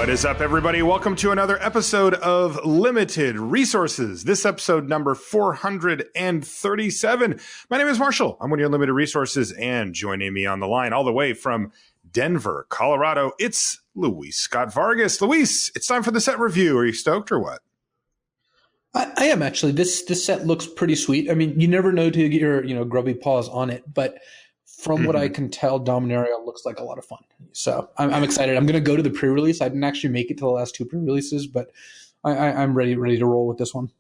What is up, everybody? Welcome to another episode of Limited Resources. This episode number 437. My name is Marshall. I'm one of your Limited Resources, and joining me on the line all the way from Denver, Colorado, it's Luis Scott-Vargas. Luis, it's time for the set review. Are you stoked or what? I am actually. This set looks pretty sweet. I mean, you never know to get your grubby paws on it, but from what I can tell, Dominaria looks like a lot of fun. So I'm excited. I'm going to go to the pre-release. I didn't actually make it to the last two pre-releases, but I'm ready to roll with this one.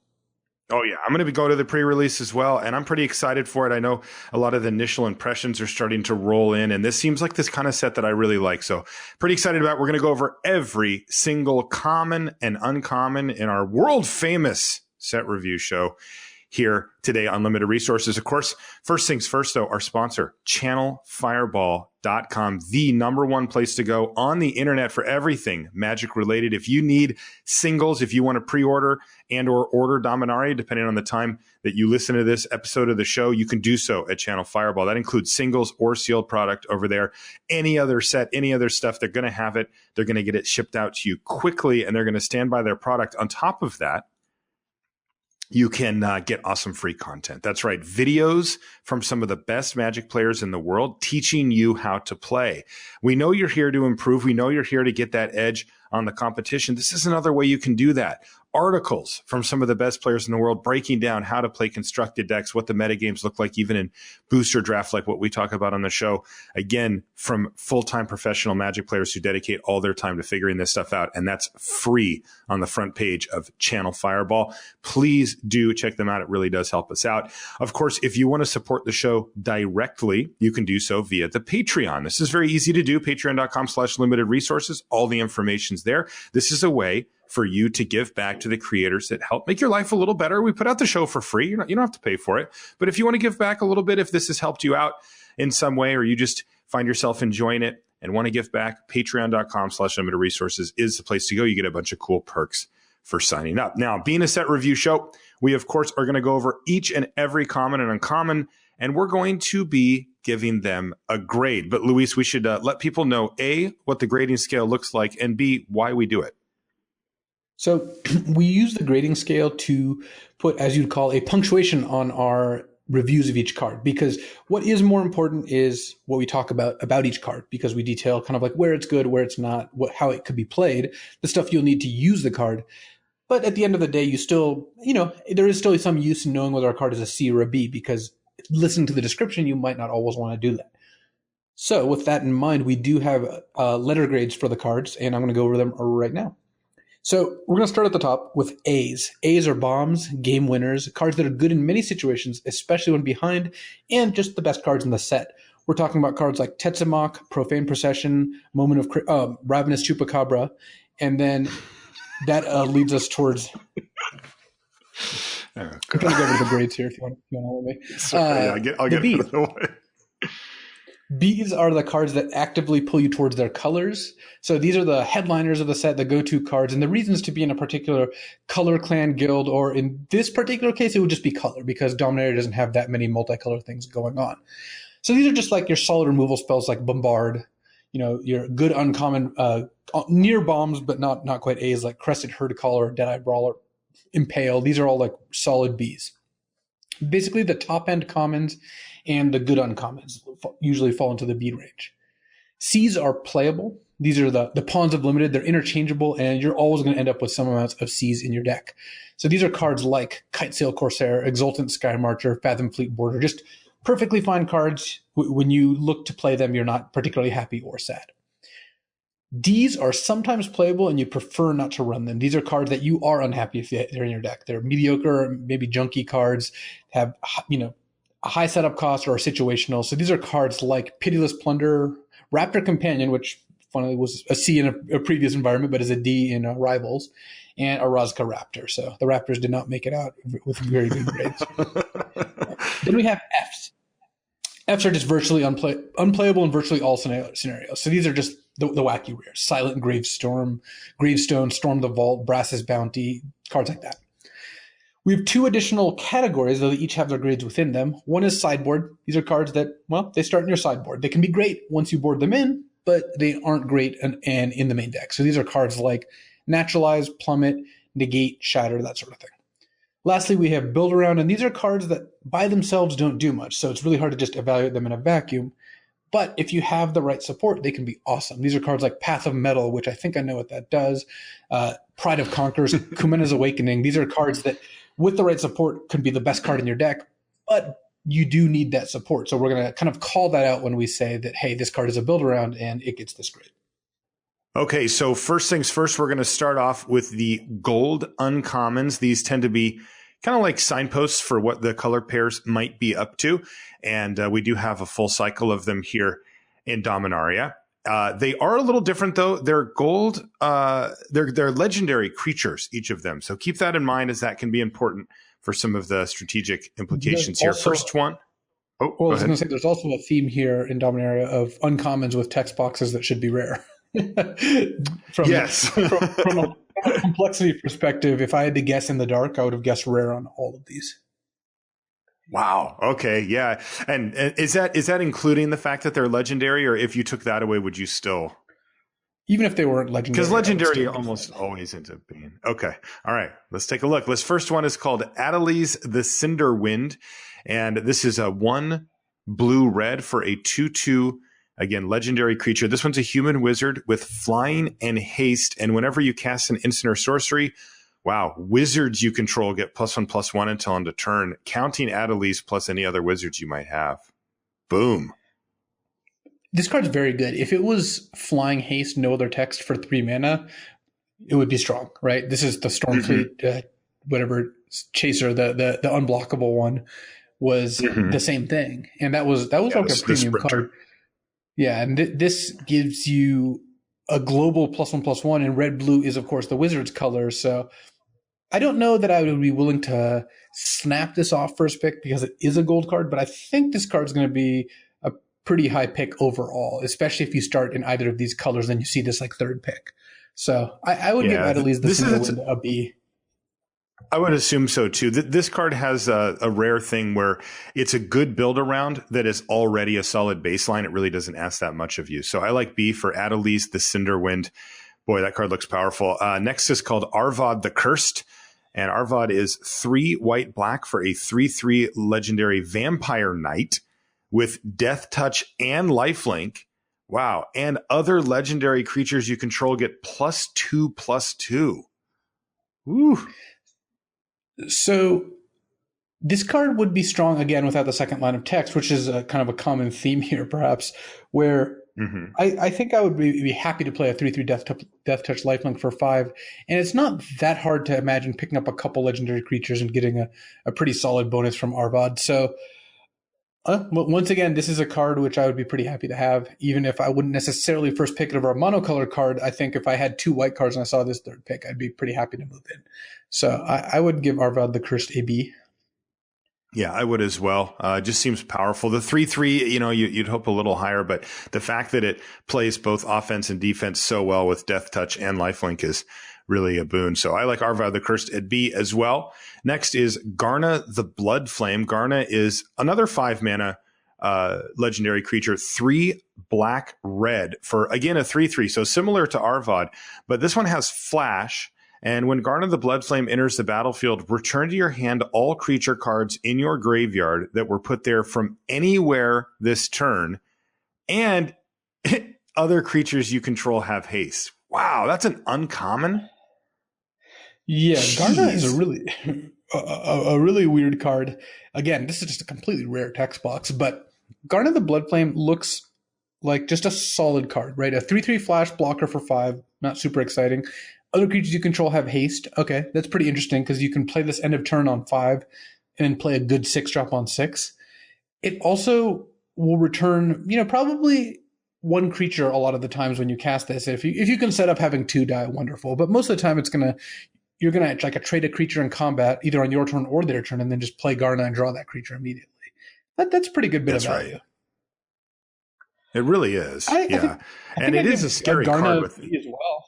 Oh, yeah. I'm going to go to the pre-release as well, and I'm pretty excited for it. I know a lot of the initial impressions are starting to roll in, and this seems like this kind of set that I really like. So pretty excited about it. We're going to go over every single common and uncommon in our world-famous set review show here today on Limited Resources. Of course, first things first, though, our sponsor, channelfireball.com, the number one place to go on the internet for everything Magic related. If you need singles, if you want to pre-order and or order Dominaria, depending on the time that you listen to this episode of the show, you can do so at Channel Fireball. That includes singles or sealed product over there. Any other set, any other stuff, they're going to have it. They're going to get it shipped out to you quickly, and they're going to stand by their product. On top of that, you can get awesome free content. That's right. Videos from some of the best Magic players in the world teaching you how to play. We know you're here to improve. We know you're here to get that edge on the competition. This is another way you can do that. Articles from some of the best players in the world breaking down how to play constructed decks, what the metagames look like, even in booster draft, like what we talk about on the show. Again, from full-time professional Magic players who dedicate all their time to figuring this stuff out. And that's free on the front page of Channel Fireball. Please do check them out. It really does help us out. Of course, if you want to support the show directly, you can do so via the Patreon. This is very easy to do. Patreon.com/limited resources. All the information's there. This is a way for you to give back to the creators that help make your life a little better. We put out the show for free. You don't have to pay for it. But if you want to give back a little bit, if this has helped you out in some way, or you just find yourself enjoying it and want to give back, patreon.com/limited resources is the place to go. You get a bunch of cool perks for signing up. Now, being a set review show, we, of course, are going to go over each and every common and uncommon, and we're going to be giving them a grade. But, Luis, we should let people know, A, what the grading scale looks like, and B, why we do it. So we use the grading scale to put, as you'd call, a punctuation on our reviews of each card, because what is more important is what we talk about each card, because we detail kind of like where it's good, where it's not, how it could be played, the stuff you'll need to use the card. But at the end of the day, you still, there is still some use in knowing whether a card is a C or a B, because listening to the description, you might not always want to do that. So with that in mind, we do have letter grades for the cards, and I'm going to go over them right now. So we're going to start at the top with A's. A's are bombs, game winners, cards that are good in many situations, especially when behind, and just the best cards in the set. We're talking about cards like Tetzimoc, Profane Procession, Moment of Ravenous Chupacabra, and then that leads us towards... I'm going to go over the grades here if you want to hold me. Sorry, I'll get it out of the way. B's are the cards that actively pull you towards their colors. So these are the headliners of the set, the go-to cards, and the reasons to be in a particular color, clan, guild, or in this particular case, it would just be color, because Dominaria doesn't have that many multicolor things going on. So these are just like your solid removal spells like Bombard, your good uncommon near bombs, but not quite A's, like Crested Herd Caller, Deadeye Brawler, Impale. These are all like solid B's. Basically, the top-end commons and the good uncommons usually fall into the B range. C's are playable. These are the pawns of limited. They're interchangeable, and you're always going to end up with some amounts of C's in your deck. So these are cards like Kitesail Corsair, Exultant Sky Marcher, Fathom Fleet Border, just perfectly fine cards. When you look to play them, you're not particularly happy or sad. D's are sometimes playable, and you prefer not to run them. These are cards that you are unhappy if they're in your deck. They're mediocre, maybe junky cards, have a high setup cost, or are situational. So these are cards like Pitiless Plunder, Raptor Companion, which funnily was a C in a previous environment, but is a D in Rivals, and Orazca Raptor. So the Raptors did not make it out with very good grades. Then we have F's. F's are just virtually unplayable in virtually all scenarios. So these are just the wacky rares. Silent Gravestone, Storm the Vault, Brass's Bounty, cards like that. We have two additional categories, though they each have their grades within them. One is sideboard. These are cards that, well, they start in your sideboard. They can be great once you board them in, but they aren't great and in the main deck. So these are cards like Naturalize, Plummet, Negate, Shatter, that sort of thing. Lastly, we have Build Around, and these are cards that by themselves don't do much, so it's really hard to just evaluate them in a vacuum. But if you have the right support, they can be awesome. These are cards like Path of Metal, which I think I know what that does, Pride of Conquerors, Kumena's Awakening. These are cards that, with the right support, can be the best card in your deck, but you do need that support. So we're going to kind of call that out when we say that, hey, this card is a Build Around, and it gets this grade. Okay, so first things first, we're going to start off with the gold uncommons. These tend to be kind of like signposts for what the color pairs might be up to. And we do have a full cycle of them here in Dominaria. They are a little different, though. They're gold. They're legendary creatures, each of them. So keep that in mind, as that can be important for some of the strategic implications here. First one. Oh, well, I was going to say there's also a theme here in Dominaria of uncommons with text boxes that should be rare. From a complexity perspective, if I had to guess in the dark, I would have guessed rare on all of these. Wow. Okay. Yeah. And is that including the fact that they're legendary, or if you took that away, would you still? Even if they weren't legendary. Because legendary almost always ends up being. Okay. All right. Let's take a look. This first one is called Adeliz the Cinderwind. And this is a 1 blue-red for a 2/2. Again, legendary creature. This one's a human wizard with flying and haste. And whenever you cast an instant or sorcery, wow, wizards you control get +1/+1 until end of turn, counting Adeliz plus any other wizards you might have. Boom. This card's very good. If it was flying haste, no other text for 3 mana, it would be strong, right? This is the Stormfleet, whatever, Chaser, the unblockable one was the same thing. And that was like a premium card. Yeah, and this gives you a global +1/+1, and red-blue is, of course, the Wizards color. So I don't know that I would be willing to snap this off first pick because it is a gold card, but I think this card's going to be a pretty high pick overall, especially if you start in either of these colors, then you see this like third pick. So I would give Adeliz the Cinderwind a B. I would assume so, too. This card has a rare thing where it's a good build around that is already a solid baseline. It really doesn't ask that much of you. So I like B for Adeliz the Cinderwind. Boy, that card looks powerful. Next is called Arvad the Cursed. And Arvad is 3 white-black for a 3/3 legendary vampire knight with Death Touch and Lifelink. Wow. And other legendary creatures you control get +2/+2. Woo. So this card would be strong, again, without the second line of text, which is a kind of a common theme here, perhaps, where I think I would be happy to play a 3/3 Death Touch Lifelink for 5. And it's not that hard to imagine picking up a couple legendary creatures and getting a pretty solid bonus from Arvad. So once again, this is a card which I would be pretty happy to have, even if I wouldn't necessarily first pick it over a monocolor card. I think if I had 2 white cards and I saw this third pick, I'd be pretty happy to move in. So I would give Arvad the Cursed a B. Yeah, I would as well. It just seems powerful. The 3/3, you'd hope a little higher, but the fact that it plays both offense and defense so well with Death Touch and Lifelink is really a boon. So I like Arvad the Cursed at B as well. Next is Garna the Blood Flame. Garna is another 5 mana legendary creature, 3 black-red for, again, a 3/3. So similar to Arvad, but this one has flash. And when Garna the Blood Flame enters the battlefield, return to your hand all creature cards in your graveyard that were put there from anywhere this turn, and other creatures you control have haste. Wow, that's an uncommon. Yeah, Garna is a really weird card. Again, this is just a completely rare text box, but Garna the Blood Flame looks like just a solid card, right? A 3/3 flash blocker for 5, not super exciting. Other creatures you control have haste. Okay, that's pretty interesting because you can play this end of turn on 5 and then play a good 6-drop on 6. It also will return, probably 1 creature a lot of the times when you cast this. If you can set up having 2 die, wonderful. But most of the time you're gonna like trade a creature in combat either on your turn or their turn, and then just play Garna and draw that creature immediately. That's a pretty good bit of value. Right. It really is. And it is a scary card with as well.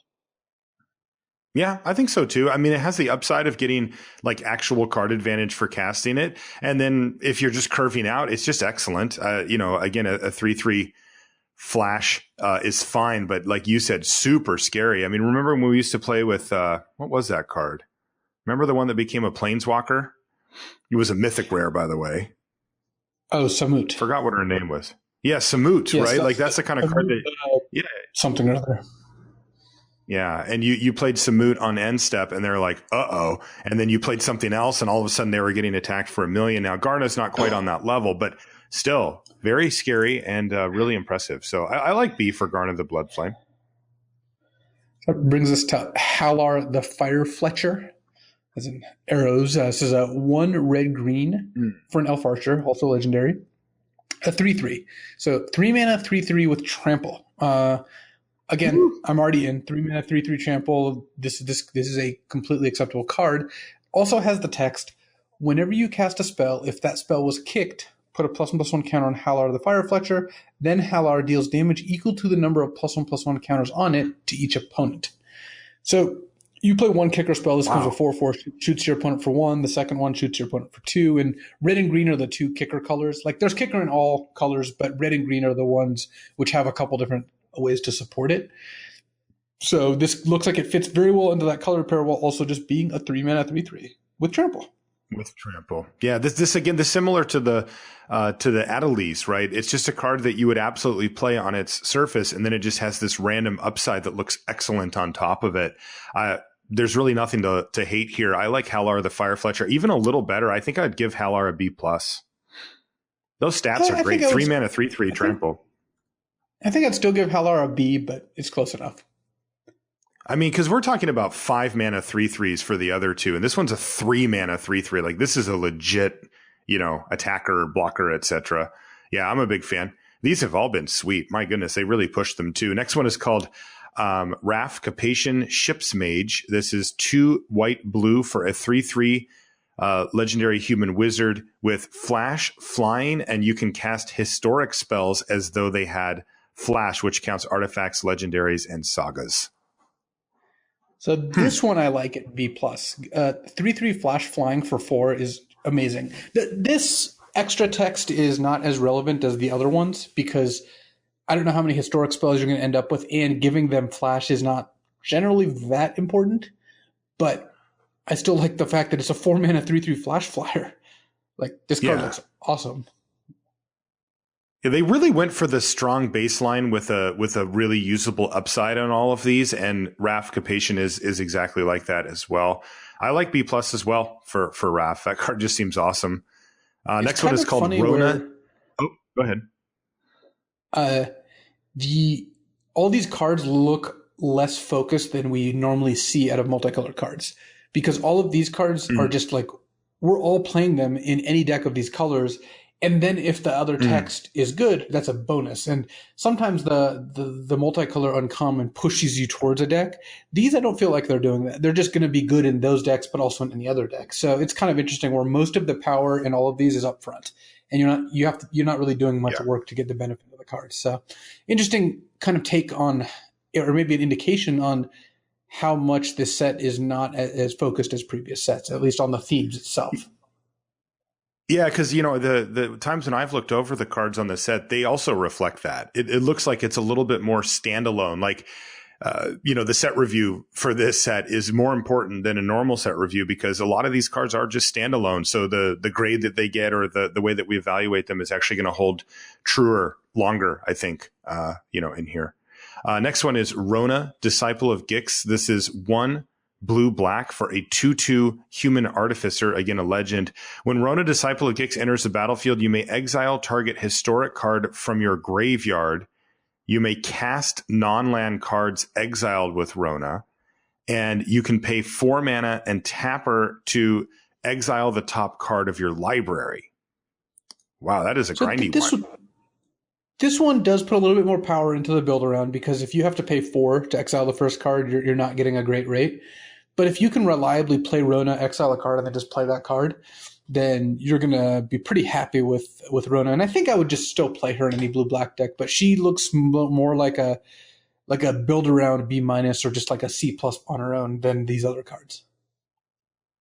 Yeah, I think so too. I mean, it has the upside of getting like actual card advantage for casting it. And then if you're just curving out, it's just excellent. Again, a 3/3 flash is fine, but like you said, super scary. I mean, remember when we used to play with what was that card? Remember the one that became a planeswalker? It was a mythic rare, by the way. Oh, Samut. Forgot what her name was. Yeah, Samut, Yes, right? Like that's the kind of card that yeah. Something or other. Yeah, and you played Samut on end step, and they're like, uh-oh. And then you played something else, and all of a sudden they were getting attacked for 1 million. Now, Garna's not quite on that level, but still very scary and really impressive. So I like B for Garna the Bloodflame. That brings us to Halar the Fire Fletcher, as in arrows. This is a 1 red-green for an Elf Archer, also legendary. A 3/3. So 3 mana, 3/3 with Trample. Again, I'm already in 3 mana, 3/3 Trample. This is a completely acceptable card. Also has the text: whenever you cast a spell, if that spell was kicked, put a +1/+1 counter on Halar the Fire Fletcher. Then Halar deals damage equal to the number of +1/+1 counters on it to each opponent. So you play one kicker spell. This comes with 4/4, shoots your opponent for 1. The second one shoots your opponent for 2. And red and green are the 2 kicker colors. Like there's kicker in all colors, but red and green are the ones which have a couple different ways to support it. So this looks like it fits very well into that color pair while also just being a 3 mana 3/3 with Trample. With Trample. Yeah, this again, this similar to the Adeliz, right? It's just a card that you would absolutely play on its surface, and then it just has this random upside that looks excellent on top of it. There's really nothing to hate here. I like Halar the Fire Fletcher even a little better. I think I'd give Halar a B+. Those stats are great. 3 mana 3/3 Trample. I think I'd still give Halar a B, but it's close enough. I mean, because we're talking about 5 mana 3/3s for the other two, and this one's a 3 mana 3/3. Like this is a legit, attacker, blocker, etc. Yeah, I'm a big fan. These have all been sweet. My goodness, they really pushed them too. Next one is called Raf Capation Ship's Mage. This is 2 white-blue for a 3/3 legendary human wizard with flash, flying, and you can cast historic spells as though they had flash, which counts artifacts, legendaries, and sagas. So this one I like at B+. 3/3 flash flying for 4 is amazing. This extra text is not as relevant as the other ones because I don't know how many historic spells you're going to end up with, and giving them flash is not generally that important. But I still like the fact that it's a 4 mana 3/3 flash flyer. Like this card looks awesome. Yeah, they really went for the strong baseline with a really usable upside on all of these, and Raf Capation is exactly like that as well. I like B+ as well for Raf. That card just seems awesome. Next one is called Rona. Go ahead. All these cards look less focused than we normally see out of multicolored cards because all of these cards are just like we're all playing them in any deck of these colors. And then if the other text is good, that's a bonus. And sometimes the multicolor uncommon pushes you towards a deck. These, I don't feel like they're doing that. They're just going to be good in those decks, but also in any other deck. So it's kind of interesting where most of the power in all of these is up front. And you're not really doing much work to get the benefit of the cards. So interesting kind of take on, or maybe an indication on how much this set is not as focused as previous sets, at least on the themes itself. Yeah, because, the times when I've looked over the cards on the set, they also reflect that. It looks like it's a little bit more standalone. Like, the set review for this set is more important than a normal set review because a lot of these cards are just standalone. So the grade that they get or the way that we evaluate them is actually going to hold truer longer, I think, in here. Next one is Rona, Disciple of Gix. This is 1 blue-black for a 2/2 human artificer, again a legend. When Rona, Disciple of Gix enters the battlefield, you may exile target historic card from your graveyard. You may cast non-land cards exiled with Rona, and you can pay 4 mana and tap her to exile the top card of your library. Wow, that is a grindy one. This one does put a little bit more power into the build around because if you have to pay 4 to exile the first card, you're not getting a great rate. But if you can reliably play Rona, exile a card, and then just play that card, then you're going to be pretty happy with Rona. And I think I would just still play her in any blue-black deck, but she looks more like a build-around B- or just like a C+ on her own than these other cards.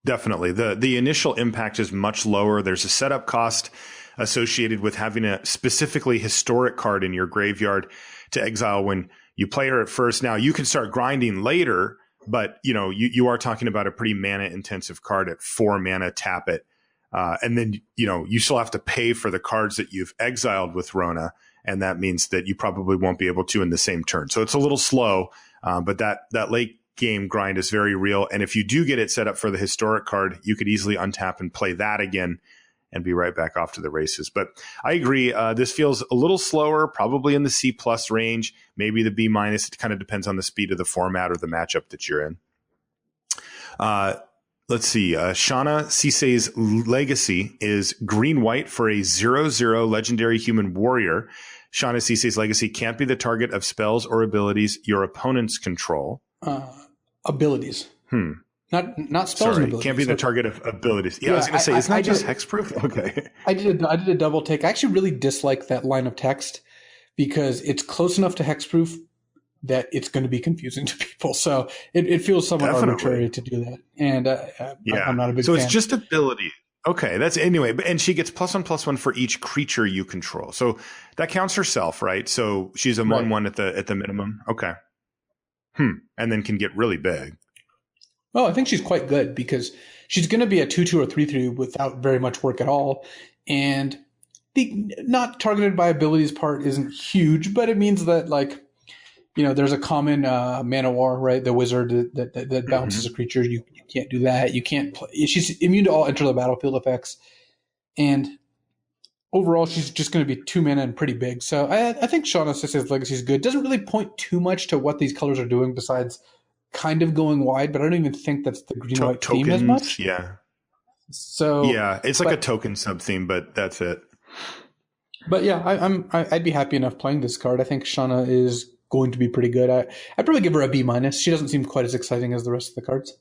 Definitely. The initial impact is much lower. There's a setup cost. associated with having a specifically historic card in your graveyard to exile when you play her at first. Now, you can start grinding later, but you are talking about a pretty mana intensive card at 4 mana, tap it. And then, you still have to pay for the cards that you've exiled with Rona. And that means that you probably won't be able to in the same turn. So it's a little slow, but that late game grind is very real. And if you do get it set up for the historic card, you could easily untap and play that again and be right back off to the races. But I agree. This feels a little slower, probably in the C+ range, maybe the B-. It kind of depends on the speed of the format or the matchup that you're in. Let's see. Shauna Cisse's Legacy is green-white for a 0/0 legendary human warrior. Shauna Cisse's Legacy can't be the target of spells or abilities your opponents control. Abilities. Not spells. Sorry, and abilities. Can't be the target of abilities. Yeah, I was going to say, isn't that just hexproof? Okay. I did a double take. I actually really dislike that line of text because it's close enough to hexproof that it's going to be confusing to people. So it feels somewhat arbitrary to do that. And I'm not a big fan. So it's just ability. Okay, that's anyway. And she gets +1/+1 for each creature you control. So that counts herself, right? So she's a 1/1 at the minimum. Okay. And then can get really big. Well, I think she's quite good because she's going to be a 2/2 or 3/3 without very much work at all. And the not targeted by abilities part isn't huge, but it means that there's a common mana war, right? The wizard that bounces a creature. You can't do that. You can't play. She's immune to all enter the battlefield effects. And overall, she's just going to be 2 mana and pretty big. So I think Shauna Cisse's Legacy is good. Doesn't really point too much to what these colors are doing besides kind of going wide, but I don't even think that's the green-white theme as much. Yeah. So yeah, it's like a token sub-theme, but that's it. But yeah, I'd be happy enough playing this card. I think Shauna is going to be pretty good. I'd probably give her a B-. She doesn't seem quite as exciting as the rest of the cards.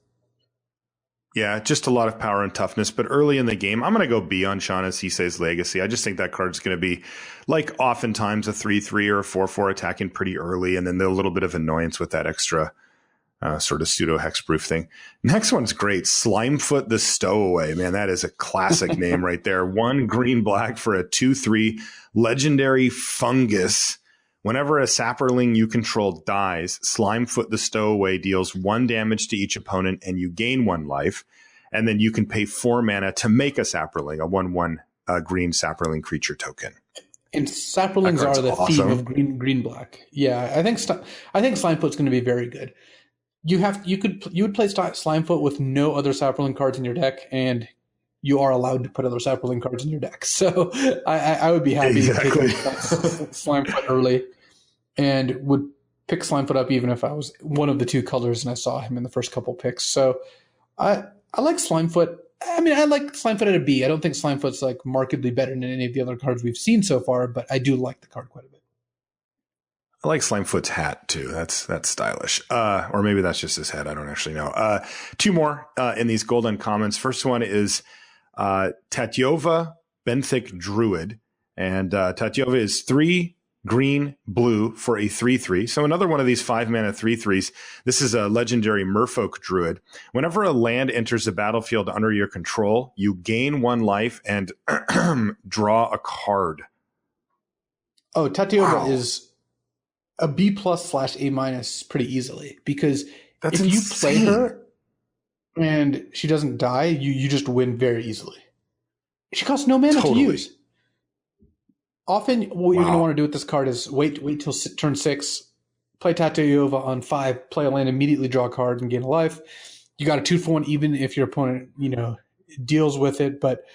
Yeah, just a lot of power and toughness. But early in the game, I'm going to go B on Shauna Cisse's Legacy. I just think that card's going to be, like oftentimes, a 3/3 or a 4/4 attacking pretty early, and then a little bit of annoyance with that extra sort of pseudo hexproof thing. Next one's great. Slimefoot the Stowaway. Man, that is a classic name right there. 1 green-black for a 2/3 legendary fungus. Whenever a sapperling you control dies, Slimefoot the Stowaway deals 1 damage to each opponent and you gain 1 life. And then you can pay 4 mana to make a sapperling, a 1/1 green sapperling creature token. And sapperlings are the theme of green-black. Yeah, I think Slimefoot's going to be very good. You would play Slimefoot with no other sapperling cards in your deck, and you are allowed to put other sapperling cards in your deck. So I would be happy to take Slimefoot early, and would pick Slimefoot up even if I was one of the 2 colors and I saw him in the first couple picks. So I like Slimefoot. I mean, I like Slimefoot at a B. I don't think Slimefoot's like markedly better than any of the other cards we've seen so far, but I do like the card quite a bit. I like Slimefoot's hat too. That's stylish. Or maybe that's just his head. I don't actually know. 2 more in these gold uncommons. First one is Tatyova Benthic Druid. And Tatyova is 3 green, blue for a 3/3. So another one of these 5 mana 3/3s. This is a legendary Merfolk Druid. Whenever a land enters the battlefield under your control, you gain 1 life and draw a card. Oh, Tatyova is a B+/A- pretty easily, because if you play her and she doesn't die, you just win very easily. She costs no mana to use. Often, what you're going to want to do with this card is wait till turn 6, play Tatyova on 5, play a land, immediately draw a card and gain a life. You got a 2-for-1 even if your opponent deals with it, but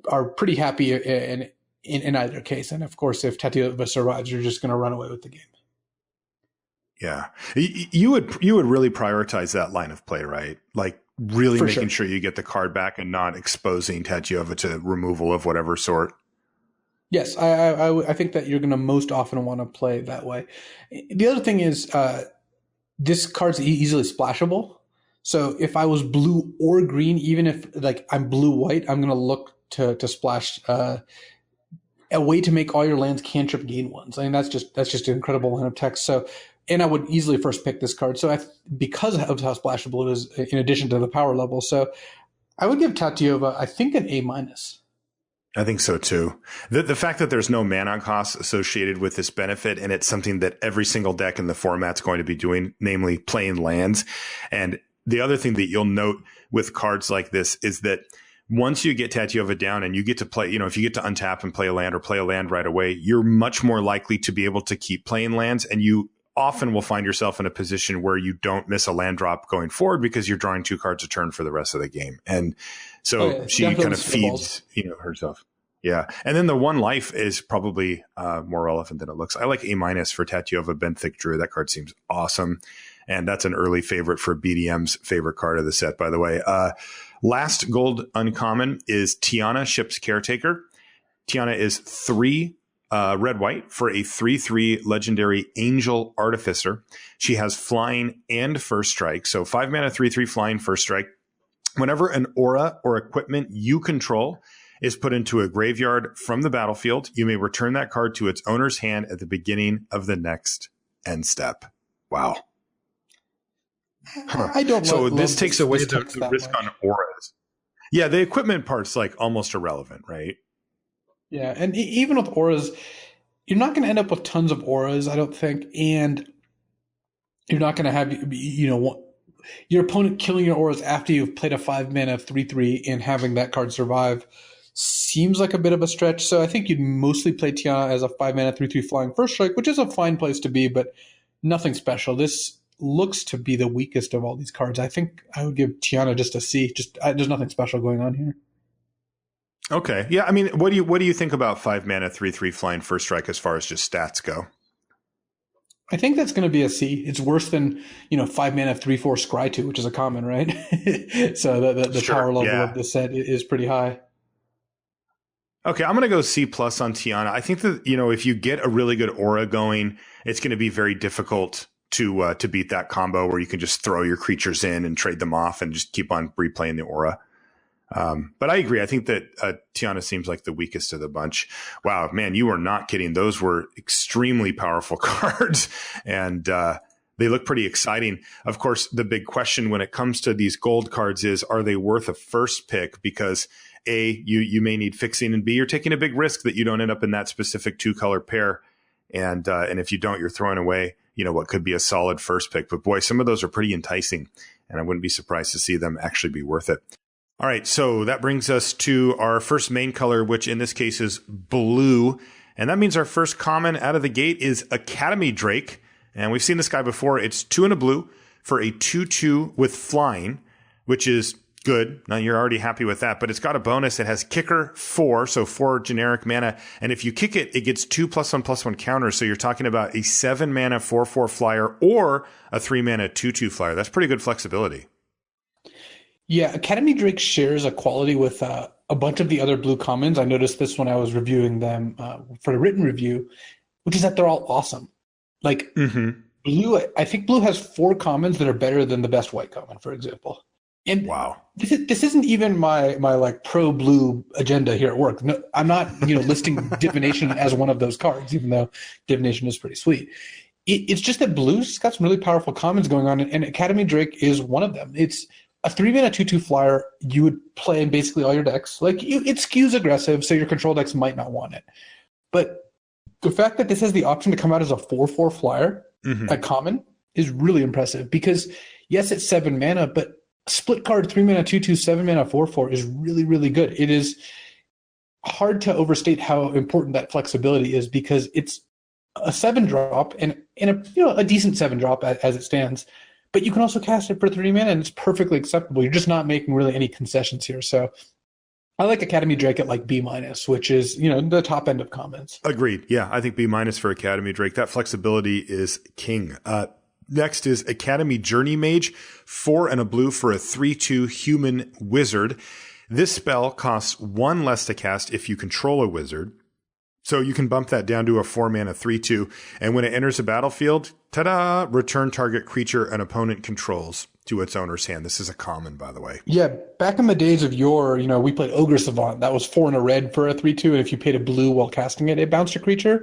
are pretty happy in either case. And of course, if Tatyova survives, you're just going to run away with the game. Yeah, you would really prioritize that line of play, right? Like really making sure you get the card back and not exposing Tatyova to removal of whatever sort. Yes, I think that you're going to most often want to play that way. The other thing is this card's easily splashable. So if I was blue or green, even if I'm blue-white, I'm going to look to splash a way to make all your lands cantrip gain 1s. I mean, that's just an incredible line of text. So, and I would easily first pick this card. So because of how splashable it is, in addition to the power level. So I would give Tatyova, I think, an A-. I think so too. The fact that there's no mana costs associated with this benefit, and it's something that every single deck in the format's going to be doing, namely playing lands. And the other thing that you'll note with cards like this is that once you get Tatyova down and you get to play, if you get to untap and play a land or play a land right away, you're much more likely to be able to keep playing lands, and you often will find yourself in a position where you don't miss a land drop going forward because you're drawing 2 cards a turn for the rest of the game. And so she kind of feeds, herself. Yeah. And then the 1 life is probably more relevant than it looks. I like A- for Tatyova Benthic Druid. That card seems awesome. And that's an early favorite for BDM's favorite card of the set, by the way. Last gold uncommon is Tiana, Ship's Caretaker. Tiana is 3 red-white for a 3/3 legendary Angel Artificer. She has flying and first strike. So 5 mana, 3/3 flying, first strike. Whenever an aura or equipment you control is put into a graveyard from the battlefield, you may return that card to its owner's hand at the beginning of the next end step. Wow. I don't So love this takes away the risk much on auras. Yeah, the equipment part's like almost irrelevant, right? Yeah, and even with auras, you're not going to end up with tons of auras, I don't think, and you're not going to have your opponent killing your auras after you've played a 5 mana 3/3 and having that card survive seems like a bit of a stretch. So I think you'd mostly play Tiana as a 5 mana 3/3 flying first strike, which is a fine place to be, but nothing special. This looks to be the weakest of all these cards. I think I would give Tiana just a C. There's nothing special going on here. Okay. Yeah. I mean, what do you think about 5 mana 3/3 flying first strike as far as just stats go? I think that's going to be a C. It's worse than 5 mana 3/4 Scry 2, which is a common, right? So the Sure, power level yeah. of this set is pretty high. Okay, I'm going to go C+ on Tiana. I think that, if you get a really good aura going, it's going to be very difficult to beat that combo where you can just throw your creatures in and trade them off and just keep on replaying the aura. But I agree. I think that Tiana seems like the weakest of the bunch. Wow, man, you are not kidding. Those were extremely powerful cards, and they look pretty exciting. Of course, the big question when it comes to these gold cards is, are they worth a first pick? Because A, you may need fixing, and B, you're taking a big risk that you don't end up in that specific 2-color pair. And if you don't, you're throwing away, what could be a solid first pick. But boy, some of those are pretty enticing, and I wouldn't be surprised to see them actually be worth it. All right, so that brings us to our first main color, which in this case is blue. And that means our first common out of the gate is Academy Drake. And we've seen this guy before. It's 2 and a blue for a 2/2 with flying, which is good. Now you're already happy with that, but it's got a bonus. It has kicker 4, so 4 generic mana. And if you kick it, it gets 2 +1/+1 counters. So you're talking about a 7 mana 4/4 flyer or a 3 mana 2/2 flyer. That's pretty good flexibility. Yeah, Academy Drake shares a quality with a bunch of the other blue commons. I noticed this when I was reviewing them for the written review, which is that they're all awesome. Like blue, I think blue has 4 commons that are better than the best white common, for example. And wow, this isn't even my like pro blue agenda here at work. No, I'm not listing divination as one of those cards, even though divination is pretty sweet. It's just that blue's got some really powerful commons going on, and Academy Drake is one of them. It's a 3 mana 2/2 flyer you would play in basically all your decks. Like it skews aggressive, so your control decks might not want it. But the fact that this has the option to come out as a 4/4 flyer at common is really impressive, because yes, it's 7 mana, but split card 3 mana 2/2 7 mana 4/4 is really, really good. It is hard to overstate how important that flexibility is, because it's a 7-drop and a decent 7-drop as it stands. But you can also cast it for 3 mana, and it's perfectly acceptable. You're just not making really any concessions here. So I like Academy Drake at like B-, which is, the top end of commons. Agreed. Yeah, I think B- for Academy Drake. That flexibility is king. Next is Academy Journey Mage, 4 and a blue for a 3/2 human wizard. This spell costs 1 less to cast if you control a wizard. So you can bump that down to a 4 mana 3/2. And when it enters the battlefield, ta-da, return target creature an opponent controls to its owner's hand. This is a common, by the way. Yeah, back in the days of yore, we played Ogre Savant. That was 4 and a red for a 3/2. And if you paid a blue while casting it, it bounced a creature.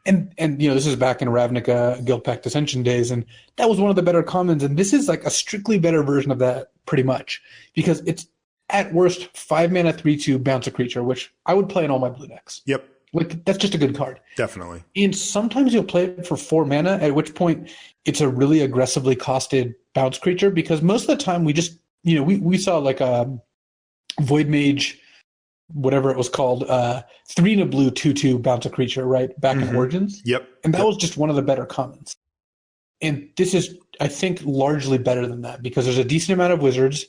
And this is back in Ravnica Guildpact Ascension days, and that was one of the better commons. And this is like a strictly better version of that, pretty much, because it's at worst 5-mana 3/2 bounce a creature, which I would play in all my blue decks. Yep. Like, that's just a good card. Definitely. And sometimes you'll play it for 4 mana, at which point it's a really aggressively costed bounce creature, because most of the time we just, we saw like a Void Mage, whatever it was called, 3 in a blue 2/2 bounce a creature, right? Back in Origins. Yep. And that was just one of the better commons. And this is, I think, largely better than that, because there's a decent amount of wizards,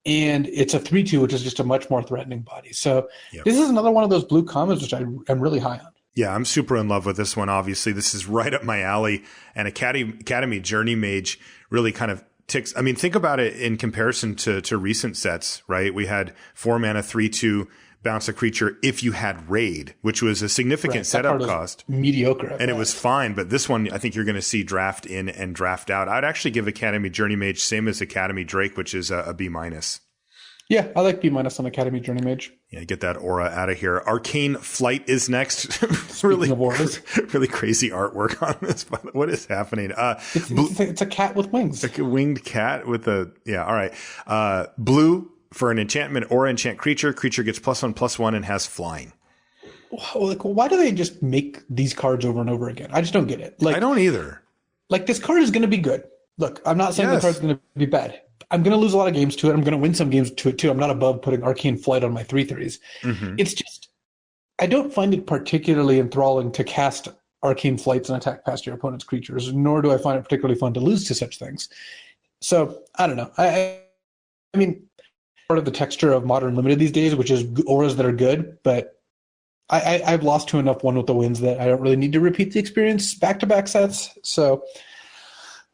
and it's a 3/2, which is just a much more threatening body. So This is another one of those blue commons, which I'm really high on. Yeah, I'm super in love with this one, obviously. This is right up my alley. And Academy Journey Mage really kind of ticks. I mean, think about it in comparison to recent sets, right? We had 4 mana, 3/2, bounce a creature if you had Raid, which was a significant setup cost. Mediocre. And it was fine. But this one, I think you're going to see draft in and draft out. I'd actually give Academy Journey Mage, same as Academy Drake, which is a B-. Yeah, I like B- on Academy Journey Mage. Yeah, get that aura out of here. Arcane Flight is next. really crazy artwork on this. But what is happening? It's a cat with wings. It's like a winged cat with a, all right. Blue for an enchantment or enchant creature. Creature gets +1/+1 and has flying. Like, why do they just make these cards over and over again? I just don't get it. Like, I don't either. Like, this card is going to be good. Look, I'm not saying the card's going to be bad. I'm going to lose a lot of games to it. I'm going to win some games to it too. I'm not above putting Arcane Flight on my 3/3s. It's just, I don't find it particularly enthralling to cast Arcane Flights and attack past your opponent's creatures, nor do I find it particularly fun to lose to such things. So, I don't know. I mean, part of the texture of Modern Limited these days, which is auras that are good, but I've lost to enough one with the wins that I don't really need to repeat the experience back-to-back sets. So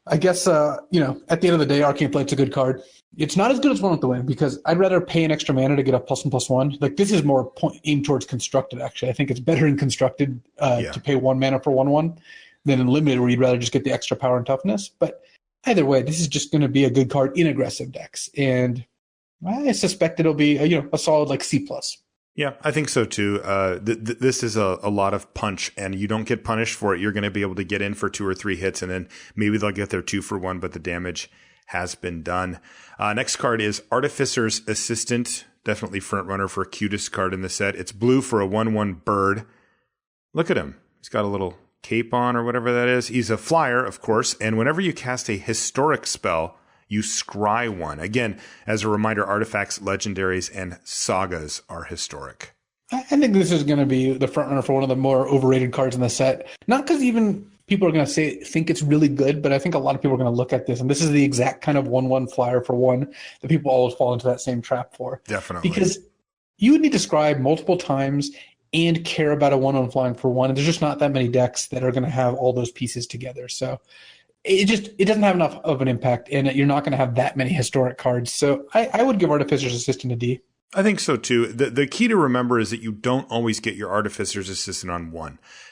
I guess, at the end of the day, Arcane Flight's a good card. It's not as good as One with the Wind, because I'd rather pay an extra mana to get a +1/+1. Like, this is more aimed towards Constructed, actually. I think it's better in Constructed to pay 1 mana for 1/1 than in Limited, where you'd rather just get the extra power and toughness. But either way, this is just going to be a good card in aggressive decks. And I suspect it'll be, a solid like C+. Yeah, I think so too. This is a lot of punch, and you don't get punished for it. You're going to be able to get in for 2 or 3 hits, and then maybe they'll get their 2 for 1, but the damage has been done. Next card is Artificer's Assistant. Definitely front runner for cutest card in the set. It's blue for a 1/1 bird. Look at him. He's got a little cape on or whatever that is. He's a flyer, of course, and whenever you cast a historic spell, you scry 1. Again, as a reminder, artifacts, legendaries, and sagas are historic. I think this is going to be the front runner for one of the more overrated cards in the set. Not because even people are going to think it's really good, but I think a lot of people are going to look at this, and this is the exact kind of 1/1 flyer for 1 that people always fall into that same trap for. Definitely. Because you would need to scry multiple times and care about a 1/1 flying for 1, and there's just not that many decks that are going to have all those pieces together. So it doesn't have enough of an impact, and you're not going to have that many historic cards. So I would give Artificer's Assistant a D. I think so too. The key to remember is that you don't always get your Artificer's Assistant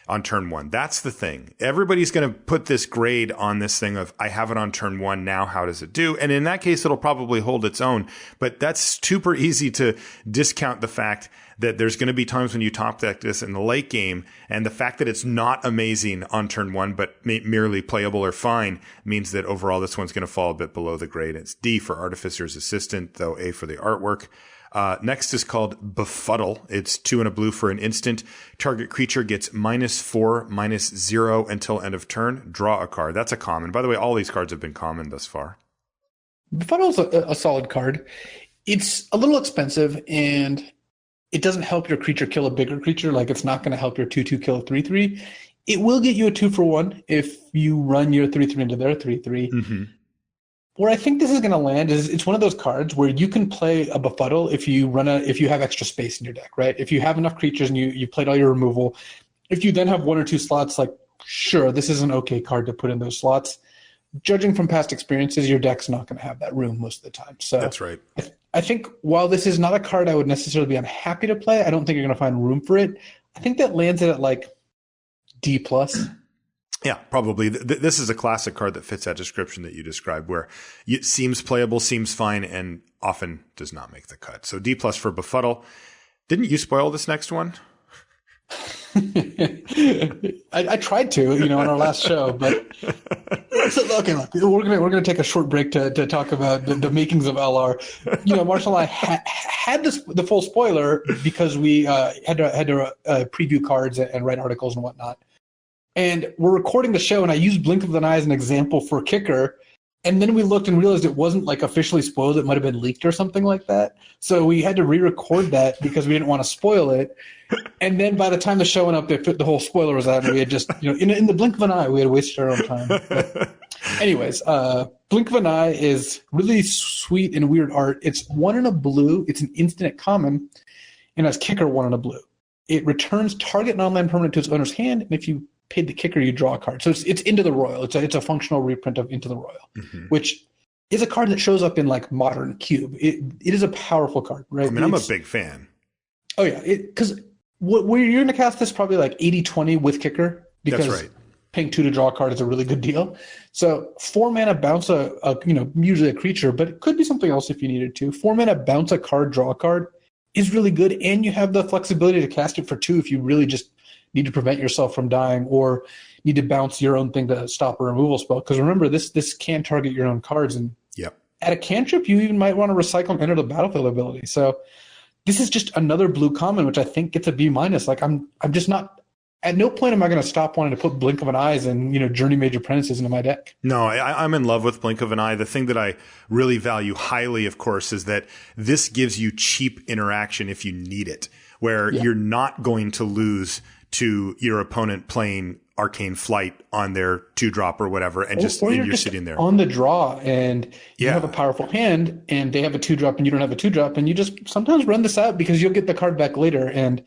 on turn 1. That's the thing. Everybody's going to put this grade on this thing of, I have it on turn 1 now, how does it do? And in that case, it'll probably hold its own. But that's super easy to discount the fact that there's going to be times when you top deck this in the late game, and the fact that it's not amazing on turn 1, but merely playable or fine, means that overall this one's going to fall a bit below the grade. It's D for Artificer's Assistant, though A for the artwork. Next is called Befuddle. It's 2 and a blue for an instant. Target creature gets -4/-0 until end of turn. Draw a card. That's a common. By the way, all these cards have been common thus far. Befuddle's a solid card. It's a little expensive, and it doesn't help your creature kill a bigger creature. Like, it's not going to help your 2/2 kill a 3/3. It will get you a 2 for 1 if you run your 3/3 into their 3/3. Where I think this is going to land is it's one of those cards where you can play a Befuddle if you have extra space in your deck, right? If you have enough creatures and you played all your removal, if you then have 1 or 2 slots, like, sure, this is an okay card to put in those slots. Judging from past experiences, your deck's not going to have that room most of the time. So that's right. I think while this is not a card I would necessarily be unhappy to play, I don't think you're going to find room for it. I think that lands it at like D+. Yeah, probably. This is a classic card that fits that description that you described, where it seems playable, seems fine, and often does not make the cut. So D+ for Befuddle. Didn't you spoil this next one? I tried to, on our last show, but so, okay, look, we're gonna take a short break to talk about the makings of LR. Marshall and I had the full spoiler because we had to preview cards and write articles and whatnot. And we're recording the show, and I used Blink of an Eye as an example for kicker. And then we looked and realized it wasn't like officially spoiled. It might have been leaked or something like that. So we had to re-record that because we didn't want to spoil it. And then by the time the show went up, the whole spoiler was out, and we had just, in the blink of an eye, we had wasted our own time. But anyways, Blink of an Eye is really sweet and weird art. It's 1 in a blue. It's an instant common, and has kicker 1 in a blue. It returns target non-land permanent to its owner's hand, and if you paid the kicker, you draw a card. So it's Into the Royal. It's a functional reprint of Into the Royal, which is a card that shows up in like Modern Cube. It is a powerful card, right? I mean, I'm a big fan. Oh yeah, because where you're going to cast this probably like 80-20 with kicker, because that's right. Paying 2 to draw a card is a really good deal. So 4 mana, bounce usually a creature, but it could be something else if you needed to. 4 mana, bounce a card, draw a card is really good, and you have the flexibility to cast it for 2 if you really just need to prevent yourself from dying or need to bounce your own thing to stop a removal spell. Because remember, this can target your own cards, and at a cantrip, you even might want to recycle and enter the battlefield ability. So this is just another blue common, which I think gets a B-. Like I'm just not. At no point am I going to stop wanting to put Blink of an Eye and Journey Mage Apprentices into my deck. No, I'm in love with Blink of an Eye. The thing that I really value highly, of course, is that this gives you cheap interaction if you need it, where you're not going to lose to your opponent playing Arcane Flight on their 2-drop or whatever, and you're sitting there on the draw, and you have a powerful hand, and they have a 2-drop, and you don't have a 2-drop, and you just sometimes run this out because you'll get the card back later. And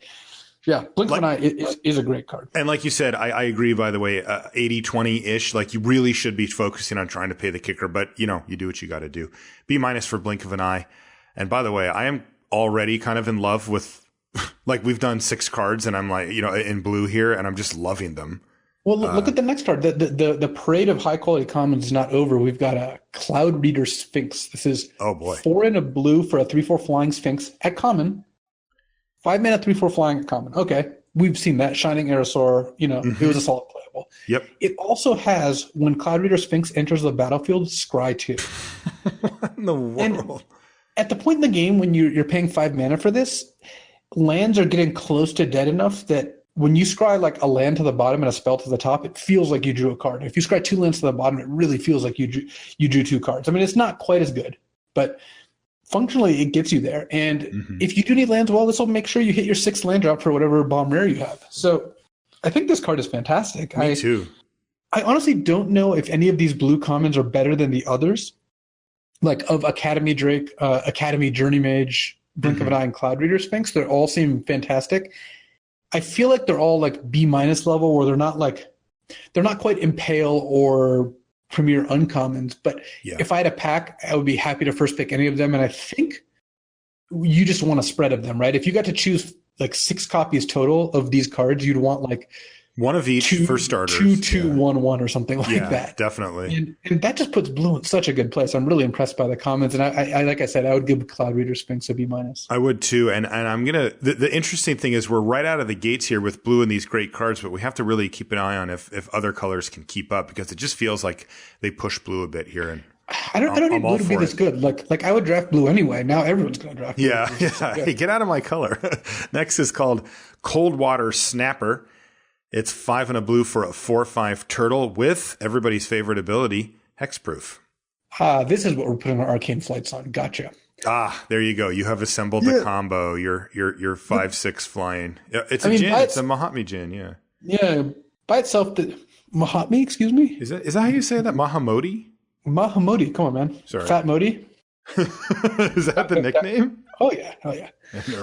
Blink of an Eye is a great card. And like you said, I agree, by the way, 80-20-ish. Like, you really should be focusing on trying to pay the kicker, but you do what you got to do. B- for Blink of an Eye. And by the way, I am already kind of in love with, like, we've done 6 cards, and I'm like, in blue here, and I'm just loving them. Well, look at the next card. The parade of high quality commons is not over. We've got a Cloud Reader Sphinx. This is 4 in a blue for a 3/4 flying Sphinx at common. 5 mana, 3/4 flying at common. Okay, we've seen that. Shining Aerosaur. It was a solid playable. Yep. It also has, when Cloud Reader Sphinx enters the battlefield, Scry 2. What in the world? And at the point in the game when you're paying 5 mana for this, lands are getting close to dead enough that when you scry like a land to the bottom and a spell to the top, it feels like you drew a card. If you scry 2 lands to the bottom, it really feels like you drew 2 cards. I mean, it's not quite as good, but functionally it gets you there. And if you do need lands, well, this will make sure you hit your 6th land drop for whatever bomb rare you have. So I think this card is fantastic. Me too. I honestly don't know if any of these blue commons are better than the others, like of Academy Drake, Academy Journey Mage, Blink of an Eye, and Cloud Reader Sphinx. They all seem fantastic. I feel like they're all like B- level, where they're not quite Impale or Premier Uncommons. But if I had a pack, I would be happy to first pick any of them. And I think you just want a spread of them, right? If you got to choose like 6 copies total of these cards, you'd want like one of each for starters. 2-2-1-1 or something like that. Definitely. And that just puts blue in such a good place. I'm really impressed by the comments. And I like I said, I would give Cloud Reader Sphinx a B-. I would too. And I'm going to, the interesting thing is we're right out of the gates here with blue and these great cards, but we have to really keep an eye on if other colors can keep up, because it just feels like they push blue a bit here. And I don't need blue to be this good. Like I would draft blue anyway. Now everyone's going to draft blue. Yeah. Hey, get out of my color. Next is called Coldwater Snapper. It's 5 and a blue for a 4/5 turtle with everybody's favorite ability, Hexproof. This is what we're putting our Arcane Flights on. Gotcha. There you go. You have assembled the combo. You're 5/6 flying. It's a Djinn. It's a Mahatma Djinn. Yeah. Yeah. By itself, Mahatma. Excuse me. Is that how you say that? Mahamodi? Mahamodi. Come on, man. Sorry. Fat Modi. Is that the nickname? Oh yeah.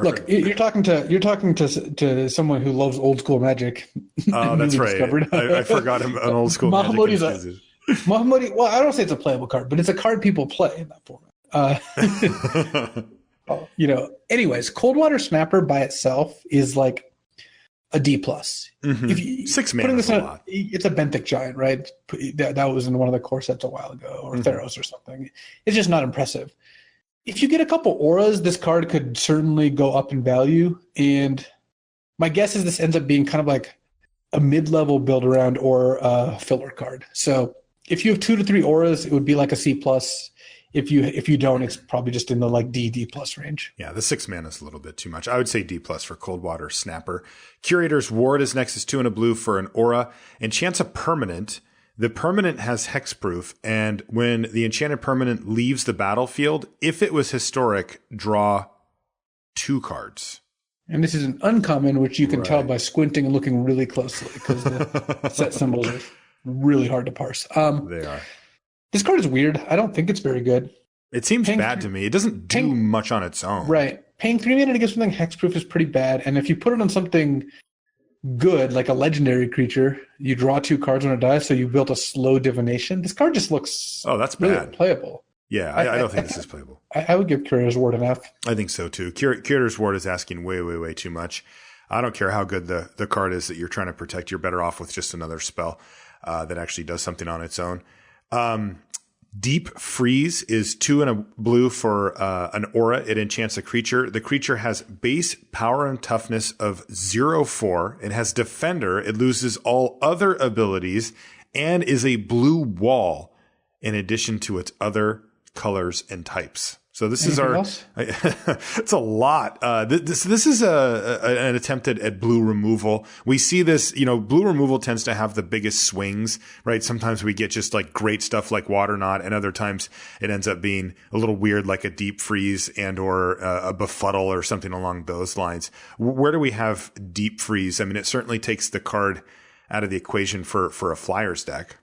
Look, you're talking to someone who loves old school Magic. Oh, that's right. I forgot an old school Mahamodi's Magic. Mahamodi. Well, I don't say it's a playable card, but it's a card people play in that format. Anyways, Coldwater Snapper by itself is like a D+. 6 mana is a lot. It's a Benthic Giant, right? That was in one of the core sets a while ago, or Theros or something. It's just not impressive. If you get a couple auras, this card could certainly go up in value. And My guess is this ends up being kind of like a mid-level build around or a filler card. So if you have 2 to 3 auras, it would be like a C plus. If you don't, it's probably just in the like D plus range. Yeah, the 6 mana is a little bit too much. I would say D plus for Coldwater Snapper. Curator's Ward is next, is 2 and a blue for an aura. Enchants a permanent. The permanent has hexproof, and when the enchanted permanent leaves the battlefield, if it was historic, draw 2 cards. And this is an uncommon, which you can tell by squinting and looking really closely because the set symbols are really hard to parse. They are. This card is weird. I don't think it's very good. It seems bad to me. It doesn't do much on its own. Right. Paying 3 mana to get something hexproof is pretty bad. And if you put it on something good, like a legendary creature, you draw 2 cards when it dies, so you built a slow divination. This card just looks that's really bad. Playable. Yeah, I don't think this is playable. I would give Curator's Ward an F. I think so too. Curator's Ward is asking way too much. I don't care how good the card is that you're trying to protect. You're better off with just another spell that actually does something on its own. Deep Freeze is 2 and a blue for an aura. It enchants a creature. The creature has base power and toughness of 0/4. It has defender. It loses all other abilities and is a blue wall in addition to its other colors and types. So this Anything is else? it's a lot. This is an attempt at blue removal. We see this, blue removal tends to have the biggest swings, right? Sometimes we get just like great stuff like Water Knot, and other times it ends up being a little weird, like a Deep Freeze and or a Befuddle or something along those lines. Where do we have Deep Freeze? I mean, it certainly takes the card out of the equation for a Flyers deck.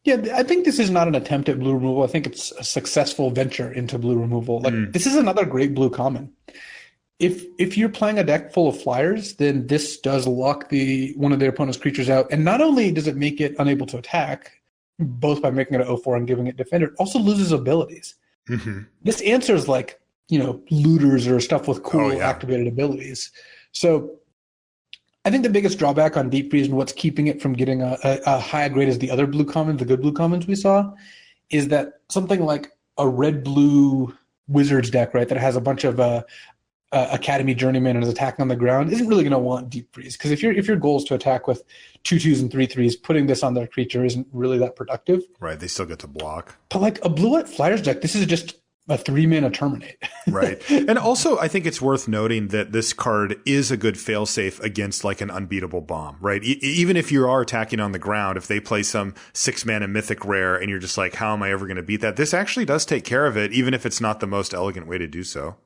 Yeah, I think this is not an attempt at blue removal. I think it's a successful venture into blue removal. This is another great blue common. If you're playing a deck full of Flyers, then this does lock one of their opponent's creatures out. And not only does it make it unable to attack, both by making it an 0/4 and giving it defender, it also loses abilities. Mm-hmm. This answers like, looters or stuff with cool activated abilities. So I think the biggest drawback on Deep Freeze and what's keeping it from getting a high grade as the other blue commons, the good blue commons we saw, is that something like a red-blue Wizards deck, right, that has a bunch of Academy Journeyman and is attacking on the ground isn't really going to want Deep Freeze. Because if your goal is to attack with 2/2s and 3/3s, putting this on their creature isn't really that productive. Right, they still get to block. But like a blue-white Flyers deck, this is just a 3-mana Terminate. Right. And also, I think it's worth noting that this card is a good failsafe against like an unbeatable bomb, right? Even if you are attacking on the ground, if they play some 6-mana mythic rare and you're just like, how am I ever going to beat that? This actually does take care of it, even if it's not the most elegant way to do so.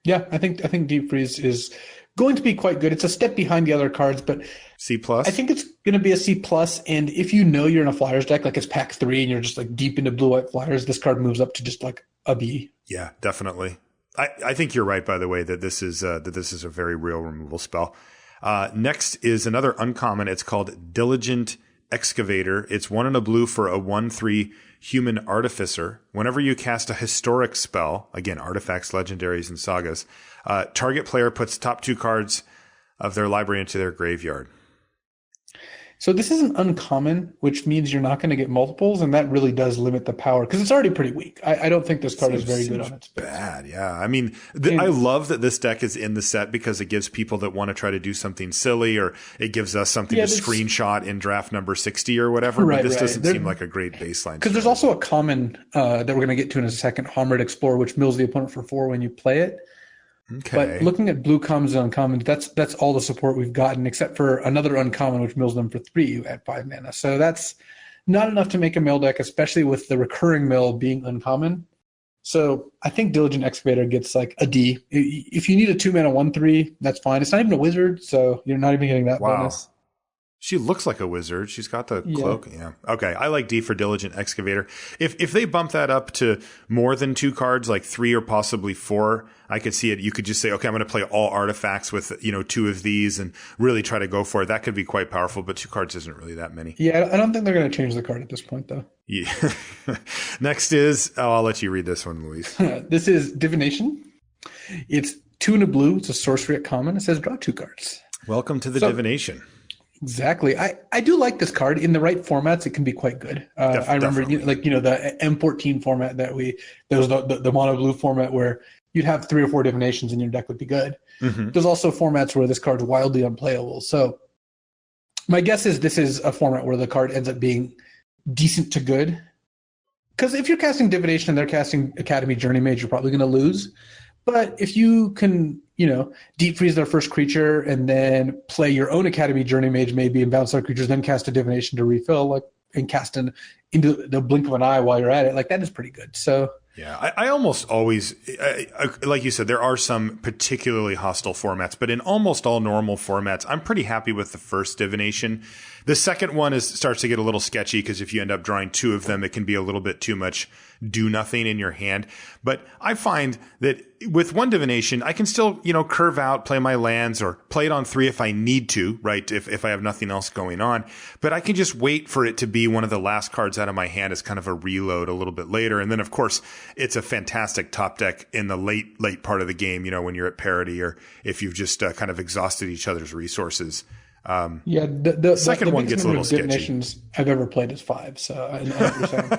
Yeah, I think Deep Freeze is going to be quite good. It's a step behind the other cards, but C plus. I think it's going to be a C plus. And if you're in a Flyers deck, like it's pack 3 and you're just like deep into blue-white Flyers, this card moves up to just like a B. Yeah, definitely. I think you're right, by the way, that this is a very real removal spell. Next is another uncommon. It's called Diligent Excavator. It's 1 and a blue for a 1/3 human artificer. Whenever you cast a historic spell, again, artifacts, legendaries, and sagas, target player puts top 2 cards of their library into their graveyard. So this is an uncommon, which means you're not going to get multiples, and that really does limit the power because it's already pretty weak. I don't think this card is very good on its base. Bad, yeah. I mean, I love that this deck is in the set because it gives people that want to try to do something silly, or it gives us something to screenshot in draft number 60 or whatever. But this doesn't seem like a great baseline. Because there's also a common that we're going to get to in a second, Homeward Explorer, which mills the opponent for 4 when you play it. Okay. But looking at blue commons and uncommons, that's all the support we've gotten, except for another uncommon, which mills them for 3 at 5 mana. So that's not enough to make a mill deck, especially with the recurring mill being uncommon. So I think Diligent Excavator gets like a D. If you need a 2 mana 1/3, that's fine. It's not even a wizard, so you're not even getting that bonus. She looks like a wizard. She's got the cloak. Yeah. Okay. I like D for Diligent Excavator. If they bump that up to more than 2 cards, like 3 or possibly 4, I could see it. You could just say, okay, I'm going to play all artifacts with, 2 of these and really try to go for it. That could be quite powerful, but 2 cards isn't really that many. Yeah. I don't think they're going to change the card at this point, though. Yeah. Next is, I'll let you read this one, Luis. This is Divination. It's 2 and a blue. It's a sorcery at common. It says draw 2 cards. Welcome to the Divination. Exactly. I do like this card. In the right formats, it can be quite good. I remember, the M14 format there was the mono blue format where you'd have 3 or 4 divinations and your deck would be good. Mm-hmm. There's also formats where this card's wildly unplayable. So my guess is this is a format where the card ends up being decent to good. Because if you're casting divination and they're casting Academy Journey Mage, you're probably going to lose. But if you can, deep freeze their first creature and then play your own Academy Journey Mage maybe and bounce their creatures, then cast a divination to refill, and cast into the blink of an eye while you're at it, that is pretty good. So yeah, I almost always, like you said, there are some particularly hostile formats, but in almost all normal formats, I'm pretty happy with the first divination. The second one starts to get a little sketchy because if you end up drawing 2 of them, it can be a little bit too much do nothing in your hand. But I find that with one divination, I can still, curve out, play my lands or play it on 3 if I need to, right? If I have nothing else going on. But I can just wait for it to be one of the last cards out of my hand as kind of a reload a little bit later. And then, of course, it's a fantastic top deck in the late part of the game, when you're at parity or if you've just kind of exhausted each other's resources. The second one gets a little sketchy. Divinations I've ever played is 5, so I know what you're saying.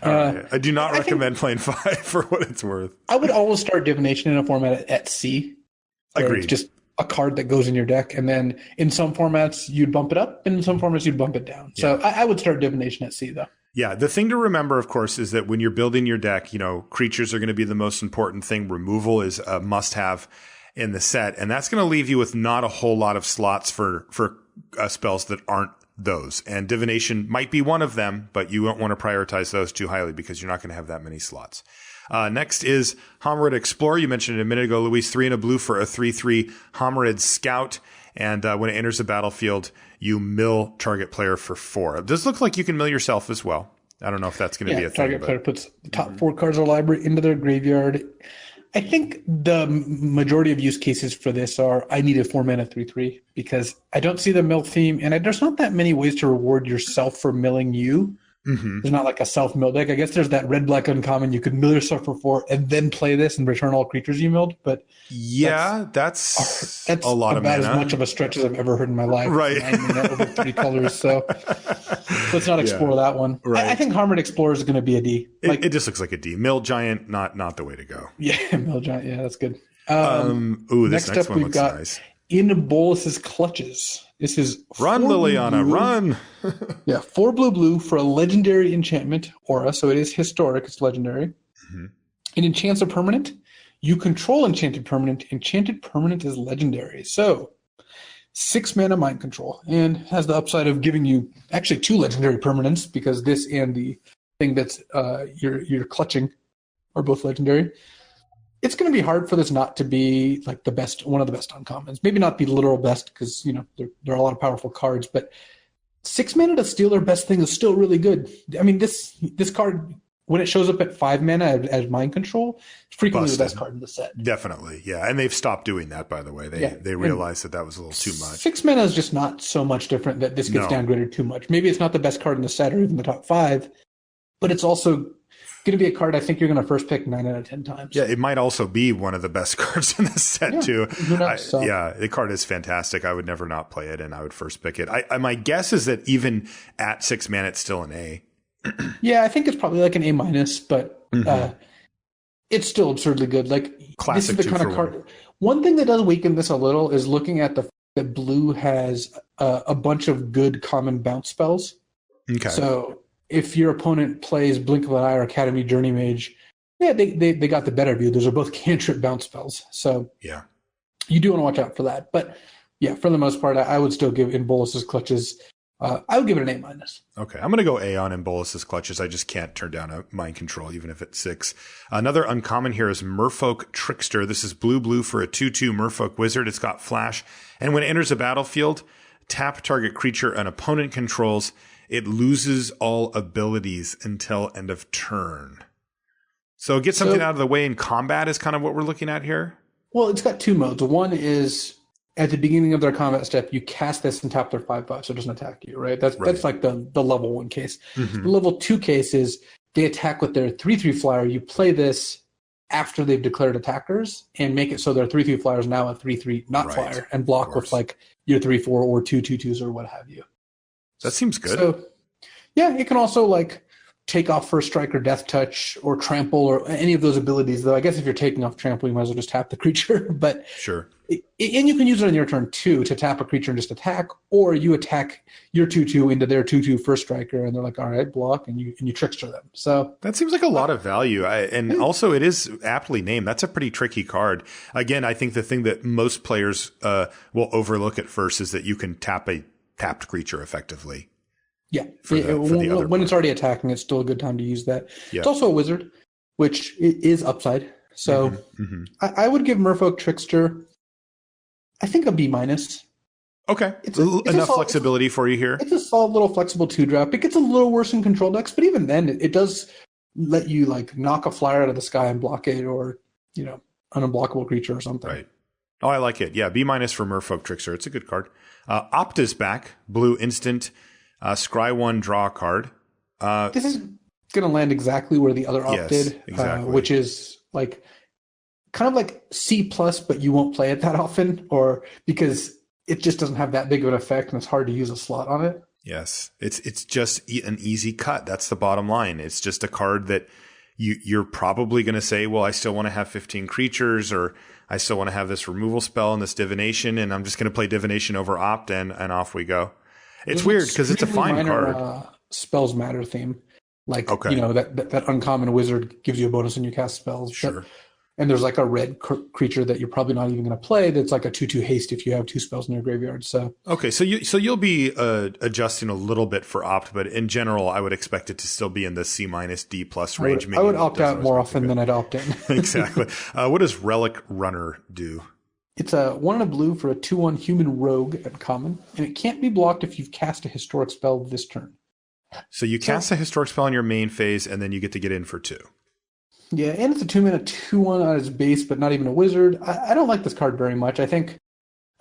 Right. I do not recommend playing 5 for what it's worth. I would always start divination in a format at C. Agreed. It's just a card that goes in your deck, and then in some formats you'd bump it up, and in some formats you'd bump it down. So I would start divination at C, though. Yeah, the thing to remember, of course, is that when you're building your deck, creatures are going to be the most important thing. Removal is a must-have in the set, and that's going to leave you with not a whole lot of slots for spells that aren't those. And divination might be one of them, but you won't want to prioritize those too highly because you're not going to have that many slots. Next is Homerid Explorer. You mentioned it a minute ago, Luis. 3 and a blue for a 3/3 Homerid Scout. And when it enters the battlefield, you mill target player for 4. It does look like you can mill yourself as well. I don't know if that's going to be a thing. Target player puts the top 4 cards of the library into their graveyard. I think the majority of use cases for this are I need a 4-mana 3/3 because I don't see the mill theme, and there's not that many ways to reward yourself for milling you. Mm-hmm. There's not like a self-mill deck. I guess there's that red-black uncommon. You could mill yourself for 4 and then play this and return all creatures you milled. But that's a lot of mana. About as much of a stretch as I've ever heard in my life. Right. Over 3 colors. So let's not explore that one. Right. I think Homerid Explorer is going to be a D. It just looks like a D. Mill Giant, not the way to go. Yeah, Mill Giant. Yeah, that's good. This next one looks nice. In Bolus's Clutches. This is Run, Liliana, run. 4 blue for a legendary enchantment aura. So it is historic. It's legendary. Mm-hmm. It enchants a permanent. You control enchanted permanent. Enchanted permanent is legendary. So 6 mana mind control and has the upside of giving you actually 2 legendary permanents because this and the thing that's you're clutching are both legendary. It's going to be hard for this not to be like the best, one of the best uncommons. Maybe not the literal best because there are a lot of powerful cards, but 6 mana to steal their best thing is still really good. I mean, this card when it shows up at 5 mana as mind control, it's frequently the best card in the set. Definitely, yeah. And they've stopped doing that, by the way. They realized that was a little too much. 6 mana is just not so much different that this gets downgraded too much. Maybe it's not the best card in the set or even the top 5, but it's also going to be a card I think you're going to first pick 9 out of 10 times. Yeah, it might also be one of the best cards in the set too. The card is fantastic. I would never not play it, and I would first pick it. My guess is that even at 6 mana, it's still an A. Yeah, I think it's probably like an A-, but it's still absurdly good. Like classic. This is the kind of card. One thing that does weaken this a little is looking at the fact that blue has a bunch of good common bounce spells. Okay. So if your opponent plays Blink of an Eye or Academy Journey Mage, they got the better of you. Those are both cantrip bounce spells. So yeah, you do want to watch out for that. But yeah, for the most part, I would still give In Bolus's Clutches. I would give it an A-. Okay, I'm going to go A on In Bolus's Clutches. I just can't turn down a mind control, even if it's 6. Another uncommon here is Merfolk Trickster. This is blue for a 2/2 Merfolk Wizard. It's got flash. And when it enters a battlefield, tap target creature an opponent controls. It loses all abilities until end of turn. So get something out of the way in combat is kind of what we're looking at here. Well, it's got 2 modes. One is at the beginning of their combat step, you cast this and tap their 5/5, so it doesn't attack you, right? That's like the level 1 case. Mm-hmm. The level 2 case is they attack with their 3/3 flyer. You play this, after they've declared attackers and make it so their 3/3 flyers now a 3/3 not Right. flyer and block with like your 3/4 or 2/2/2s or what have you. That seems good. So yeah, it can also like take off first strike or death touch or trample or any of those abilities. Though I guess if you're taking off trample, you might as well just tap the creature. But sure. And you can use it on your turn too to tap a creature and just attack, or you attack your 2/2 into their 2/2 first striker, and they're like, all right, block, and you trickster them. So that seems like a lot of value, and also it is aptly named. That's a pretty tricky card. Again, I think the thing that most players will overlook at first is that you can tap a tapped creature effectively. Yeah, when it's already attacking, it's still a good time to use that. Yeah. It's also a wizard, which is upside. So I would give Merfolk Trickster, I think, a B-. Okay, it's enough flexibility for you here. It's a solid little flexible 2-drop. It gets a little worse in control decks, but even then, it does let you like knock a flyer out of the sky and block it, or an unblockable creature or something. Right. Oh, I like it. Yeah, B- for Merfolk Trickster. It's a good card. Opt is back. Blue instant. Scry 1, draw a card. This is going to land exactly where the other Opt did, exactly. Which is like kind of like C+, but you won't play it that often, or because it just doesn't have that big of an effect and it's hard to use a slot on it. Yes, it's just an easy cut. That's the bottom line. It's just a card that you're probably going to say, well, I still want to have 15 creatures, or I still want to have this removal spell and this divination, and I'm just going to play divination over Opt, and off we go. It's weird because it's a fine card. Spells matter theme, like that uncommon wizard gives you a bonus when you cast spells. Sure. And there's like a red creature that you're probably not even going to play. That's like a 2/2 haste if you have 2 spells in your graveyard. So okay, so you'll be adjusting a little bit for Opt, but in general, I would expect it to still be in the C- D+ range. I would opt out more often than I'd opt in. Exactly. What does Relic Runner do? It's a 1 and a blue for a 2/1 human rogue at common, and it can't be blocked if you've cast a historic spell this turn. So you cast a historic spell in your main phase, and then you get to get in for 2. Yeah, and it's a 2-mana 2/1 on its base, but not even a wizard. I don't like this card very much. I think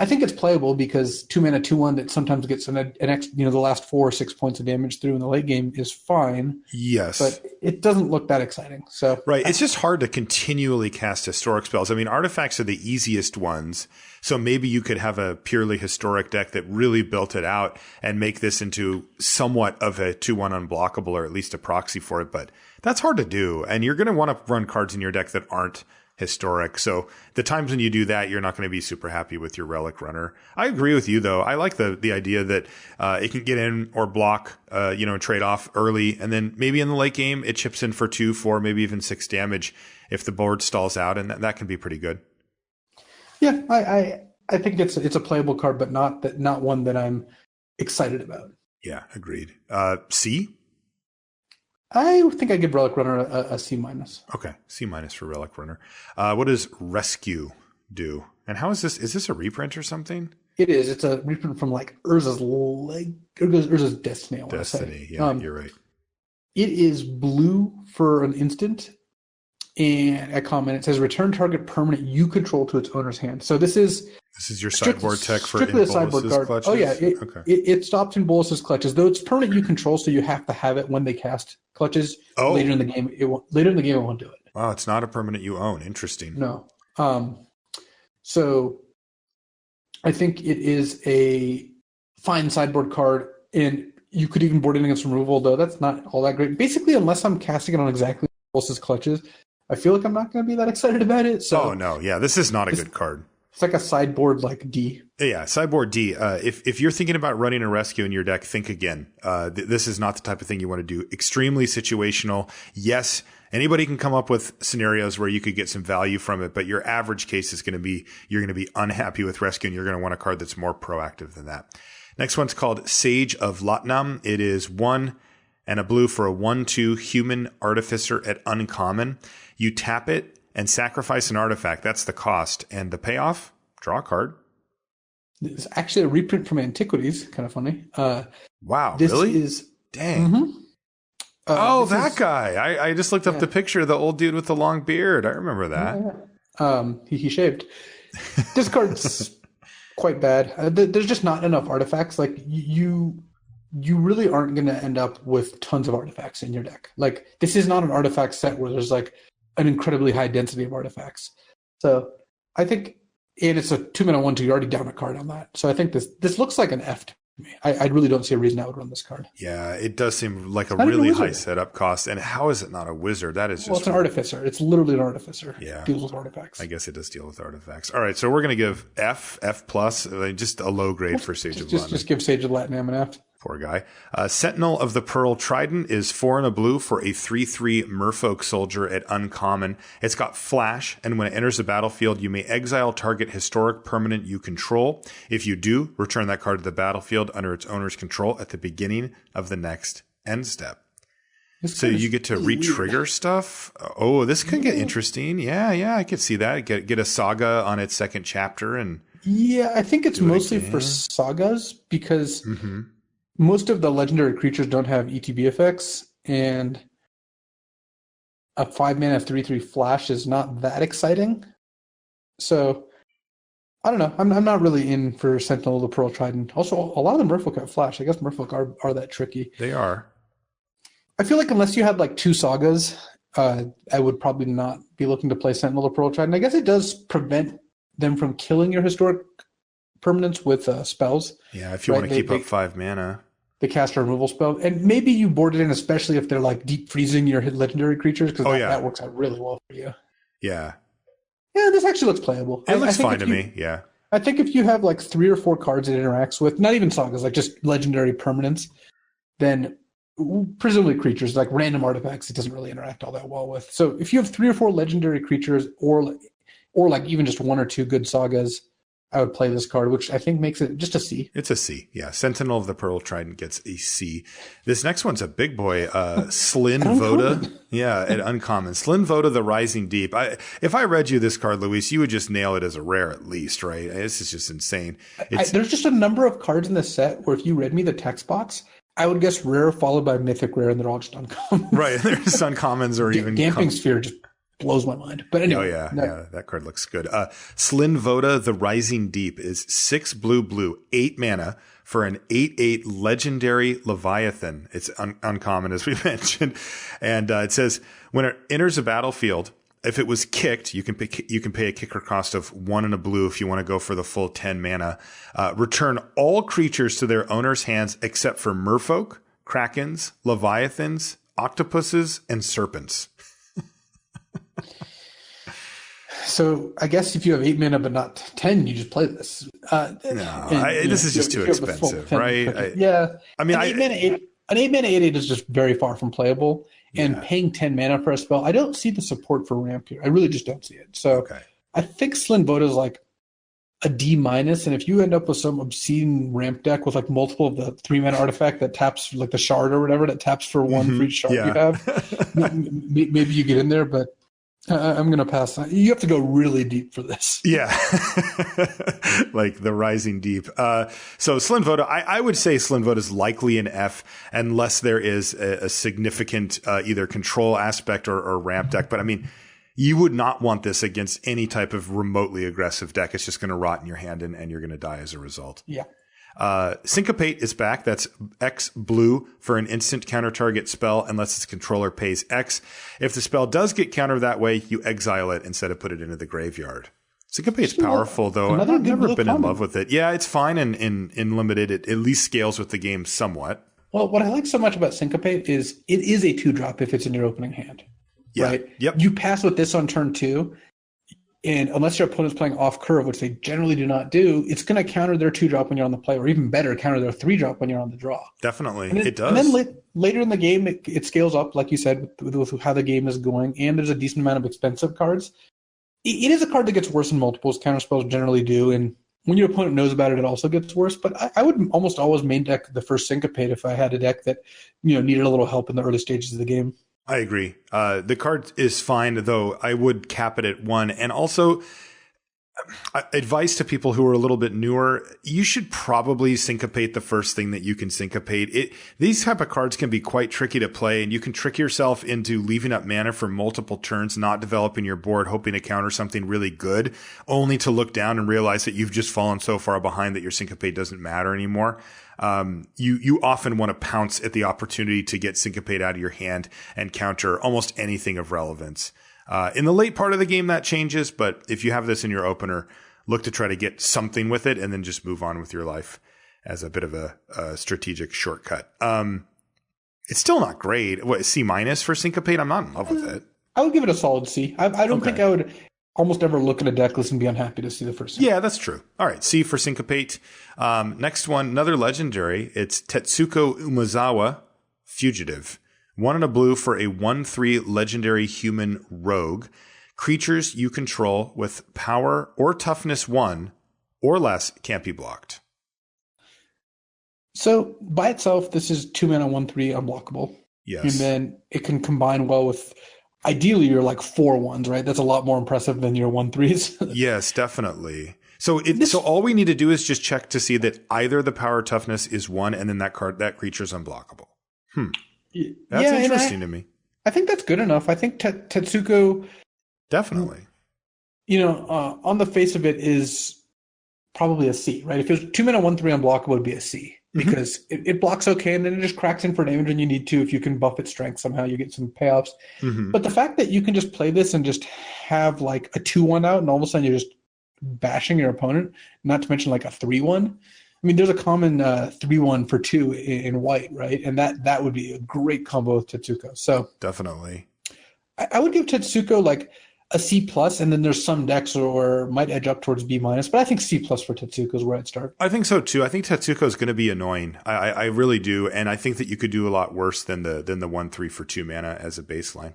it's playable because 2-mana 2/1 that sometimes gets an the last 4 or 6 points of damage through in the late game is fine. Yes, but it doesn't look that exciting. So right, it's just hard to continually cast historic spells. I mean, artifacts are the easiest ones, so maybe you could have a purely historic deck that really built it out and make this into somewhat of a 2/1 unblockable, or at least a proxy for it. But that's hard to do, and you're going to want to run cards in your deck that aren't historic. So the times when you do that, you're not going to be super happy with your Relic Runner. I agree with you, though. I like the idea that it can get in or block, trade off early, and then maybe in the late game it chips in for 2, 4, maybe even 6 damage if the board stalls out, and that can be pretty good. Yeah, I think it's a playable card, but not one that I'm excited about. Yeah, agreed. C? I think I give Relic Runner a C-. Okay, C- for Relic Runner. What does Rescue do? And how is this? Is this a reprint or something? It is. It's a reprint from like Urza's Destiny. Destiny. Yeah, you're right. It is blue for an instant, and at common it says return target permanent you control to its owner's hand. So this is your sideboard tech for strictly a sideboard card. Clutches? Oh yeah, it stops in Bolus's clutches, though it's permanent you control, so you have to have it when they cast clutches. Later in the game, it won't do it. Wow, it's not a permanent you own. Interesting. No. So I think it is a fine sideboard card, and you could even board it against removal, though that's not all that great. Basically, unless I'm casting it on exactly Bolus's clutches, I feel like I'm not going to be that excited about it. So no, yeah, this is not a good card. It's like a sideboard like D. Yeah, sideboard D. If you're thinking about running a rescue in your deck, think again. This is not the type of thing you want to do. Extremely situational. Yes, anybody can come up with scenarios where you could get some value from it, but your average case is going to be you're going to be unhappy with rescue, and you're going to want a card that's more proactive than that. Next one's called Sage of Latnam. It is 1 and a blue for a 1/2 human artificer at uncommon. You tap it and sacrifice an artifact. That's the cost. And the payoff, draw a card. It's actually a reprint from Antiquities. Kind of funny. Wow, this really? Is, dang. Mm-hmm. That guy. I just looked up the picture of the old dude with the long beard. I remember that. Yeah. He shaved. This card's quite bad. There's just not enough artifacts. Like you really aren't going to end up with tons of artifacts in your deck. Like this is not an artifact set where there's like an incredibly high density of artifacts. So I think, and it's a 2-mana 1/2. You're already down a card on that. So I think this looks like an F to me. I really don't see a reason I would run this card. Yeah, it does seem like a really high setup cost. And how is it not a wizard? That is just... Well, it's an artificer. It's literally an artificer. Yeah. Deals with artifacts. I guess it does deal with artifacts. All right, so we're going to give F plus, just a low grade for Sage of Latinam. Just give Sage of Latinam an F. Poor guy. Sentinel of the Pearl Trident is 4 and a blue for a 3/3 Merfolk soldier at uncommon. It's got flash, and when it enters the battlefield, you may exile target historic permanent you control. If you do, return that card to the battlefield under its owner's control at the beginning of the next end step. So you get to re-trigger stuff. Oh, this could get interesting. Yeah, I could see that. Get a saga on its second chapter and... Yeah, I think it's mostly for sagas because... Mm-hmm. Most of the legendary creatures don't have ETB effects, and a 5-mana 3/3 flash is not that exciting. So, I don't know. I'm not really in for Sentinel of the Pearl Trident. Also, a lot of the Merfolk have flash. I guess Merfolk are that tricky. They are. I feel like unless you had like 2 sagas, I would probably not be looking to play Sentinel of the Pearl Trident. I guess it does prevent them from killing your historic permanents with spells. Yeah, if you want to keep up 5 mana. The caster removal spell, and maybe you board it in, especially if they're like deep freezing your legendary creatures, because that works out really well for you. Yeah, this actually looks playable. It looks fine to me. Yeah, I think if you have like 3 or 4 cards it interacts with, not even sagas, like just legendary permanents, then presumably creatures like random artifacts, it doesn't really interact all that well with. So if you have 3 or 4 legendary creatures, or like even just 1 or 2 good sagas, I would play this card, which I think makes it just a C. It's a C, yeah. Sentinel of the Pearl Trident gets a C. This next one's a big boy, Slyn Voda. Yeah, at uncommon. Slyn Voda, the Rising Deep. If I read you this card, Luis, you would just nail it as a rare at least, right? This is just insane. There's just a number of cards in this set where if you read me the text box, I would guess rare followed by mythic rare, and they're all just uncommon. Right, there's uncommons or even... Damping Sphere just blows my mind. But anyway. Yeah, that card looks good. Slyn Voda, the Rising Deep is 6 blue, 8 mana for an 8/8 legendary Leviathan. It's uncommon, as we mentioned. And it says, when it enters a battlefield, if it was kicked, you can pay a kicker cost of 1 and a blue if you want to go for the full 10 mana. Return all creatures to their owner's hands except for merfolk, krakens, leviathans, octopuses, and serpents. So I guess if you have 8 mana but not 10, you just play this. This is just too expensive, right? I mean, an 8-mana 8/8 is just very far from playable. And paying 10 mana for a spell, I don't see the support for ramp here. I really just don't see it. So I think Slyn Voda is like a D-. And if you end up with some obscene ramp deck with like multiple of the 3-mana artifact that taps, like the shard or whatever, that taps for 1 for each shard you have, maybe you get in there, but I'm going to pass. You have to go really deep for this. Yeah. Like the Rising Deep. So Slyn Voda, I would say Slyn Voda is likely an F unless there is a significant either control aspect or ramp deck. But I mean, you would not want this against any type of remotely aggressive deck. It's just going to rot in your hand and you're going to die as a result. Yeah. Syncopate is back. That's X blue for an instant counter target spell unless its controller pays X. If the spell does get countered that way, you exile it instead of put it into the graveyard. Syncopate's powerful, though. I've never been in love with it. Yeah, it's fine in limited. It at least scales with the game somewhat. Well, what I like so much about Syncopate is it is a 2-drop if it's in your opening hand. Yeah. Right? Yep. You pass with this on turn 2. And unless your opponent's playing off curve, which they generally do not do, it's going to counter their 2-drop when you're on the play, or even better, counter their 3-drop when you're on the draw. Definitely, it does. And then later in the game, it scales up, like you said, with how the game is going, and there's a decent amount of expensive cards. It is a card that gets worse in multiples. Counter spells generally do, and when your opponent knows about it, it also gets worse. But I would almost always main deck the first Syncopate if I had a deck that needed a little help in the early stages of the game. I agree. The card is fine, though I would cap it at 1, and also. Advice to people who are a little bit newer, you should probably syncopate the first thing that you can syncopate. These type of cards can be quite tricky to play, and you can trick yourself into leaving up mana for multiple turns, not developing your board, hoping to counter something really good, only to look down and realize that you've just fallen so far behind that your syncopate doesn't matter anymore. You often want to pounce at the opportunity to get syncopate out of your hand and counter almost anything of relevance. In the late part of the game, that changes. But if you have this in your opener, look to try to get something with it and then just move on with your life as a bit of a strategic shortcut. It's still not great. What, C- for Syncopate? I'm not in love with it. I would give it a solid C. I don't think I would almost ever look at a deck list and be unhappy to see the first. Yeah, that's true. All right, C for Syncopate. Next one, another legendary. It's Tetsuko Umezawa, Fugitive. 1 and a blue for a 1/3 legendary human rogue. Creatures you control with power or toughness 1 or less can't be blocked. So by itself, this is 2 mana, 1/3 unblockable. Yes. And then it can combine well with, ideally, your like 4/1s, right? That's a lot more impressive than your 1/3s. Yes, definitely. So so all we need to do is just check to see that either the power toughness is 1 and then that creature's unblockable. That's interesting to me. I think that's good enough. I think Tetsuko, definitely, on the face of it is probably a C, right? If it was 2 mana, 1/3 unblockable, it would be a C because it blocks okay, and then it just cracks in for damage when you need to. If you can buff its strength somehow, you get some payoffs. But the fact that you can just play this and just have like a 2/1 out, and all of a sudden you're just bashing your opponent, not to mention like a 3/1. I mean, there's a common 3/1 for 2 in white, right? And that would be a great combo with Tetsuko. So definitely, I would give Tetsuko like a C plus, and then there's some decks or might edge up towards B minus, but I think C plus for Tetsuko is where I'd start. I think so too. I think Tetsuko is going to be annoying. I really do, and I think that you could do a lot worse than the 1/3 for 2 mana as a baseline.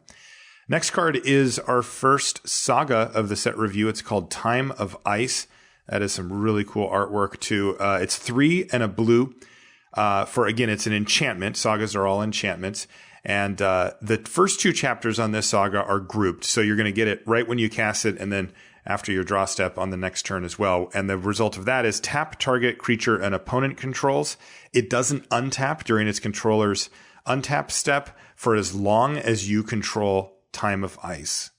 Next card is our first saga of the set review. It's called Time of Ice. That is some really cool artwork too. It's 3 and a blue. It's an enchantment. Sagas are all enchantments. And the first 2 chapters on this saga are grouped. So you're going to get it right when you cast it and then after your draw step on the next turn as well. And the result of that is tap target creature an opponent controls. It doesn't untap during its controller's untap step for as long as you control Time of Ice.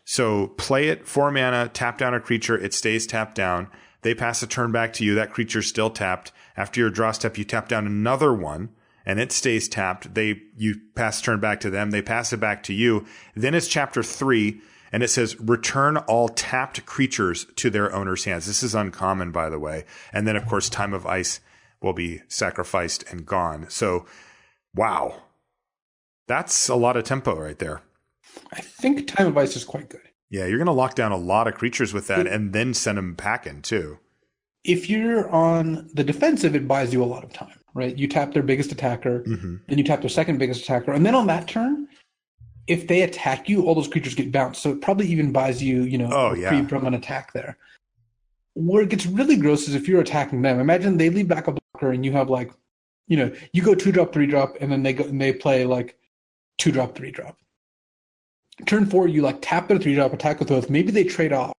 So play it 4 mana, tap down a creature, it stays tapped down. They pass a turn back to you, that creature's still tapped. After your draw step, you tap down another one, and it stays tapped. You pass a turn back to them, they pass it back to you. Then it's chapter 3, and it says, return all tapped creatures to their owner's hands. This is uncommon, by the way. And then, of course, Time of Ice will be sacrificed and gone. So, wow. That's a lot of tempo right there. I think Time of Ice is quite good. Yeah, you're going to lock down a lot of creatures with that and then send them packing too. If you're on the defensive, it buys you a lot of time, right? You tap their biggest attacker, then you tap their second biggest attacker. And then on that turn, if they attack you, all those creatures get bounced. So it probably even buys you, a reprieve from an attack there. Where it gets really gross is if you're attacking them. Imagine they leave back a blocker and you have like, you go 2-drop, 3-drop, and then they play like 2-drop, 3-drop. Turn 4, you like tap their 3-drop, attack with oath. Maybe they trade off.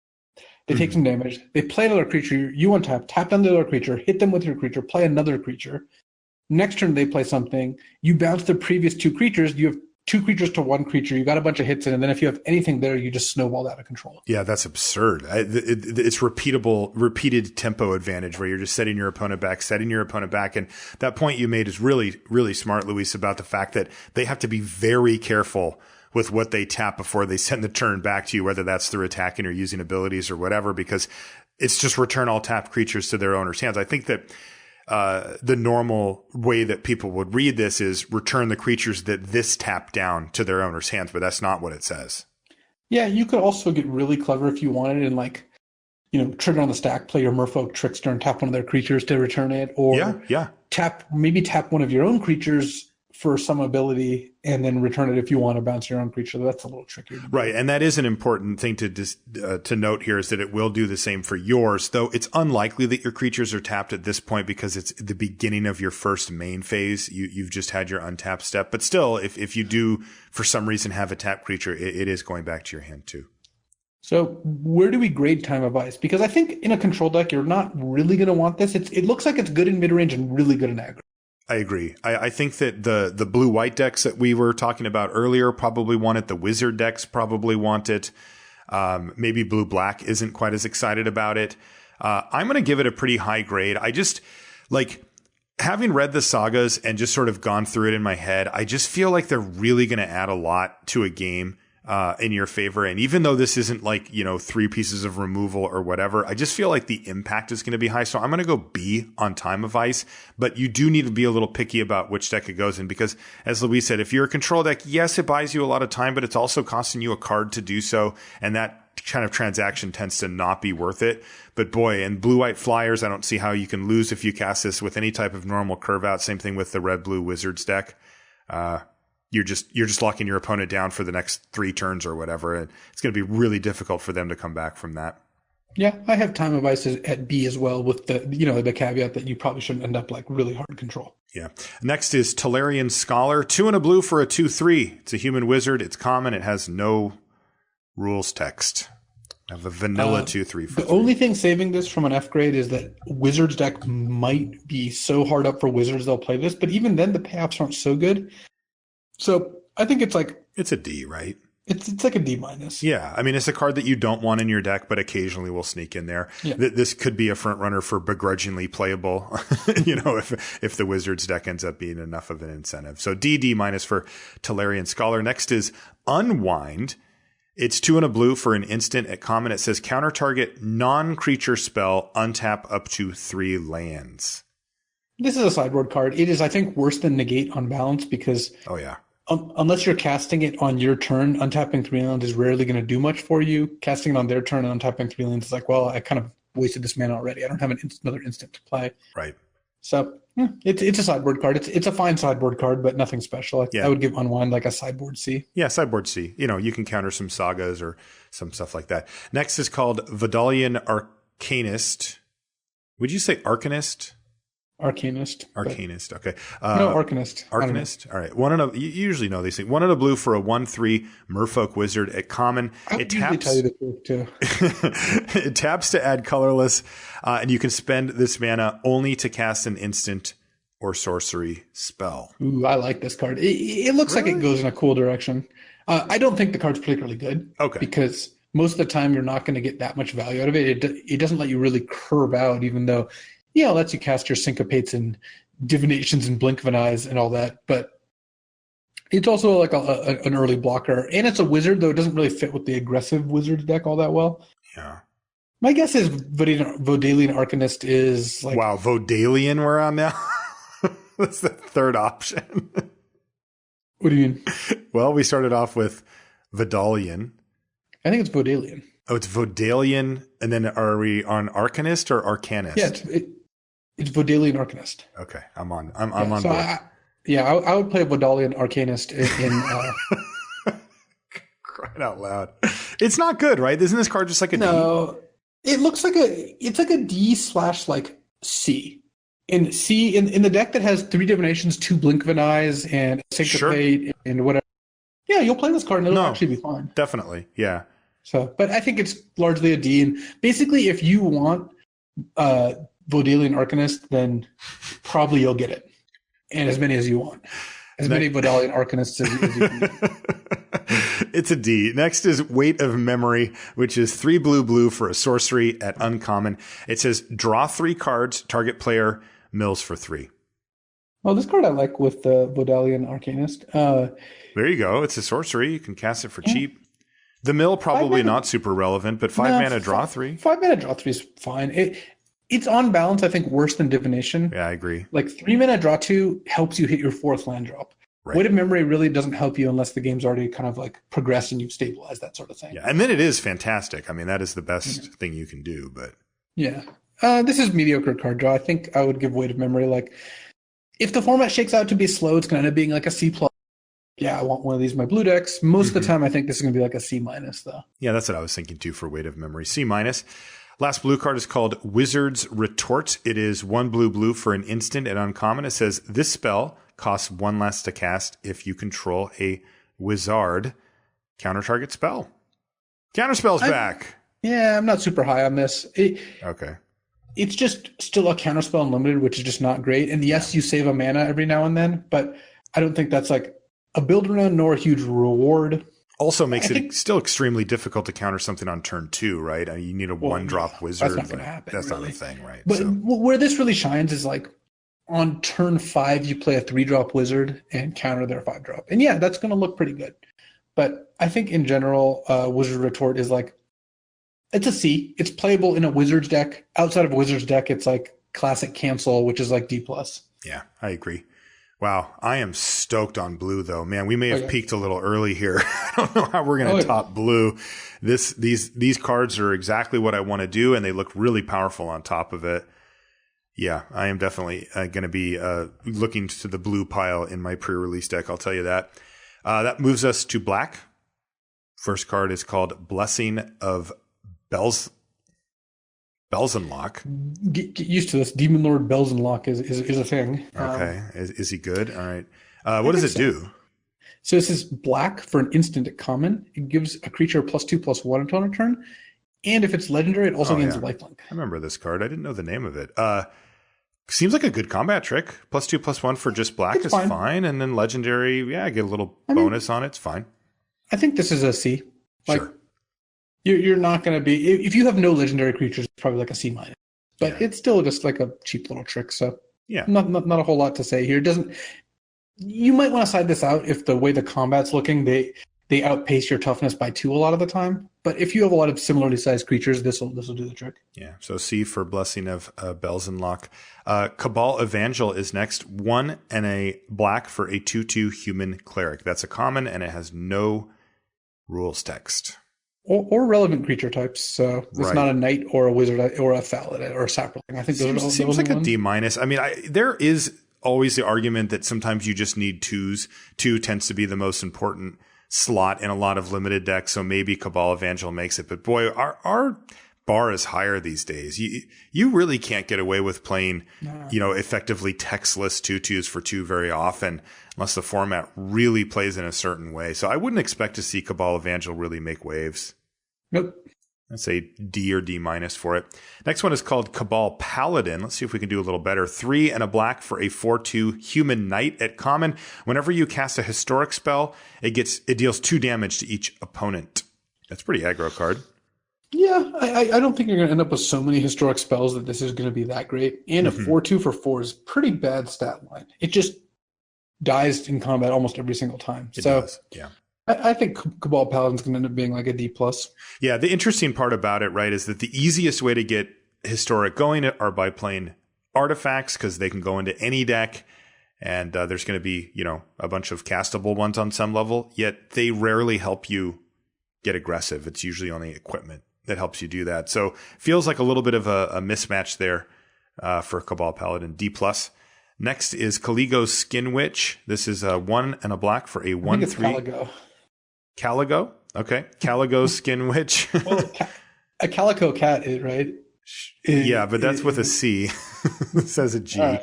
They take some damage. They play another creature. You untap, tap down the other creature, hit them with your creature, play another creature. Next turn, they play something. You bounce the previous 2 creatures. You have 2 creatures to 1 creature. You got a bunch of hits in, and then if you have anything there, you just snowball out of control. Yeah, that's absurd. It's repeated tempo advantage where you're just setting your opponent back. And that point you made is really, really smart, Luis, about the fact that they have to be very careful with what they tap before they send the turn back to you, whether that's through attacking or using abilities or whatever, because it's just return all tapped creatures to their owner's hands. I think that the normal way that people would read this is return the creatures that this tapped down to their owner's hands, but that's not what it says. Yeah, you could also get really clever if you wanted and trigger on the stack, play your Merfolk Trickster and tap one of their creatures to return it, or tap one of your own creatures for some ability and then return it if you want to bounce your own creature. That's a little trickier. Right. And that is an important thing to note here, is that it will do the same for yours, though it's unlikely that your creatures are tapped at this point because it's the beginning of your first main phase. You've just had your untap step. But still, if you do for some reason have a tapped creature, it is going back to your hand too. So where do we grade Time of Ice? Because I think in a control deck, you're not really going to want this. It looks like it's good in mid-range and really good in aggro. I agree. I think that the blue-white decks that we were talking about earlier probably want it. The wizard decks probably want it. Maybe blue-black isn't quite as excited about it. I'm going to give it a pretty high grade. I just, having read the sagas and just sort of gone through it in my head, I just feel like they're really going to add a lot to a game. in your favor. And even though this isn't like, 3 pieces of removal or whatever, I just feel like the impact is going to be high. So I'm going to go B on Time of Ice, but you do need to be a little picky about which deck it goes in, because as Louise said, if you're a control deck, yes, it buys you a lot of time, but it's also costing you a card to do so. And that kind of transaction tends to not be worth it. But boy, in blue-white flyers, I don't see how you can lose if you cast this with any type of normal curve out. Same thing with the red-blue Wizards deck. You're just locking your opponent down for the next 3 turns or whatever. And it's going to be really difficult for them to come back from that. Yeah, I have Time of Ice at B as well, with the caveat that you probably shouldn't end up like really hard control. Yeah. Next is Tolarian Scholar, 2 and a blue for a 2/3. It's a human wizard. It's common. It has no rules text. I have a vanilla 2/3 for the 3. Only thing saving this from an F grade is that Wizards deck might be so hard up for Wizards they'll play this, but even then the payoffs aren't so good. So I think it's a D, right? It's like a D minus. Yeah, I mean, it's a card that you don't want in your deck, but occasionally will sneak in there. Yeah. This could be a front runner for begrudgingly playable, if the Wizards deck ends up being enough of an incentive. So D minus for Tolarian Scholar. Next is Unwind. It's 2 and a blue for an instant. At common, it says counter target non-creature spell, untap up to 3 lands. This is a sideboard card. It is, I think, worse than Negate on balance because unless you're casting it on your turn, untapping 3 lands is rarely going to do much for you. Casting it on their turn and untapping 3 lands is like, well, I kind of wasted this mana already. I don't have another instant to play. Right. So it's a sideboard card. It's a fine sideboard card, but nothing special. I would give Unwind like a sideboard C. Yeah, sideboard C. You can counter some sagas or some stuff like that. Next is called Vidalian Arcanist. Would you say Arcanist? Arcanist. Arcanist. Okay. No, Arcanist. Arcanist. All right. You usually know these things. 1 and a blue for a 1/3 Merfolk Wizard at common. I would usually tell you the truth too. It taps to add colorless, and you can spend this mana only to cast an instant or sorcery spell. Ooh, I like this card. It looks like it goes in a cool direction. I don't think the card's particularly good. Okay. Because most of the time you're not going to get that much value out of it. It doesn't let you really curve out, even though it lets you cast your syncopates and divinations and blink of an eyes and all that. But it's also like an early blocker. And it's a wizard, though it doesn't really fit with the aggressive wizard deck all that well. Yeah. My guess is Vodalian Arcanist is like... Wow, Vodalian we're on now? That's the third option. What do you mean? Well, we started off with Vidalian. I think it's Vodalian. Oh, it's Vodalian. And then are we on Arcanist or Arcanist? Yeah, it's Vodalian Arcanist. Okay, I'm on board. I would play Vodalian Arcanist in crying out loud. It's not good, right? Isn't this card just like a D? No, it looks like it's like a D/C. In C in the deck that has 3 divinations, 2 blink of an eyes, and a syncopate and whatever. Yeah, you'll play this card and it'll actually be fine. Definitely, yeah. So, but I think it's largely a D. And basically, if you want Vodalian Arcanist, then probably you'll get it, and as many as you want, many Vodalian Arcanists as you can get. It's a D. Next is Weight of Memory, which is 3 blue for a sorcery at uncommon. It says draw 3 cards, target player mills for 3. Well, this card I like with the Vodalian Arcanist. There you go. It's a sorcery. You can cast it for cheap. The mill probably not super relevant, but 5 mana draw 3. 5 mana draw 3 is fine. It's on balance, I think, worse than divination. Yeah, I agree. Like 3 mana draw 2 helps you hit your 4th land drop. Right. Weight of Memory really doesn't help you unless the game's already kind of like progressed and you've stabilized, that sort of thing. Yeah, and then it is fantastic. I mean, that is the best thing you can do. But yeah, this is mediocre card draw. I think I would give Weight of Memory like, if the format shakes out to be slow, it's going to end up being like a C+. Yeah, I want one of these in my blue decks. Most of the time, I think this is going to be like a C-, though. Yeah, that's what I was thinking too for Weight of Memory. C-. Last blue card is called Wizard's Retort. It is 1 blue for an instant at uncommon. It says this spell costs 1 less to cast if you control a wizard. Counter target spell. Counter spell's back. Yeah, I'm not super high on this. Okay. It's just still a counterspell unlimited, which is just not great. And yes, you save a mana every now and then, but I don't think that's like a build run nor a huge reward. Also makes it still extremely difficult to counter something on turn 2, right? I mean, you need a 1-drop wizard. That's not going to happen. That's really. not a thing, right? But where this really shines is like on turn 5, you play a 3-drop wizard and counter their 5-drop. And yeah, that's going to look pretty good. But I think in general, Wizard Retort is like, it's a C. It's playable in a Wizards deck. Outside of a Wizards deck, it's like classic cancel, which is like D+. Yeah, I agree. Wow, I am stoked on blue though. Man, we may have peaked a little early here. I don't know how we're going to top blue. These cards are exactly what I want to do, and they look really powerful on top of it. Yeah, I am definitely going to be looking to the blue pile in my pre-release deck. I'll tell you that. That moves us to black. First card is called Blessing of Belzenlock. Get used to this. Demon Lord Belzenlock is a thing. Okay. Is he good? All right. What does it do? So this is black for an instant at common. It gives a creature +2/+1 until on a turn. And if it's legendary, it also gains lifelink. I remember this card. I didn't know the name of it. Seems like a good combat trick. +2/+1 for just black is fine. And then legendary, I get a little bonus on it. It's fine. I think this is a C. Sure. You're not going to be, if you have no legendary creatures, it's probably like a C-. But it's still just like a cheap little trick. So not a whole lot to say here. It doesn't. You might want to side this out if the way the combat's looking, they outpace your toughness by 2 a lot of the time. But if you have a lot of similarly sized creatures, this will do the trick. Yeah. So C for Blessing of Belzenlock. Cabal Evangel is next. 1 and a black for a 2/2 human cleric. That's a common, and it has no rules text. Or relevant creature types. So it's not a knight or a wizard or a Thallid or a sapling. I think those seems like a D-. I mean, there is always the argument that sometimes you just need 2s. 2 tends to be the most important slot in a lot of limited decks. So maybe Cabal Evangel makes it. But boy, our bar is higher these days. You really can't get away with playing, effectively textless 2/2s for 2 very often, unless the format really plays in a certain way. So I wouldn't expect to see Cabal Evangel really make waves. Nope. I'd say D or D- for it. Next one is called Cabal Paladin. Let's see if we can do a little better. 3 and a black for a 4/2 human knight at common. Whenever you cast a historic spell, it deals 2 damage to each opponent. That's a pretty aggro card. Yeah, I don't think you're going to end up with so many historic spells that this is going to be that great. And a 4/2 for 4 is pretty bad stat line. It just dies in combat almost every single time. It does, yeah. I think Cabal Paladin's going to end up being like a D+. Yeah, the interesting part about it, right, is that the easiest way to get historic going are by playing artifacts, because they can go into any deck, and there's going to be, a bunch of castable ones on some level, yet they rarely help you get aggressive. It's usually only equipment that helps you do that. So feels like a little bit of a mismatch there for Cabal Paladin, D+. Next is Caligo's Skin Witch. This is a 1 and a black for a 1/3. Caligo? Okay. Caligo's Skin Witch. Well, a calico cat, right? Yeah, but that's with a C. It says a G. Right.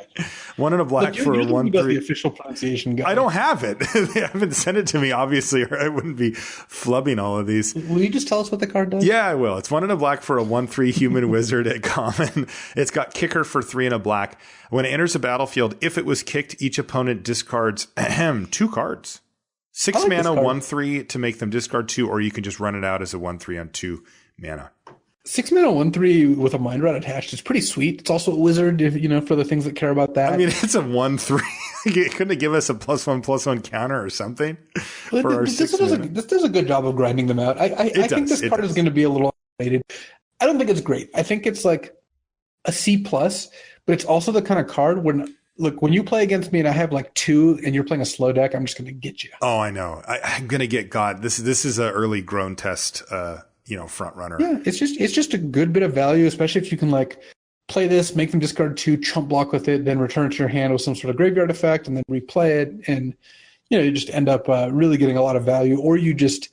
1 and a black for a 1/3. The official pronunciation guide. I don't have it. They haven't sent it to me, obviously, or I wouldn't be flubbing all of these. Will you just tell us what the card does? Yeah, I will. It's 1 and a black for a 1/3 human wizard at common. It's got kicker for 3 and a black. When it enters the battlefield, if it was kicked, each opponent discards 2 cards. 6 mana, 1/3 to make them discard 2, or you can just run it out as a 1/3 on 2 mana. 6 mana, 1/3 with a mind rat attached is pretty sweet. It's also a wizard, for the things that care about that. I mean, it's a 1/3. Couldn't it give us a +1/+1 counter or something? This does a good job of grinding them out. I think this card is going to be a little underrated. I don't think it's great. I think it's like a C+, but it's also the kind of card when you play against me and I have like 2 and you're playing a slow deck, I'm just going to get you. Oh, I know. I'm going to get God. This is an early grown test, front runner. Yeah, it's just a good bit of value, especially if you can like play this, make them discard 2, chump block with it, then return it to your hand with some sort of graveyard effect, and then replay it, and you just end up really getting a lot of value. Or you just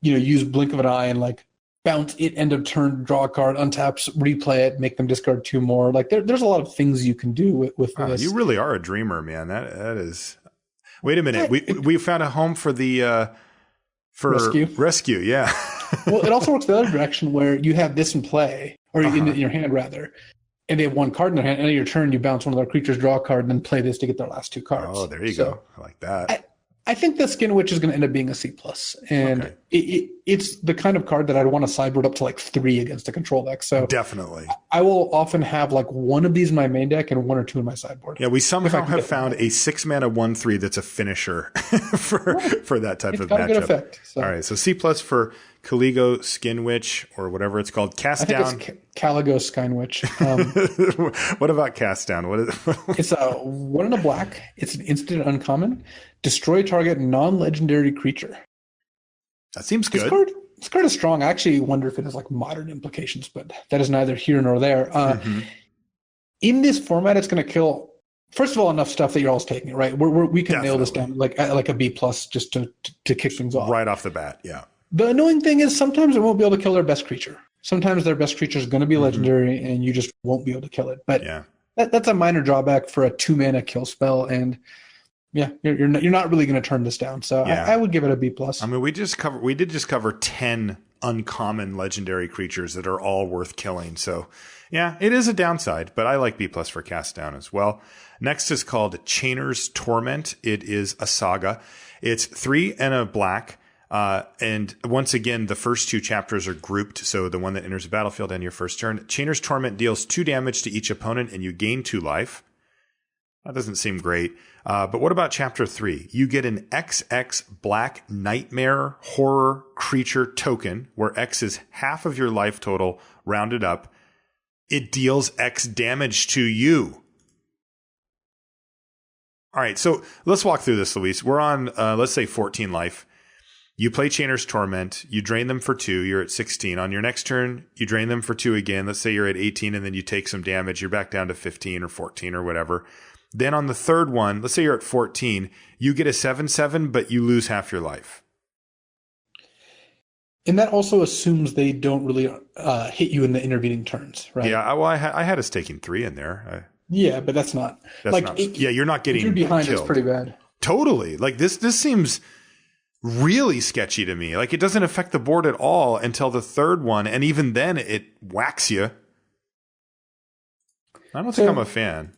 use blink of an eye and like bounce it, end of turn, draw a card, untaps, replay it, make them discard 2 more. Like there's a lot of things you can do with this. You really are a dreamer, man. That is. Wait a minute, we found a home for the rescue. Yeah. Well, it also works the other direction where you have this in play, or in your hand rather, and they have 1 card in their hand. And on your turn, you bounce one of their creatures, draw a card, and then play this to get their last 2 cards. Oh, there you go. I like that. I think the Skin Witch is going to end up being a C+, and it's the kind of card that I'd want to sideboard up to like 3 against a control deck. So definitely, I will often have like 1 of these in my main deck and 1 or 2 in my sideboard. Yeah, we somehow have found a 6-mana 1/3 that's a finisher for that type of matchup. It's got a good effect. So. All right, so C+ for Caligo Skinwitch, or whatever it's called. Cast down. It's Caligo Skynwitch. What about cast down? It's a 1 and a black. It's an instant uncommon. Destroy target non-legendary creature. That seems good. This card is strong. I actually wonder if it has like modern implications, but that is neither here nor there. In this format, it's going to kill, first of all, enough stuff that you're always taking it, right? We can nail this down like a B+ just to kick things off. Right off the bat, yeah. The annoying thing is sometimes it won't be able to kill their best creature. Sometimes their best creature is going to be legendary, and you just won't be able to kill it. But that's a minor drawback for a 2-mana kill spell, and yeah, you're not really going to turn this down. So I would give it a B+. I mean, we did just cover 10 uncommon legendary creatures that are all worth killing. So yeah, it is a downside, but I like B+ for cast down as well. Next is called Chainer's Torment. It is a saga. It's 3 and a black. And once again, the first 2 chapters are grouped. So the one that enters the battlefield and your first turn. Chainer's Torment deals 2 damage to each opponent, and you gain 2 life. That doesn't seem great. But what about chapter 3? You get an XX black nightmare horror creature token, where X is half of your life total rounded up. It deals X damage to you. All right, so let's walk through this, Luis. We're on, let's say, 14 life. You play Chainer's Torment. You drain them for 2. You're at 16. On your next turn, you drain them for 2 again. Let's say you're at 18, and then you take some damage. You're back down to 15 or 14 or whatever. Then on the third one, let's say you're at 14, you get a 7/7, but you lose half your life. And that also assumes they don't really hit you in the intervening turns, right? Yeah, well, I had us taking 3 in there. Yeah, but that's not. You're not getting if you're behind, killed. It's pretty bad. Totally. Like this seems really sketchy to me. Like it doesn't affect the board at all until the third one, and even then it whacks you. I don't think I'm a fan.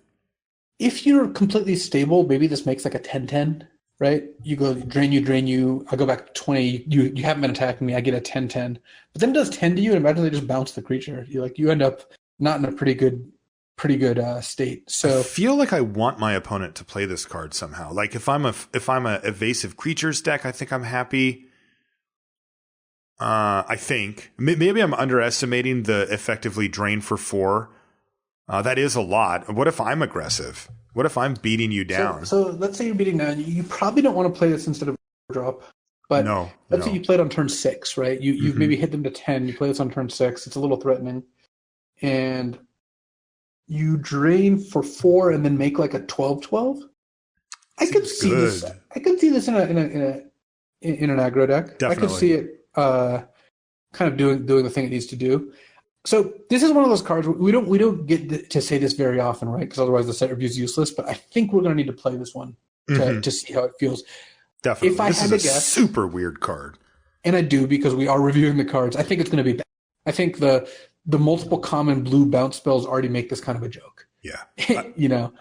If you're completely stable, maybe this makes like a 10-10, right? You go drain you. I go back 20. You haven't been attacking me. I get a 10-10. But then it does 10 to you, and imagine they just bounce the creature. You end up not in a pretty good state. So I feel like I want my opponent to play this card somehow. Like if I'm a evasive creatures deck, I think I'm happy. I think maybe I'm underestimating the effectively drain for 4. That is a lot. What if I'm aggressive? What if I'm beating you down? So let's say you're beating down. You probably don't want to play this instead of drop. But let's say you play it on turn 6, right? You've maybe hit them to 10. You play this on turn 6. It's a little threatening. And you drain for 4 and then make like a 12/12. I could see this. I could see this in an aggro deck. Definitely. I could see it kind of doing the thing it needs to do. So this is one of those cards we don't get to say this very often, right? Because otherwise the set review is useless. But I think we're going to need to play this one to see how it feels. Definitely. If I had to guess, super weird card, and I do because we are reviewing the cards. I think it's going to be bad. I think the multiple common blue bounce spells already make this kind of a joke. Yeah,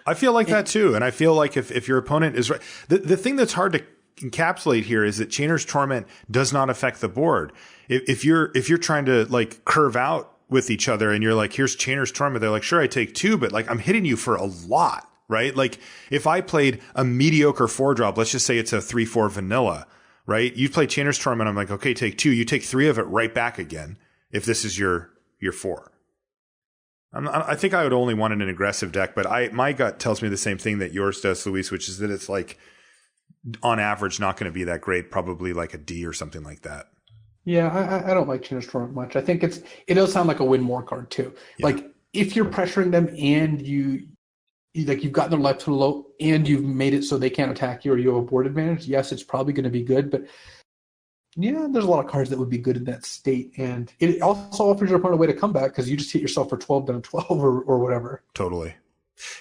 I feel like that too, and I feel like if your opponent is right, the thing that's hard to encapsulate here is that Chainer's Torment does not affect the board. If you're trying to like curve out with each other and you're like, here's Chainer's Torment, they're like, sure, I take 2, but like I'm hitting you for a lot, right? Like if I played a mediocre 4-drop, let's just say it's a 3/4 vanilla, right? You play Chainer's Torment, I'm like, okay, take 2, you take 3 of it right back again. If this is your 4. I think I would only want an aggressive deck, but my gut tells me the same thing that yours does, Luis, which is that it's like on average not going to be that great, probably like a D or something like that. Yeah, I don't like Chainer's Torment much. I think it does sound like a win more card too. Yeah. Like if you're pressuring them and you've gotten their life to low and you've made it so they can't attack you or you have a board advantage, yes, it's probably going to be good, but yeah, there's a lot of cards that would be good in that state. And it also offers your opponent a way to come back because you just hit yourself for 12 down 12 or whatever. Totally.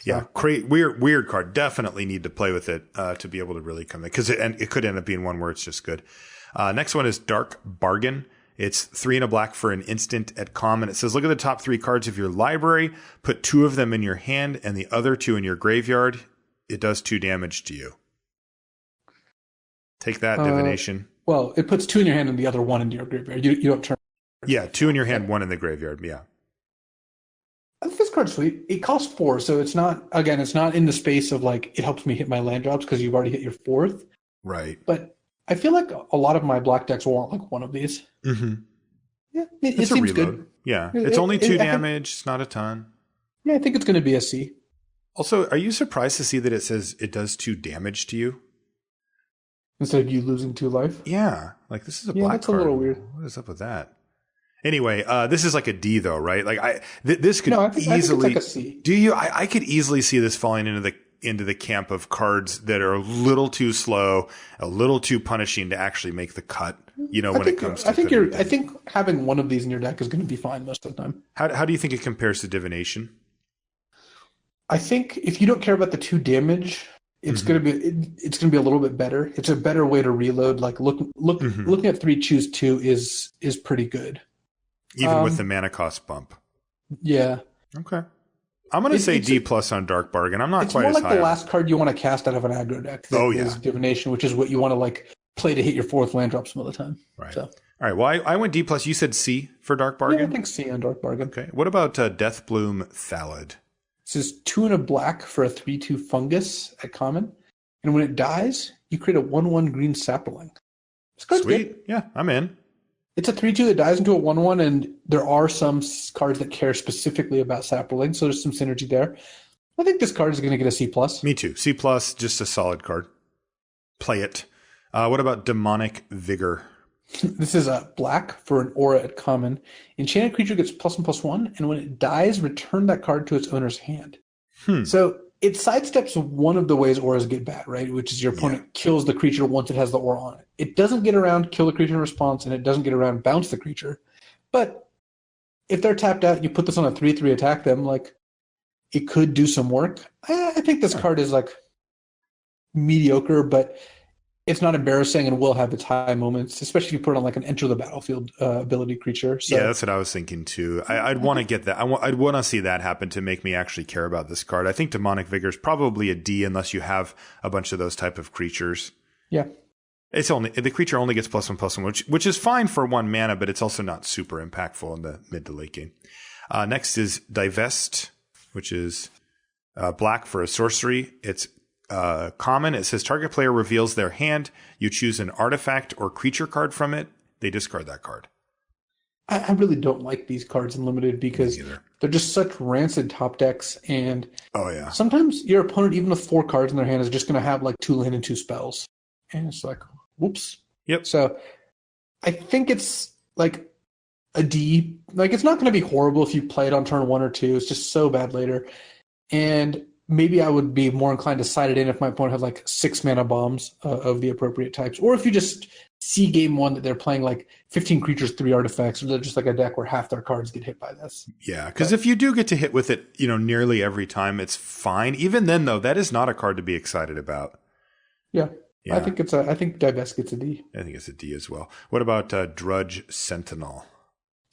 Yeah. Weird card. Definitely need to play with it to be able to really come in because it could end up being one where it's just good. Next one is Dark Bargain. It's 3 and a black for an instant at common. It says, look at the top 3 cards of your library, put 2 of them in your hand and the other 2 in your graveyard. It does 2 damage to you. Take that, divination. Well, it puts 2 in your hand and the other 1 into your graveyard. You don't turn. Yeah, 2 in your hand, 1 in the graveyard. Yeah. I think this card's sweet. It costs 4, so it's not in the space of like it helps me hit my land drops because you've already hit your 4th. Right. But I feel like a lot of my black decks will want like one of these. Mm-hmm. Yeah, it seems good. Yeah, it's only 2 damage. It's not a ton. Yeah, I think it's going to be a C. Also, are you surprised to see that it says it does 2 damage to you? Instead of you losing 2 life? Yeah, like this is a black that's card. a little weird. What is up with that? Anyway, this is like a D though, right? Like this could I think easily. it's like a C. Do you? I could easily see this falling into the camp of cards that are a little too slow, a little too punishing to actually make the cut. When it comes to. I think having one of these in your deck is going to be fine most of the time. How do you think it compares to Divination? I think if you don't care about the 2 damage, it's going to be a little bit better. It's a better way to reload. Like looking at 3 choose 2 is pretty good. Even with the mana cost bump. Yeah. Okay. I'm going to say D+ on Dark Bargain. I'm not quite as high. It's more like the last card you want to cast out of an aggro deck. Is Divination, which is what you want to like play to hit your 4th land drop some of the time. Right. So. All right. Well, I went D+. You said C for Dark Bargain? Yeah, I think C on Dark Bargain. Okay. What about Deathbloom Thallid? This is 2 and a black for a 3/2 fungus at common. And when it dies, you create a 1/1 green sapling. Sweet. Good. Yeah, I'm in. It's a 3/2 that dies into a 1/1, and there are some cards that care specifically about sapling, so there's some synergy there. I think this card is going to get a C+. Me too. C+, just a solid card. Play it. What about Demonic Vigor? This is a black for an aura at common. Enchanted creature gets +1/+1, and when it dies, return that card to its owner's hand. So it sidesteps one of the ways auras get bad, right? Which is your opponent kills the creature once it has the aura on it. It doesn't get around kill the creature in response, and it doesn't get around bounce the creature. But if they're tapped out, you put this on a 3/3 attack them, like it could do some work. I think this card is like mediocre, but it's not embarrassing and will have its high moments, especially if you put it on like an enter the battlefield ability creature. So, yeah, that's what I was thinking too. I'd want to get that. I'd want to see that happen to make me actually care about this card. I think Demonic Vigor is probably a D unless you have a bunch of those type of creatures. Yeah. The creature only gets +1/+1, which is fine for 1 mana, but it's also not super impactful in the mid to late game. Next is Divest, which is black for a sorcery. It's common. It says target player reveals their hand. You choose an artifact or creature card from it. They discard that card. I really don't like these cards in limited because they're just such rancid top decks, and sometimes your opponent, even with 4 cards in their hand, is just going to have like 2 land and 2 spells, and it's like, whoops. Yep. So I think it's like a D. Like it's not going to be horrible if you play it on turn 1 or 2. It's just so bad later, and maybe I would be more inclined to side it in if my opponent had like 6 mana bombs of the appropriate types. Or if you just see game 1 that they're playing like 15 creatures, 3 artifacts, or they're just like a deck where half their cards get hit by this. Yeah, because if you do get to hit with it, nearly every time, it's fine. Even then, though, that is not a card to be excited about. Yeah. I think I think Divest gets a D. I think it's a D as well. What about Drudge Sentinel?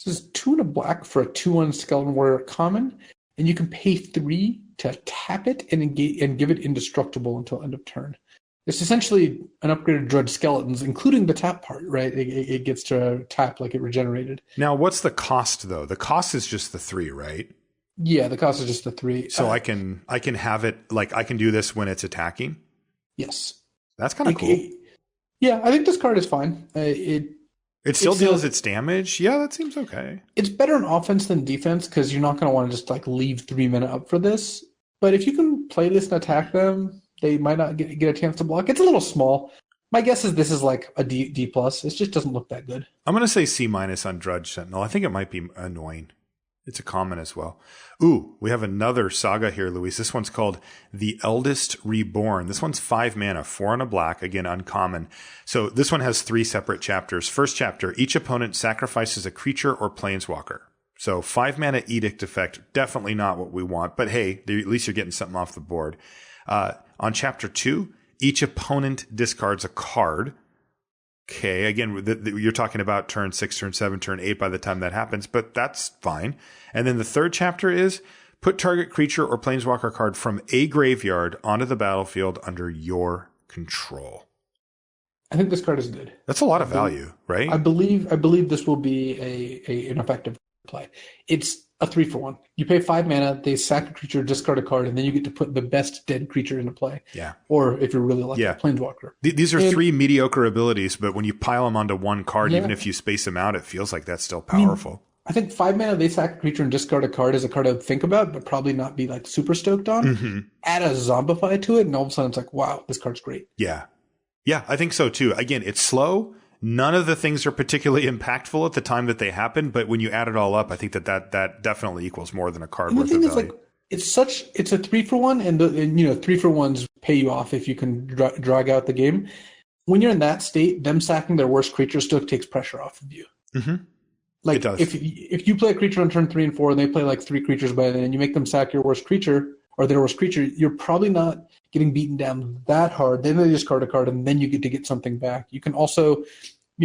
This is 2 and a black for a 2/1 Skeleton Warrior common, and you can pay 3 to tap it and give it indestructible until end of turn. It's essentially an upgraded Drudge Skeletons, including the tap part, right? It gets to tap like it regenerated. Now, what's the cost, though? The cost is just the 3, right? Yeah, the cost is just the 3. So I can have it, like I can do this when it's attacking? Yes. That's kind of cool. Yeah, I think this card is fine. It still deals its damage? Yeah, that seems okay. It's better in offense than defense because you're not going to want to just like leave 3 mana up for this. But if you can play this and attack them, they might not get a chance to block. It's a little small. My guess is this is like a D+. It just doesn't look that good. I'm going to say C- on Drudge Sentinel. I think it might be annoying. It's a common as well. Ooh, we have another saga here, Luis. This one's called The Eldest Reborn. This one's 5 mana, 4 and a black, again, uncommon. So this one has 3 separate chapters. First chapter, each opponent sacrifices a creature or planeswalker. So 5 mana Edict effect, definitely not what we want, but hey, at least you're getting something off the board. On chapter 2, each opponent discards a card. Okay, again, you're talking about turn 6, turn 7, turn 8 by the time that happens, but that's fine. And then the third chapter is put target creature or planeswalker card from a graveyard onto the battlefield under your control. I think this card is good. That's a lot of value, right? I believe this will be an effective play. It's a 3-for-1. You pay 5 mana, they sack a creature, discard a card, and then you get to put the best dead creature into play. Yeah. Or if you're really lucky, a Planeswalker. These are 3 mediocre abilities, but when you pile them onto one card, even if you space them out, it feels like that's still powerful. I think 5 mana, they sack a creature and discard a card is a card I would think about, but probably not be like super stoked on. Mm-hmm. Add a Zombify to it, and all of a sudden it's like, wow, this card's great. Yeah. Yeah, I think so too. Again, it's slow. None of the things are particularly impactful at the time that they happen, but when you add it all up, I think that definitely equals more than a card worth of value. Like, it's a 3-for-1, and 3-for-1s pay you off if you can drag out the game. When you're in that state, them sacking their worst creature still takes pressure off of you. Mm-hmm. Like, it does. If you play a creature on turn 3 and 4, and they play like 3 creatures by then, and you make them sack your worst creature or their worst creature, you're probably not getting beaten down that hard. Then they discard a card, and then you get to get something back. You can also,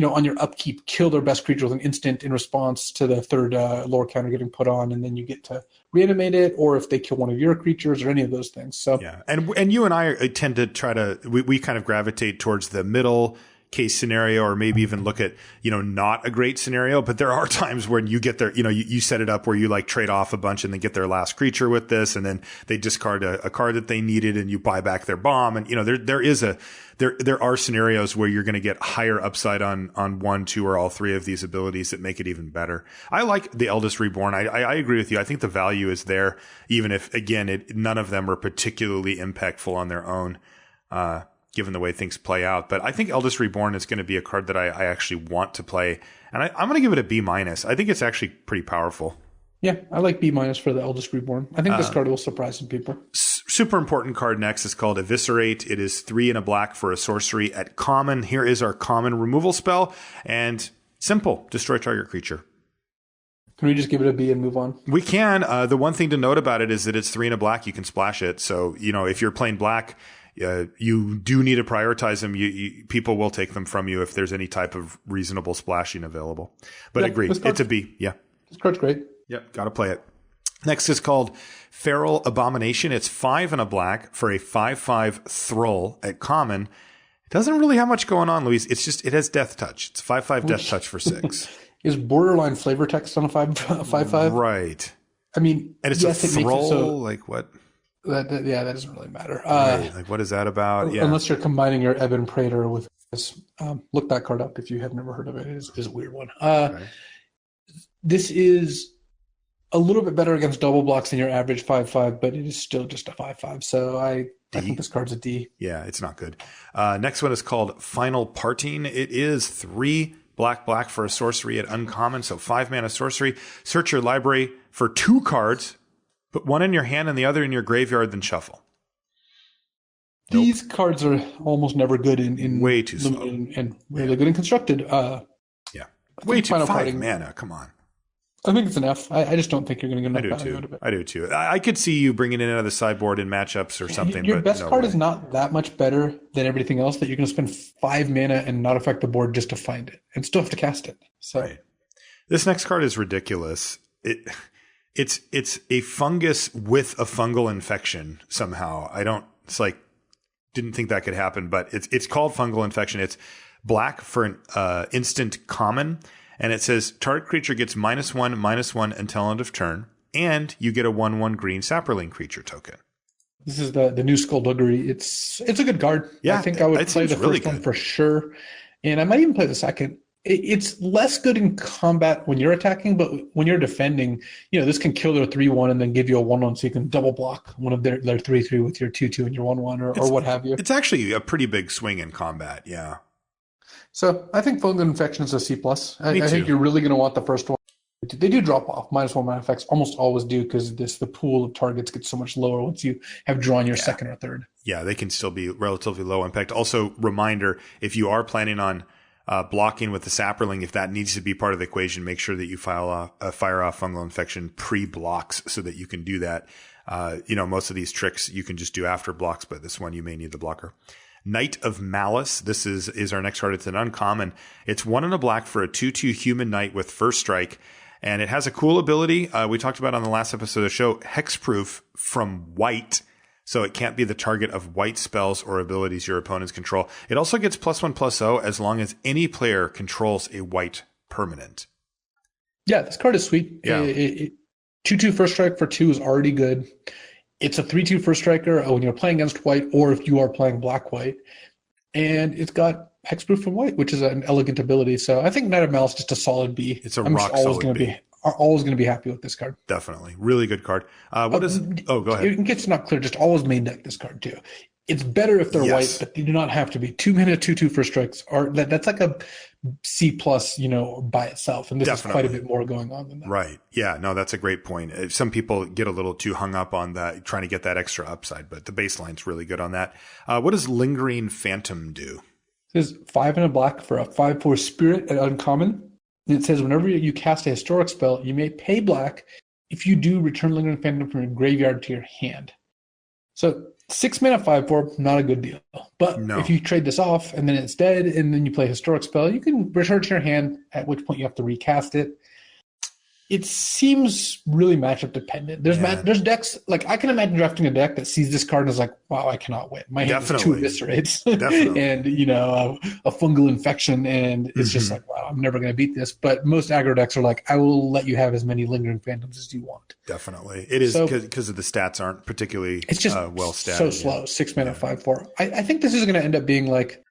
on your upkeep, kill their best creature with an instant in response to the third lore counter getting put on, and then you get to reanimate it, or if they kill one of your creatures or any of those things. So yeah, and you and I tend to try to we kind of gravitate towards the middle case scenario, or maybe even look at, not a great scenario. But there are times when you get there, you set it up where you like trade off a bunch and then get their last creature with this, and then they discard a card that they needed and you buy back their bomb. And, there are scenarios where you're going to get higher upside on 1, 2, or all 3 of these abilities that make it even better. I like the Eldest Reborn. I agree with you. I think the value is there, even if, again, none of them are particularly impactful on their own, given the way things play out. But I think Eldest Reborn is going to be a card that I actually want to play. And I'm going to give it a B-. I think it's actually pretty powerful. Yeah, I like B- for the Eldest Reborn. I think this card will surprise some people. Super important card next is called Eviscerate. It is 3 and a black for a sorcery at common. Here is our common removal spell. And simple, destroy target creature. Can we just give it a B and move on? We can. The one thing to note about it is that it's 3 and a black. You can splash it. So, if you're playing black, you do need to prioritize them. People will take them from you if there's any type of reasonable splashing available. But agree, it's a B. Yeah. This card's great. Yep, got to play it. Next is called Feral Abomination. It's 5 and a black for a 5/5 Thrall at common. It doesn't really have much going on, Luis. It has Death Touch. It's 5/5 Death Touch for 6. Is borderline flavor text on a 5/5? Right. I mean, and it's a Thrall. Like what? That doesn't really matter. Right. Like what is that about? Yeah. Unless you're combining your Ebon Praetor with this. Look that card up if you have never heard of it. It is a weird one. This is a little bit better against double blocks than your average 5/5, but it is still just a 5/5. So I think this card's a D. Yeah, it's not good. Next one is called Final Parting. It is 3 black for a sorcery at uncommon. So 5 mana sorcery. Search your library for 2 cards. Put one in your hand and the other in your graveyard, then shuffle. These cards are almost never good in way too slow and really good in constructed. Way too 5 mana. Come on. I think it's an F. I just don't think you're going to get enough value out of it. I do too. I could see you bringing it out of the sideboard in matchups or something. Your best card is not that much better than everything else that you're going to spend 5 mana and not affect the board just to find it and still have to cast it. So right. This next card is ridiculous. It's a fungus with a fungal infection somehow. Didn't think that could happen, but it's called fungal infection. It's black for an instant common. And it says target creature gets -1/-1 until end of turn, and you get a 1/1 green Saproling creature token. This is the new Skullduggery. It's a good card. Yeah, I think I would play the first one for sure, and I might even play the second. It's less good in combat when you're attacking, but when you're defending, this can kill their 3/1 and then give you a 1/1, so you can double block one of their 3/3 with your 2/2 and your 1/1 or what have you. It's actually a pretty big swing in combat. Yeah. So I think Fungal Infection is a C+. I think you're really going to want the first one. They do drop off. -1 mana effects almost always do, because the pool of targets gets so much lower once you have drawn your second or third. Yeah, they can still be relatively low impact. Also, reminder, if you are planning on blocking with the Saproling, if that needs to be part of the equation, make sure that you fire off Fungal Infection pre-blocks so that you can do that. Most of these tricks you can just do after blocks, but this one you may need the blocker. Knight of Malice. This is our next card. It's an uncommon. It's 1 and a black for a 2/2 human knight with first strike. And it has a cool ability we talked about on the last episode of the show, Hexproof from white. So it can't be the target of white spells or abilities your opponents control. It also gets +1/+0 as long as any player controls a white permanent. Yeah, this card is sweet. Yeah. 2/2 first strike for 2 is already good. It's a 3/2 first striker when you're playing against white or if you are playing black-white. And it's got hexproof from white, which is an elegant ability. So I think Knight of Malice is just a solid B. It's a rock solid B. Always going to be happy with this card. Definitely. Really good card. Go ahead. In case it's not clear, just always main deck this card too. It's better if they're white, but they do not have to be. 2-mana 2/2 first strikes are that's like a C+, by itself. And this is quite a bit more going on than that. Right. Yeah. No, that's a great point. Some people get a little too hung up on that, trying to get that extra upside, but the baseline's really good on that. What does Lingering Phantom do? It says 5 and a black for a 5/4 spirit at uncommon. And it says whenever you cast a historic spell, you may pay black. If you do, return Lingering Phantom from your graveyard to your hand. So 6 mana 5/4, not a good deal. But if you trade this off and then it's dead and then you play historic spell, you can return it to your hand, at which point you have to recast it. It seems really matchup dependent. There's decks, like I can imagine drafting a deck that sees this card and is like, wow, I cannot win. My hand has 2 eviscerates and, a fungal infection. And it's just like, wow, I'm never going to beat this. But most aggro decks are like, I will let you have as many Lingering Phantoms as you want. Definitely. It is because of the stats aren't particularly it's just well statted. So slow, 6 mana 5/4. I think this is going to end up being like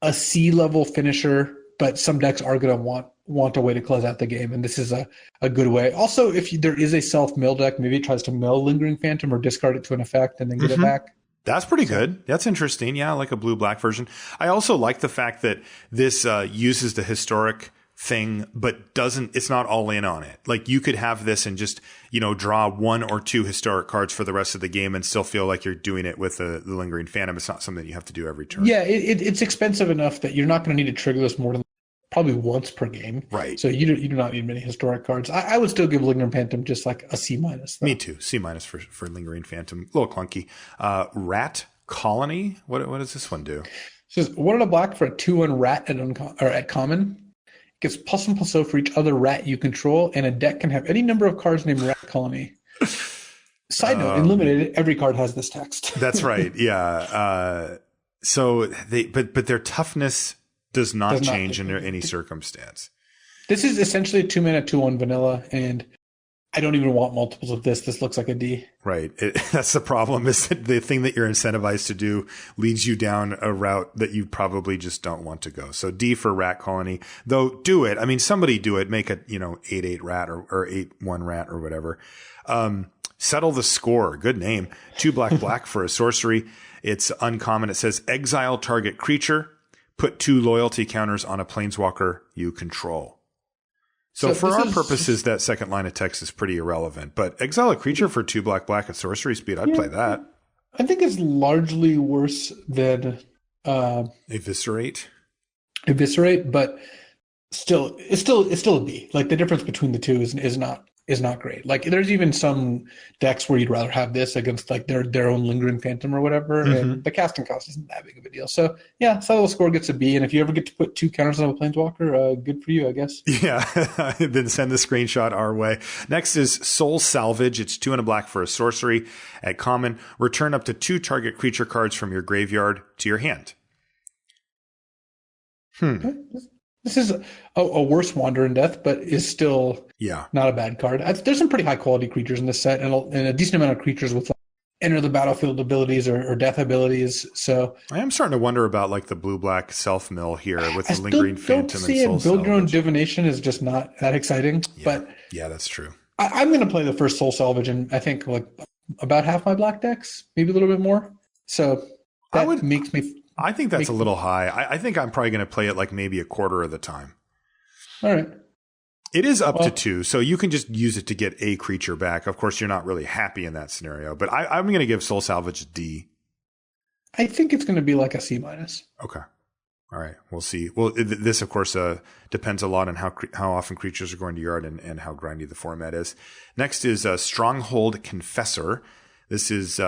a C level finisher, but some decks are going to want a way to close out the game, and this is a good way. Also, if there is a self-mill deck, maybe it tries to mill Lingering Phantom or discard it to an effect and then get it back. That's pretty good. That's interesting. Yeah, like a blue-black version. I also like the fact that this uses the historic thing, but it's not all in on it. Like you could have this and just, draw 1 or 2 historic cards for the rest of the game and still feel like you're doing it with the Lingering Phantom. It's not something you have to do every turn. Yeah, it's expensive enough that you're not going to need to trigger this more than probably once per game. Right. So you do not need many historic cards. I would still give Lingering Phantom just like a C-. Me too. C- for Lingering Phantom. A little clunky. Rat Colony. What does this one do? It says 1 and a black for a 2/1 rat at common. It gets +1/+0 for each other rat you control, and a deck can have any number of cards named Rat Colony. Side note, in Limited, every card has this text. That's right. Yeah. So but their toughness does not change under any circumstance. This is essentially a 2-mana 2/1 vanilla, and I don't even want multiples of this. This looks like a D. Right. That's the problem, is that the thing that you're incentivized to do leads you down a route that you probably just don't want to go. So D for Rat Colony. Though, do it. I mean, somebody do it. Make a 8/8 rat or 8/1 rat or whatever. Settle the Score. Good name. 2 black for a sorcery. It's uncommon. It says exile target creature. Put 2 loyalty counters on a planeswalker you control. So for our purposes, that second line of text is pretty irrelevant. But exile a creature for 2 black at sorcery speed, I'd play that. I think it's largely worse than Eviscerate, but still, it's still a B. Like the difference between the two is not great. Like there's even some decks where you'd rather have this against like their own Lingering Phantom or whatever, and the casting cost isn't that big of a deal. So yeah, Settle the Score gets a B, and if you ever get to put 2 counters on a planeswalker, good for you, I guess. Yeah, then send the screenshot our way. Next is Soul Salvage. It's 2 and a black for a sorcery. At common, return up to 2 target creature cards from your graveyard to your hand. This is a worse Wander in Death, but is still not a bad card. There's some pretty high quality creatures in this set, and a decent amount of creatures with like, enter the battlefield abilities or death abilities. So I am starting to wonder about like the blue-black self-mill here with the Lingering Phantom and Soul Salvage. Build Your Own Divination is just not that exciting. Yeah. But yeah, that's true. I'm going to play the first Soul Salvage, and I think like about half my black decks, maybe a little bit more. So that makes me. I think that's a little high. I think I'm probably going to play it like maybe a quarter of the time. All right. It is up to 2, so you can just use it to get a creature back. Of course, you're not really happy in that scenario, but I'm going to give Soul Salvage a D. I think it's going to be like a C-. Okay. All right. We'll see. Well, this, of course, depends a lot on how often creatures are going to yard and how grindy the format is. Next is Stronghold Confessor. This is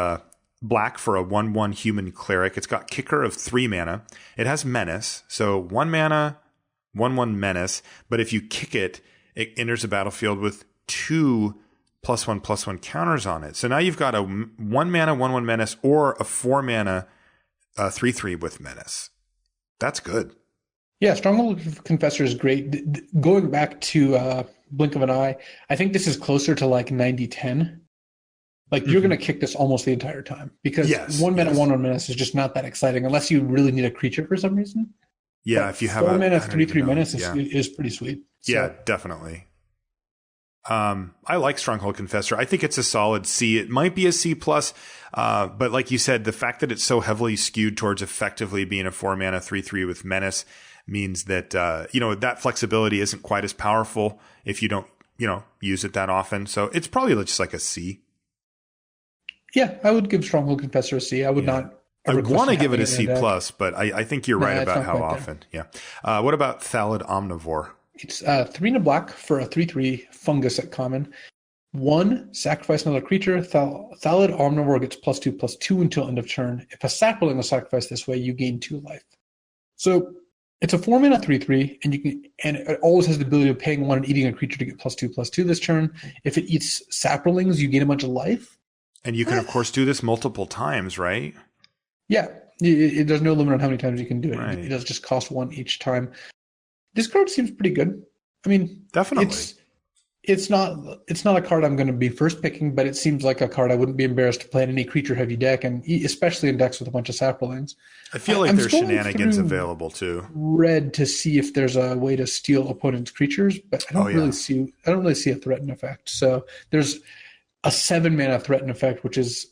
black for a 1/1 human cleric. It's got kicker of 3 mana. It has menace. So 1 mana, 1/1 menace. But if you kick it, it enters the battlefield with 2 +1/+1 counters on it. So now you've got a 1 mana 1/1 menace or a 4 mana 3/3 with menace. That's good. Yeah, Stronghold Confessor is great. Going back to Blink of an Eye, I think this is closer to like 90-10. Like you're going to kick this almost the entire time because 1 mana 1/1 menace is just not that exciting unless you really need a creature for some reason. Yeah, but if you have 4 mana 3/3 menace is pretty sweet. So. Yeah, definitely. I like Stronghold Confessor. I think it's a solid C. It might be a C plus, but like you said, the fact that it's so heavily skewed towards effectively being a 4 mana 3/3 with menace means that that flexibility isn't quite as powerful if you don't use it that often. So it's probably just like a C. Yeah, I would give Stronghold Confessor a C. I would not. I want to give it a C plus, but I think you're right about how often. There. Yeah. What about Thallid Omnivore? It's 3 and a black for a 3/3 fungus at common. 1, sacrifice another creature. Thallid Omnivore gets +2/+2 until end of turn. If a sapling is sacrificed this way, you gain 2 life. So it's a 4 mana 3/3, and it always has the ability of paying 1 and eating a creature to get +2/+2 this turn. If it eats saplings, you gain a bunch of life. And you can of course do this multiple times, right? Yeah, there's no limit on how many times you can do it. Right. It does just cost 1 each time. This card seems pretty good. I mean, definitely. It's not a card I'm going to be first picking, but it seems like a card I wouldn't be embarrassed to play in any creature heavy deck, and especially in decks with a bunch of saplings. I feel like there's shenanigans available too. Red to see if there's a way to steal opponents' creatures, but I don't really see a threaten effect. So there's a 7 mana threaten effect, which is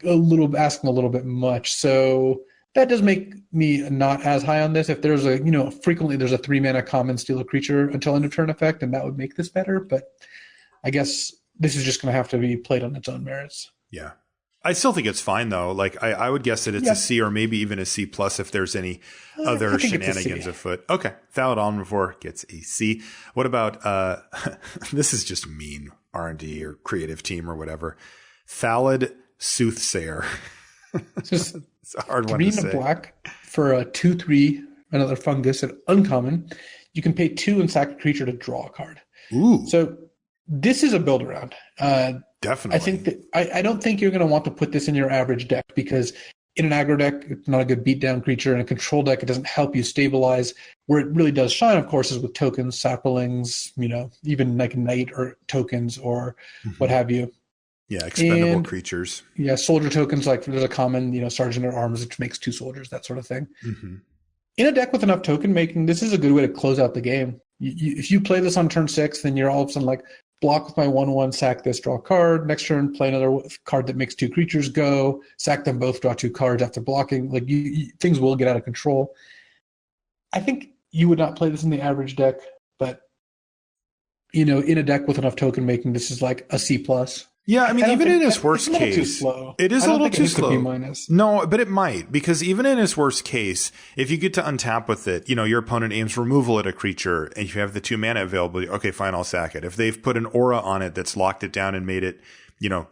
asking a little bit much. So that does make me not as high on this. If there's frequently there's a 3 mana common steal a creature until end of turn effect, and that would make this better. But I guess this is just going to have to be played on its own merits. Yeah. I still think it's fine though. Like I would guess that it's a C or maybe even a C plus if there's any other shenanigans afoot. Okay. Thallid Omnivore gets a C. What about, this is just mean R&D or creative team or whatever. Thallid Soothsayer. It's a hard one to say. 3 and a black for a 2/3, another fungus, an uncommon. You can pay 2 and sack a creature to draw a card. Ooh. So this is a build around. Definitely. I think that I don't think you're going to want to put this in your average deck because in an aggro deck, it's not a good beatdown creature. In a control deck, it doesn't help you stabilize. Where it really does shine, of course, is with tokens, saplings, even like knight or tokens or what have you. Yeah, expendable creatures. Yeah, soldier tokens, like there's a common, Sergeant at Arms, which makes 2 soldiers, that sort of thing. Mm-hmm. In a deck with enough token making, this is a good way to close out the game. If you play this on turn 6, then you're all of a sudden like, block with my 1/1, sack this, draw a card. Next turn, play another card that makes 2 creatures go, sack them both, draw 2 cards after blocking. Like things will get out of control. I think you would not play this in the average deck, but in a deck with enough token making, this is like a C plus. Yeah, I mean, even in its worst case, it is a little too slow. No, but it might, because even in its worst case, if you get to untap with it, your opponent aims removal at a creature, and you have the 2 mana available, okay, fine, I'll sack it. If they've put an aura on it that's locked it down and made it,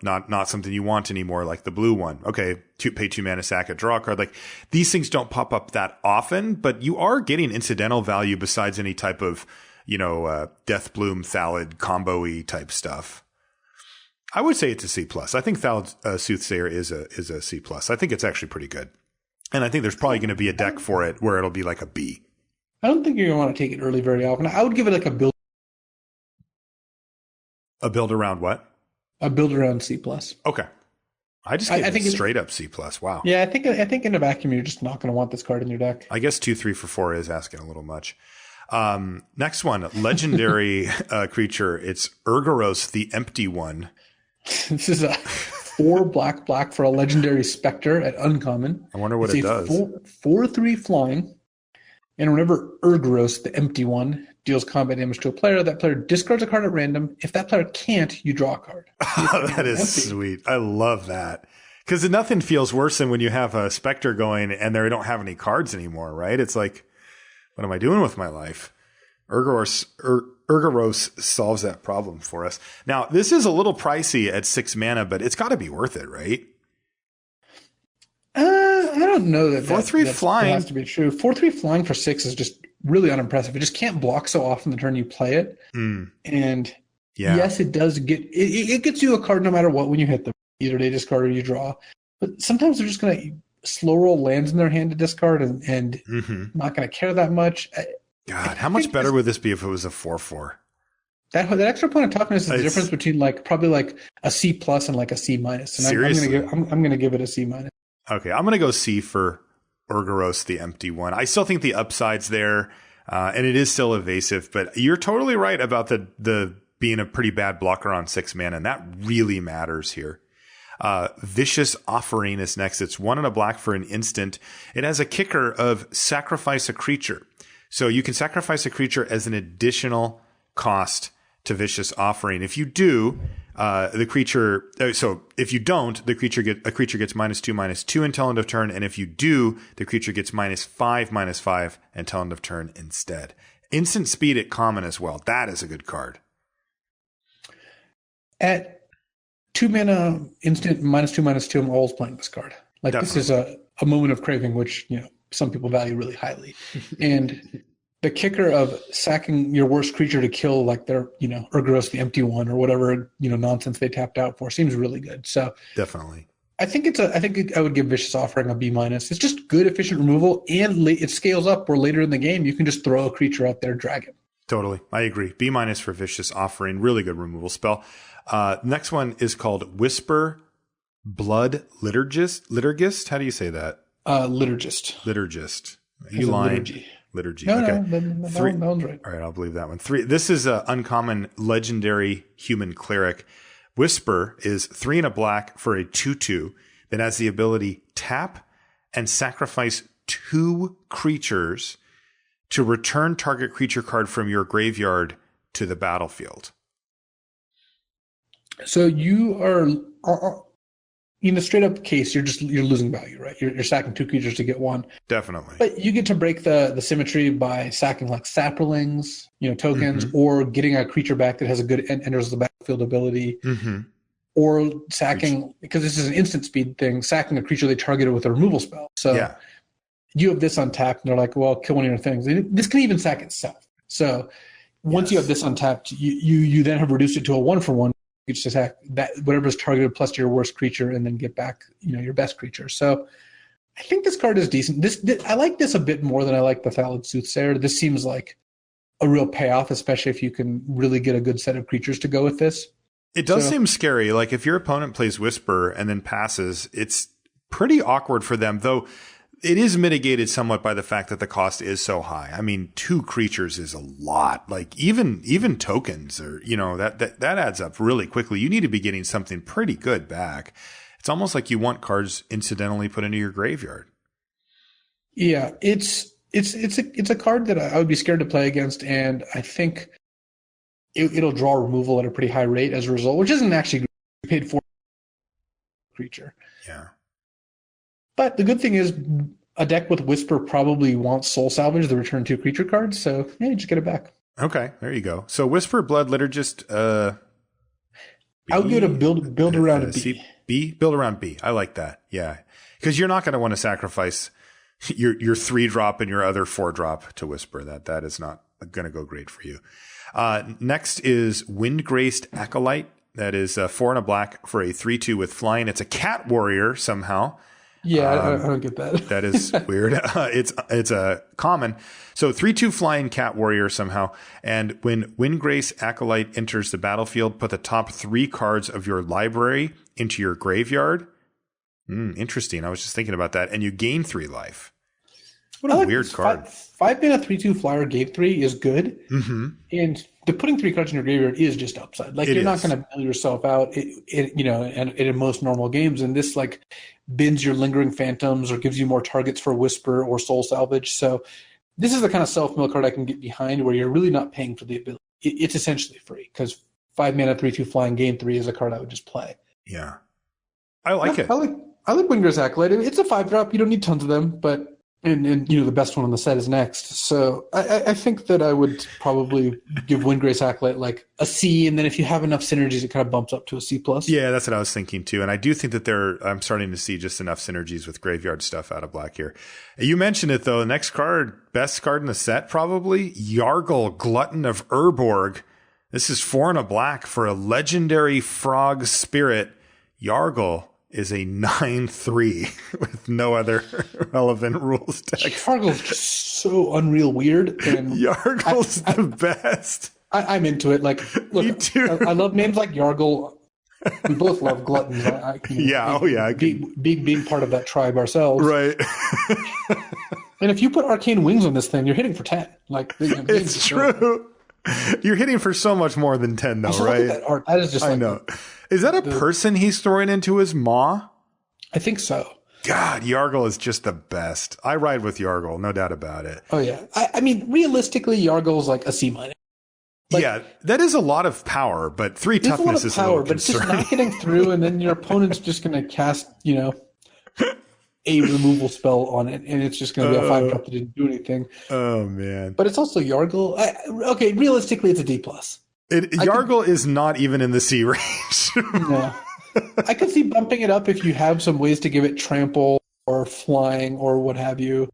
not something you want anymore, like the blue one, okay, pay 2 mana, sack it, draw a card. Like, these things don't pop up that often, but you are getting incidental value besides any type of, Death Bloom, Thallid, combo-y type stuff. I would say it's a C plus. I think Thallid Soothsayer is a C plus. I think it's actually pretty good, and I think there's probably going to be a deck for it where it'll be like a B. I don't think you're going to want to take it early very often. I would give it like a build. A build around what? A build around C plus. Okay. I think it's straight up C plus. Wow. Yeah, I think in a vacuum you're just not going to want this card in your deck. I guess 2, 3 for 4 is asking a little much. Next one, legendary creature. It's Urgaros, the Empty One. This is a 4 black for a legendary specter at uncommon. I wonder what it does. 4/3 flying, and whenever Urgaros, the Empty One, deals combat damage to a player, that player discards a card at random. If that player can't, you draw a card. That is sweet. I love that. Because nothing feels worse than when you have a specter going and they don't have any cards anymore, right? It's like, what am I doing with my life? Urgaros solves that problem for us. Now, this is a little pricey at 6 mana, but it's got to be worth it, right? I don't know that 4/3 flying has to be true. 4/3 flying for 6 is just really unimpressive. It just can't block so often the turn you play it. And Yeah. Yes, it does it gets you a card no matter what when you hit them. Either they discard or you draw. But sometimes they're just going to slow roll lands in their hand to discard and not going to care that much. God, how much better would this be if it was a 4/4? That extra point of toughness is the difference between probably a C plus and a C minus. And seriously? I'm gonna give it a C minus. Okay, I'm gonna go C for Urgaros, the empty one. I still think the upside's there, and it is still evasive. But you're totally right about the being a pretty bad blocker on 6 mana, and that really matters here. Vicious Offering is next. It's 1 and a black for an instant. It has a kicker of sacrifice a creature, so you can sacrifice a creature as an additional cost to Vicious Offering. If you do, the creature. So if you don't, a creature gets -2/-2 until end of turn, and if you do, the creature gets -5/-5 until end of turn instead. Instant speed at common as well. That is a good card. At 2 mana, instant -2/-2. I'm always playing this card. This is a moment of craving, which some people value really highly, and. The kicker of sacking your worst creature to kill their, Urgaros, the empty one, or whatever, nonsense they tapped out for seems really good. So definitely. I think I would give Vicious Offering a B minus. It's just good, efficient removal, and it scales up where later in the game you can just throw a creature out there, drag it. Totally. I agree. B minus for Vicious Offering. Really good removal spell. Next one is called Whisper Blood Liturgist. How do you say that? Liturgist. You lying? Liturgy. No, okay. That one's right. All right, I'll believe that one. 3. This is an uncommon legendary human cleric. Whisper is 3 and a black for a 2/2 that has the ability tap and sacrifice 2 creatures to return target creature card from your graveyard to the battlefield. So you are in a straight up case, you're losing value, right? You're sacking 2 creatures to get 1. Definitely. But you get to break the symmetry by sacking saplings, tokens, or getting a creature back that has a good enters the battlefield ability, or sacking, because this is an instant speed thing, sacking a creature they targeted with a removal spell. So you have this untapped, and they're like, well, kill one of your things. This can even sack itself. So once you have this untapped, you then have reduced it to a 1-for-1. You just attack that whatever's targeted plus your worst creature, and then get back your best creature. So I think this card is decent. This I like this a bit more than I like the Thallid Soothsayer. This seems like a real payoff, especially if you can really get a good set of creatures to go with this. It does seem scary. If your opponent plays Whisper and then passes, it's pretty awkward for them, though. It is mitigated somewhat by the fact that the cost is so high. I mean, 2 creatures is a lot. Even tokens are, that adds up really quickly. You need to be getting something pretty good back. It's almost like you want cards incidentally put into your graveyard. Yeah, it's a card that I would be scared to play against, and I think it'll draw removal at a pretty high rate as a result, which isn't actually paid for creature. Yeah. But the good thing is a deck with Whisper probably wants Soul Salvage, the return 2 creature card, so you just get it back. Okay, there you go. So Whisper Blood Liturgist, I would go to build around a B. B? Build around B. I like that. Yeah. Because you're not going to want to sacrifice your 3-drop and your other 4-drop to Whisper. That is not going to go great for you. Next is Windgraced Acolyte. That is 4 and a black for a 3/2 with flying. It's a cat warrior somehow. Yeah, I don't get that. That is weird. It's a common. So 3/2 flying cat warrior somehow. And when Windgrace Acolyte enters the battlefield, put the top 3 cards of your library into your graveyard. Interesting. I was just thinking about that. And you gain 3 life. What a weird card. 5 mana 3/2 flyer gain 3 is good. And the putting 3 cards in your graveyard is just upside. You're not going to mill yourself out, and in most normal games. And this bins your lingering phantoms or gives you more targets for Whisper or Soul Salvage. So this is the kind of self-mill card I can get behind where you're really not paying for the ability. It's essentially free because 5 mana 3/2 flying gain 3 is a card I would just play. Yeah, I like it. I like Windgrace Acolyte. It's a 5-drop. You don't need tons of them, but and the best one on the set is next. So I think that I would probably give Windgrace Acolyte a C, and then if you have enough synergies, it kind of bumps up to a C+. Yeah, that's what I was thinking too. And I do think that I'm starting to see just enough synergies with graveyard stuff out of black here. You mentioned it though. The next card, best card in the set, probably Yargle, Glutton of Urborg. This is 4 and a black for a legendary frog spirit. Yargle is a 9/3 with no other relevant rules text. Yargle's just so unreal weird. And Yargle's the best. I'm into it. Like, look, Me too. I love names like Yargle. We both love gluttons. Being part of that tribe ourselves. Right. And if you put arcane wings on this thing, you're hitting for 10. Like, it's true. You're hitting for so much more than 10, though, also, right? That art. That is just I know. Is that a person he's throwing into his maw? I think so. God, Yargle is just the best. I ride with Yargle, no doubt about it. Oh, yeah. I mean, realistically, Yargle's like a C-. Like, yeah, that is a lot of power, but 3 toughness is a little but it's concerning. just not getting through, and then your opponent's just going to cast, a removal spell on it, and it's just going to be a 5-drop that didn't do anything. Oh, man. But it's also Yargle. Okay, realistically, it's a D+. Yargle is not even in the C range. No. I could see bumping it up if you have some ways to give it trample or flying or what have you.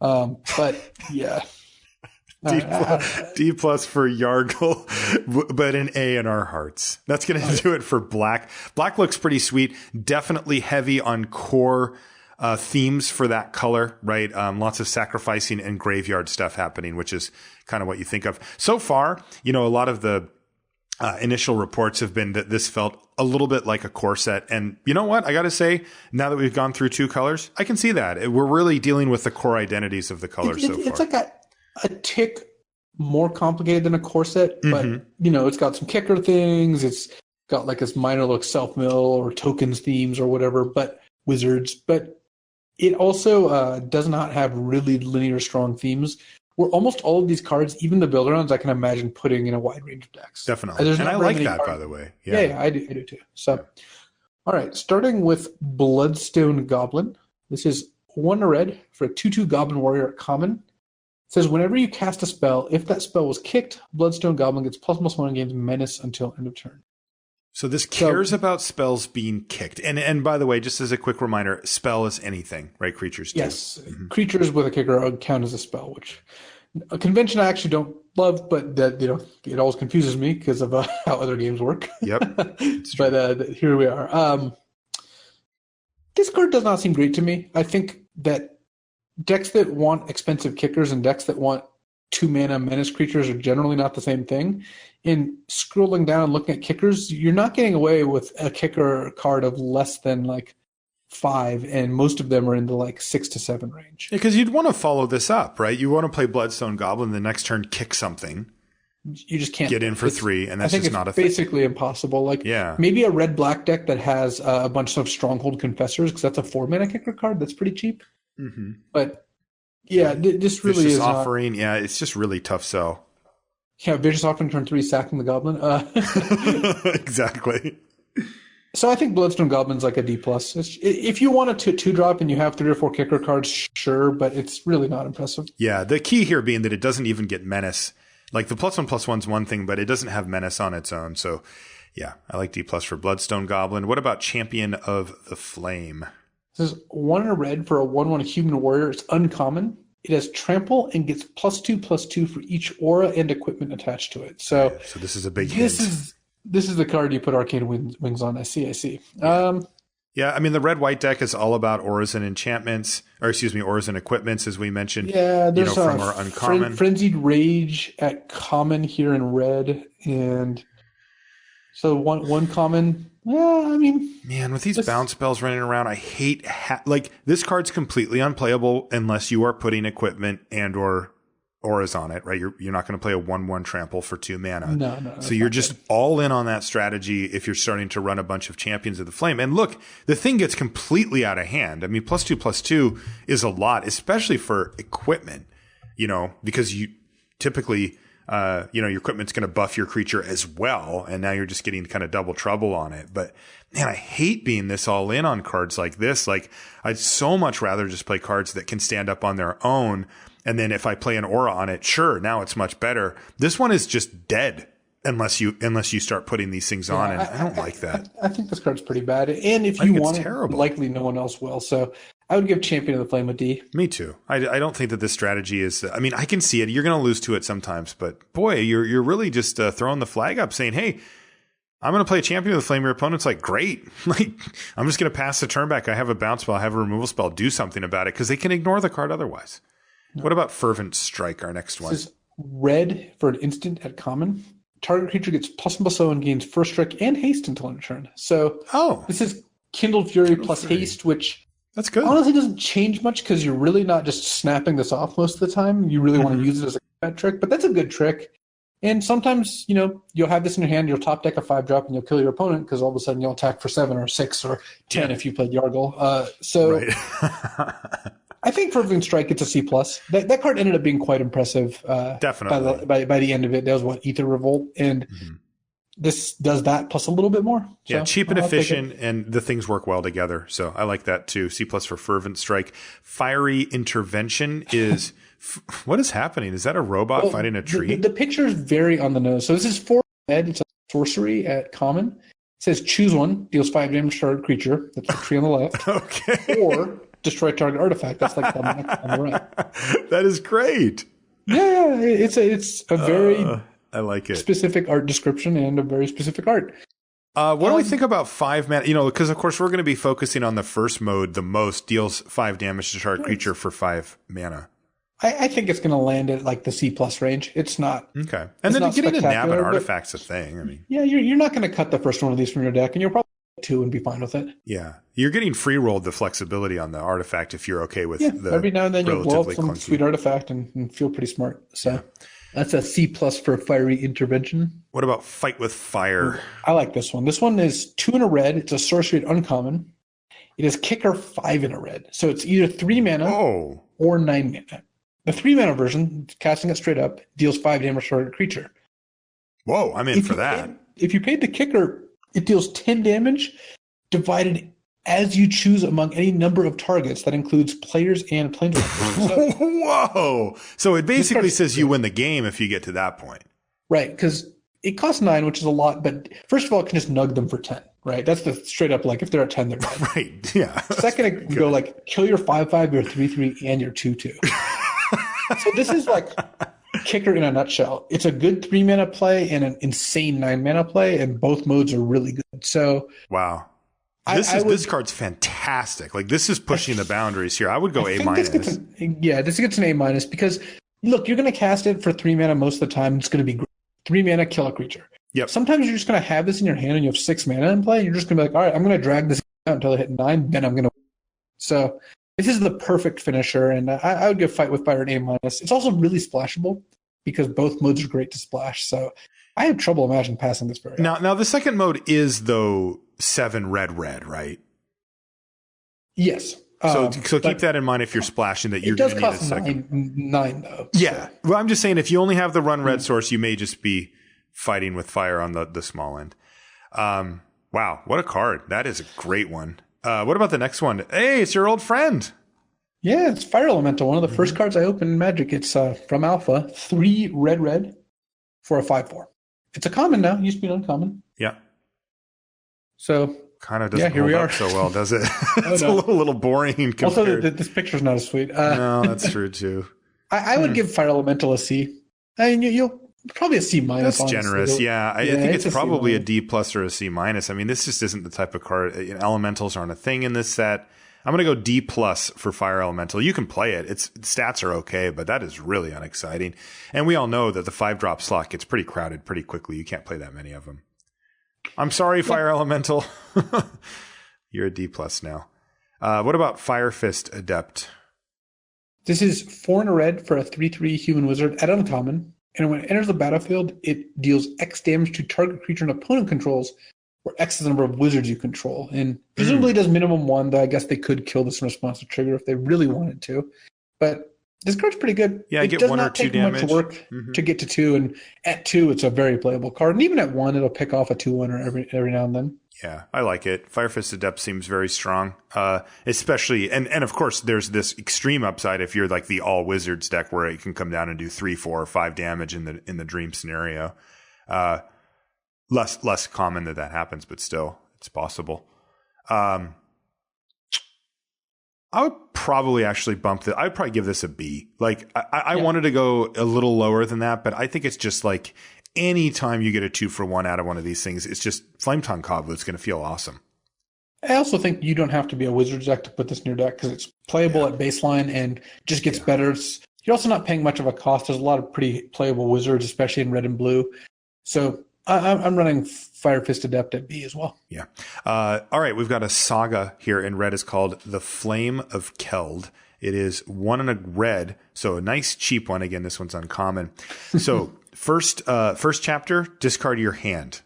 But, yeah. D plus for Yargle, but an A in our hearts. That's going to do it for black. Black looks pretty sweet. Definitely heavy on core themes for that color, right? Lots of sacrificing and graveyard stuff happening, which is kind of what you think of. So far, a lot of the initial reports have been that this felt a little bit like a core set. And you know what? I got to say, now that we've gone through 2 colors, I can see that. We're really dealing with the core identities of the colors so far. It's like a tick more complicated than a core set, but, it's got some kicker things. It's got like this minor look self-mill or tokens themes or whatever, but wizards. But it also does not have really linear strong themes. Where almost all of these cards, even the build-arounds, I can imagine putting in a wide range of decks. Definitely. And I like that, by the way. Yeah, I do too. So, all right, starting with Bloodstone Goblin. This is 1 red for a 2/2 Goblin Warrior at common. It says, whenever you cast a spell, if that spell was kicked, Bloodstone Goblin gets +1/+1 and gains menace until end of turn. So this cares about spells being kicked. And by the way, just as a quick reminder, spell is anything, right? Creatures too. Yes. Mm-hmm. Creatures with a kicker count as a spell, which a convention I actually don't love, but that it always confuses me because of how other games work. Yep. But here we are. This card does not seem great to me. I think that decks that want expensive kickers and decks that want 2-mana menace creatures are generally not the same thing. In scrolling down and looking at kickers, you're not getting away with a kicker card of less than like 5, and most of them are in the like 6 to 7 range. Because you'd want to follow this up, right? You want to play Bloodstone Goblin, the next turn kick something. You just can't get in for 3, and that's just not a thing. Basically impossible. Like, maybe a red-black deck that has a bunch of Stronghold Confessors, because that's a 4-mana kicker card. That's pretty cheap. Mm-hmm. But yeah, this really Vicious is Offering. It's just really tough sell. Yeah, Vicious Offering turn 3, sacking the Goblin. Exactly. So I think Bloodstone Goblin's like a D+. If you want a 2-drop and you have 3 or 4 kicker cards, sure, but it's really not impressive. Yeah, the key here being that it doesn't even get menace. Like the +1/+1's one thing, but it doesn't have menace on its own. So yeah, I like D+ for Bloodstone Goblin. What about Champion of the Flame? This is 1 red for a 1/1 human warrior. It's uncommon. It has trample and gets +2/+2 for each aura and equipment attached to it. So this is a big hint. This is the card you put Arcane Wings on. I see. Yeah, I mean, the red-white deck is all about auras and enchantments, auras and equipments, as we mentioned. Yeah, there's from our uncommon. Frenzied Rage at common here in red. And so one common. Yeah, I mean, man, with these bounce spells running around, I hate this card's completely unplayable unless you are putting equipment and or auras on it, right? You're not going to play a 1/1 trample for 2 mana. No. So you're just all in on that strategy if you're starting to run a bunch of Champions of the Flame. And look, the thing gets completely out of hand. I mean, +2/+2 is a lot, especially for equipment, because you typically your equipment's going to buff your creature as well, and now you're just getting kind of double trouble on it. But man, I hate being this all in on cards like this. Like, I'd so much rather just play cards that can stand up on their own, and then if I play an aura on it, sure, now it's much better. This one is just dead unless you start putting these things on, and I don't like that. I think this card's pretty bad, and if you want it, likely no one else will. So I would give Champion of the Flame a D. Me too. I don't think that this strategy is. I mean, I can see it. You're going to lose to it sometimes, but boy, you're really just throwing the flag up, saying, "Hey, I'm going to play Champion of the Flame." Your opponent's like, "Great! Like, I'm just going to pass the turn back. I have a bounce spell. I have a removal spell. Do something about it," because they can ignore the card otherwise. No. What about Fervent Strike? Our next one. This is red for an instant at common. Target creature gets +1/+0 and gains First Strike and Haste until end of turn. So, this is Kindled Fury plus Haste, which that's good. Honestly doesn't change much because you're really not just snapping this off most of the time. You really want to use it as a combat trick, but that's a good trick. And sometimes, you'll have this in your hand, you'll top deck a 5-drop, and you'll kill your opponent because all of a sudden you'll attack for 7 or 6 or 10 if you played Yargle. Right. I think Fervent Strike gets a C+. That card ended up being quite impressive. Definitely. By the end of it, that was Ether Revolt, and this does that plus a little bit more. So, yeah, cheap and efficient, and the things work well together. So I like that too. C+ for Fervent Strike. Fiery Intervention is what is happening? Is that a robot fighting a tree? The picture is very on the nose. So this is 4 red. It's a sorcery at common. It says choose one, deals 5 damage to target creature. That's the tree on the left. Okay. Or destroy target artifact. That's like on the right. That is great. Yeah, it's a very I like it. Specific art description and a very specific art. What do we think about 5 mana? Because of course we're going to be focusing on the first mode the most. Deals 5 damage to target creature for 5 mana. I think it's going to land at like the C+ range. It's not okay. And then getting a nab an artifact's a thing. I mean, yeah, you're not going to cut the first one of these from your deck, and you're probably 2 and be fine with it. Yeah, you're getting free rolled the flexibility on the artifact if you're okay with the every now and then you'll blow up some clunky sweet artifact and feel pretty smart. So that's a C+ for Fiery Intervention. What about Fight with Fire? I like this one. This one is 2 in a red. It's a sorcery at uncommon. It is kicker 5 in a red. So it's either 3 mana or 9 mana. The 3 mana version, casting it straight up, deals 5 damage to target creature. Whoa, I'm in for that. If you paid the kicker, it deals 10 damage divided as you choose among any number of targets. That includes players and planeswalkers. Whoa! So it basically says you win the game if you get to that point. Right, because it costs 9, which is a lot, but first of all, it can just nug them for 10, right? That's the straight up, like, if they're at 10, they're dead. Right, yeah. Second, it can go, like, kill your 5/5, your 3/3, and your 2/2. So this is, like, kicker in a nutshell. It's a good 3 mana play and an insane 9 mana play, and both modes are really good. So wow. This card's fantastic. Like, this is pushing the boundaries here. I would go A-. This gets an A- because, look, you're going to cast it for 3 mana most of the time. It's going to be great. 3 mana, kill a creature. Yep. Sometimes you're just going to have this in your hand and you have 6 mana in play. And you're just going to be like, all right, I'm going to drag this out until I hit 9. Then I'm going to. So this is the perfect finisher. And I would give Fight with Fire an A-. It's also really splashable because both modes are great to splash. So I have trouble imagining passing this very often. Now the second mode is, though, 7 red, right? Yes. So keep that in mind if you're splashing that you're going to need a second. 9 though. Yeah. So. Well, I'm just saying if you only have the run red source, you may just be fighting with fire on the small end. Wow, what a card. That is a great one. What about the next one? Hey, it's your old friend. Yeah, it's Fire Elemental, one of the first cards I opened in Magic. It's from Alpha, 3 red for a 5/4. It's a common now. It used to be an uncommon. Yeah. So kind of doesn't hold up so well, does it? It's a little boring compared. Also, this picture's not as sweet. No, that's true too. I would give Fire Elemental a C. I mean, you'll probably a C-. That's generous. Yeah, I think it's probably a D+ or a C-. I mean, this just isn't the type of card. Elementals aren't a thing in this set. I'm going to go D+ for Fire Elemental. You can play it. Its stats are okay, but that is really unexciting. And we all know that the 5-drop slot gets pretty crowded pretty quickly. You can't play that many of them. I'm sorry, Fire Elemental. You're a D+ now. What about Fire Fist Adept? This is 4 in a red for a 3/3 human wizard at uncommon. And when it enters the battlefield, it deals X damage to target creature an opponent controls, where X is the number of wizards you control. And presumably does minimum 1, though I guess they could kill this in response to trigger if they really wanted to. But this card's pretty good. Yeah, get 1 or 2 damage. It does not take much work to get to 2, and at 2, it's a very playable card. And even at 1, it'll pick off a 2/1 every now and then. Yeah, I like it. Fire Fist Adept seems very strong, especially, and of course, there's this extreme upside if you're like the all wizards deck where it can come down and do 3, 4, or 5 damage in the dream scenario. Less common that happens, but still, it's possible. I would probably actually bump it. I'd probably give this a B. Like I Yeah. wanted to go a little lower than that, but I think it's just like anytime you get a 2-for-1 out of one of these things, it's just Flametongue Kavu. It's going to feel awesome. I also think you don't have to be a Wizards deck to put this in your deck because it's playable at baseline and just gets better. You're also not paying much of a cost. There's a lot of pretty playable Wizards, especially in red and blue. So I'm running Fire Fist Adept at B as well. Yeah. All right. We've got a saga here in red. It's called The Flame of Keld. It is 1 and a red. So a nice cheap one. Again, this one's uncommon. So first chapter, discard your hand.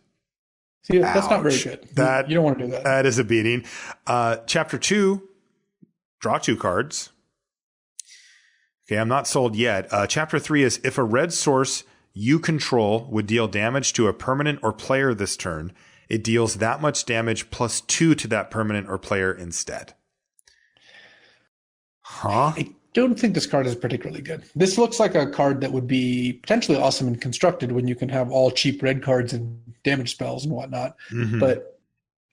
See, that's not very good. You don't want to do that. That is a beating. Chapter 2, draw 2 cards. Okay, I'm not sold yet. Chapter 3 is if a red source you control would deal damage to a permanent or player this turn, it deals that much damage plus 2 to that permanent or player instead. Huh? I don't think this card is particularly good. This looks like a card that would be potentially awesome and constructed when you can have all cheap red cards and damage spells and whatnot. Mm-hmm. But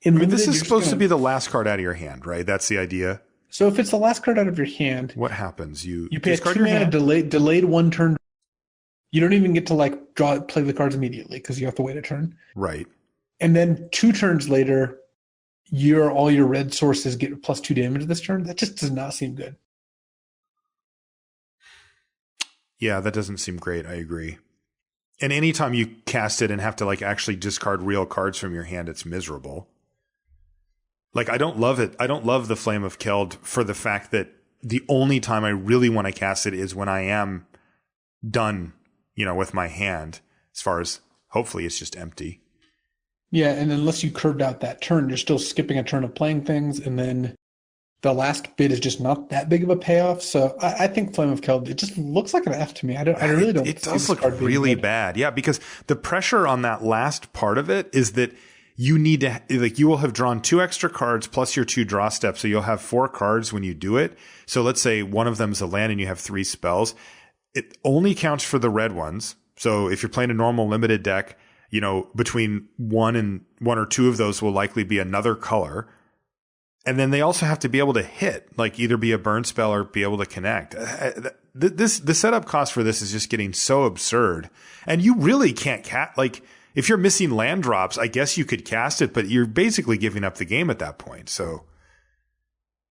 this is supposed to be the last card out of your hand, right? That's the idea. So if it's the last card out of your hand, what happens? You pay a 2-mana delayed 1 turn. You don't even get to play the cards immediately because you have to wait a turn. Right. And then 2 turns later, all your red sources get plus 2 damage this turn. That just does not seem good. Yeah, that doesn't seem great. I agree. And anytime you cast it and have to actually discard real cards from your hand, it's miserable. I don't love it. I don't love the Flame of Keld for the fact that the only time I really want to cast it is when I am done, with my hand. As far as hopefully it's just empty. Yeah, and unless you curved out that turn, you're still skipping a turn of playing things, and then the last bit is just not that big of a payoff. So I think Flame of Keld, it just looks like an F to me. I really don't. It does look really bad. Yeah, because the pressure on that last part of it is that you need to, you will have drawn 2 extra cards plus your 2 draw steps. So you'll have 4 cards when you do it. So let's say one of them is a land and you have 3 spells. It only counts for the red ones. So if you're playing a normal limited deck, between 1 or 2 of those will likely be another color. And then they also have to be able to hit, either be a burn spell or be able to connect. The setup cost for this is just getting so absurd. And you really can't if you're missing land drops, I guess you could cast it, but you're basically giving up the game at that point. So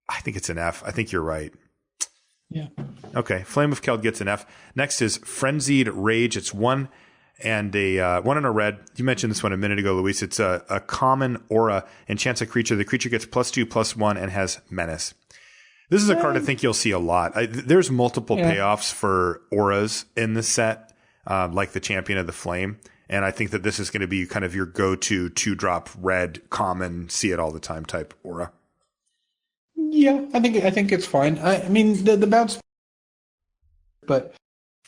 I think it's an F. I think you're right. Yeah. Okay. Flame of Keld gets an F. Next is Frenzied Rage. It's 1 and a 1 and a red. You mentioned this one a minute ago, Luis. It's a common aura. Enchants a creature. The creature gets +2/+1 and has menace. This is a card I think you'll see a lot. There's multiple payoffs for auras in this set, like the Champion of the Flame. And I think that this is going to be kind of your go-to 2-drop red common, see it all the time type aura. Yeah, I think it's fine. I mean, the bounce, but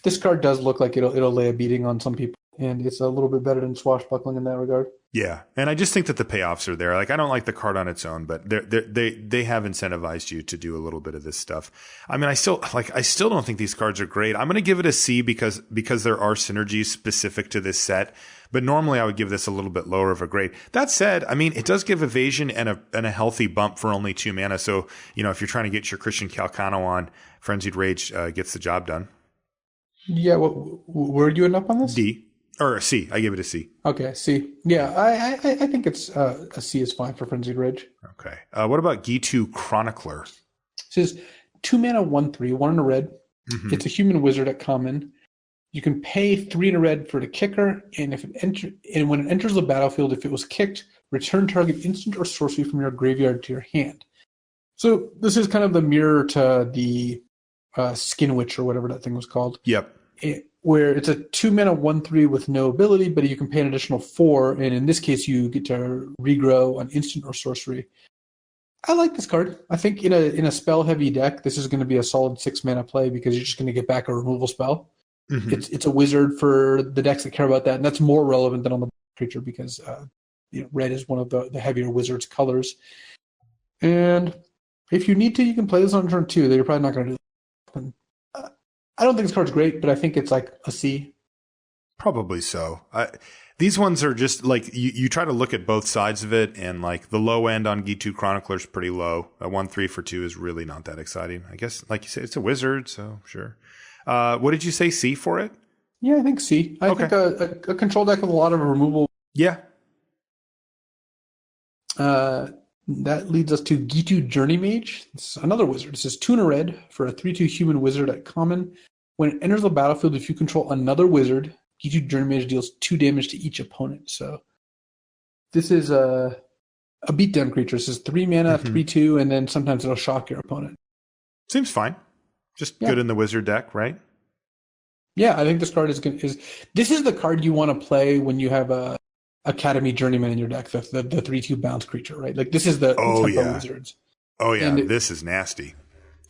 this card does look like it'll lay a beating on some people, and it's a little bit better than Swashbuckling in that regard. Yeah, and I just think that the payoffs are there. I don't like the card on its own, but they have incentivized you to do a little bit of this stuff. I mean, I still don't think these cards are great. I'm going to give it a C because there are synergies specific to this set. But normally I would give this a little bit lower of a grade. That said, I mean, it does give evasion and a healthy bump for only 2 mana. So, if you're trying to get your Christian Calcano on, Frenzied Rage gets the job done. Yeah, where did you end up on this? D. Or a C. I give it a C. Okay, C. Yeah, I think it's a C is fine for Frenzied Rage. Okay. What about Gitu Chronicler? It says 2 mana, 1/3, 1 in a red. Mm-hmm. It's a human wizard at common. You can pay 3 in a red for the kicker, and when it enters the battlefield, if it was kicked, return target instant or sorcery from your graveyard to your hand. So this is kind of the mirror to the Skin Witch or whatever that thing was called. Yep. Where it's a 2 mana 1/3 with no ability, but you can pay an additional 4, and in this case you get to regrow on instant or sorcery. I like this card. I think in a spell heavy deck, this is going to be a solid 6 mana play because you're just going to get back a removal spell. Mm-hmm. It's a wizard for the decks that care about that, and that's more relevant than on the creature because red is one of the heavier wizard's colors. And if you need to, you can play this on turn 2. That you're probably not going to do. I don't think this card's great, but I think it's like a C. Probably so. These ones are just like you try to look at both sides of it, and like the low end on G2 Chronicler is pretty low. A 1-3 for 2 is really not that exciting. I guess, like you said, it's a wizard, so sure. What did you say, C for it? Yeah, I think C. I think a control deck with a lot of removal. Yeah. That leads us to G2 Journey Mage. It's another wizard. It says 2 and a red for a 3/2 human wizard at common. When it enters the battlefield, if you control another wizard, G2 Journey Mage deals 2 damage to each opponent. So this is a beatdown creature. This is 3 mana, 3/2, and then sometimes it'll shock your opponent. Seems fine. Just good in the wizard deck, right? Yeah, I think this card this is the card you want to play when you have a Academy Journeyman in your deck, the 3/2 bounce creature, right? Like this is the wizards. Oh yeah, this is nasty.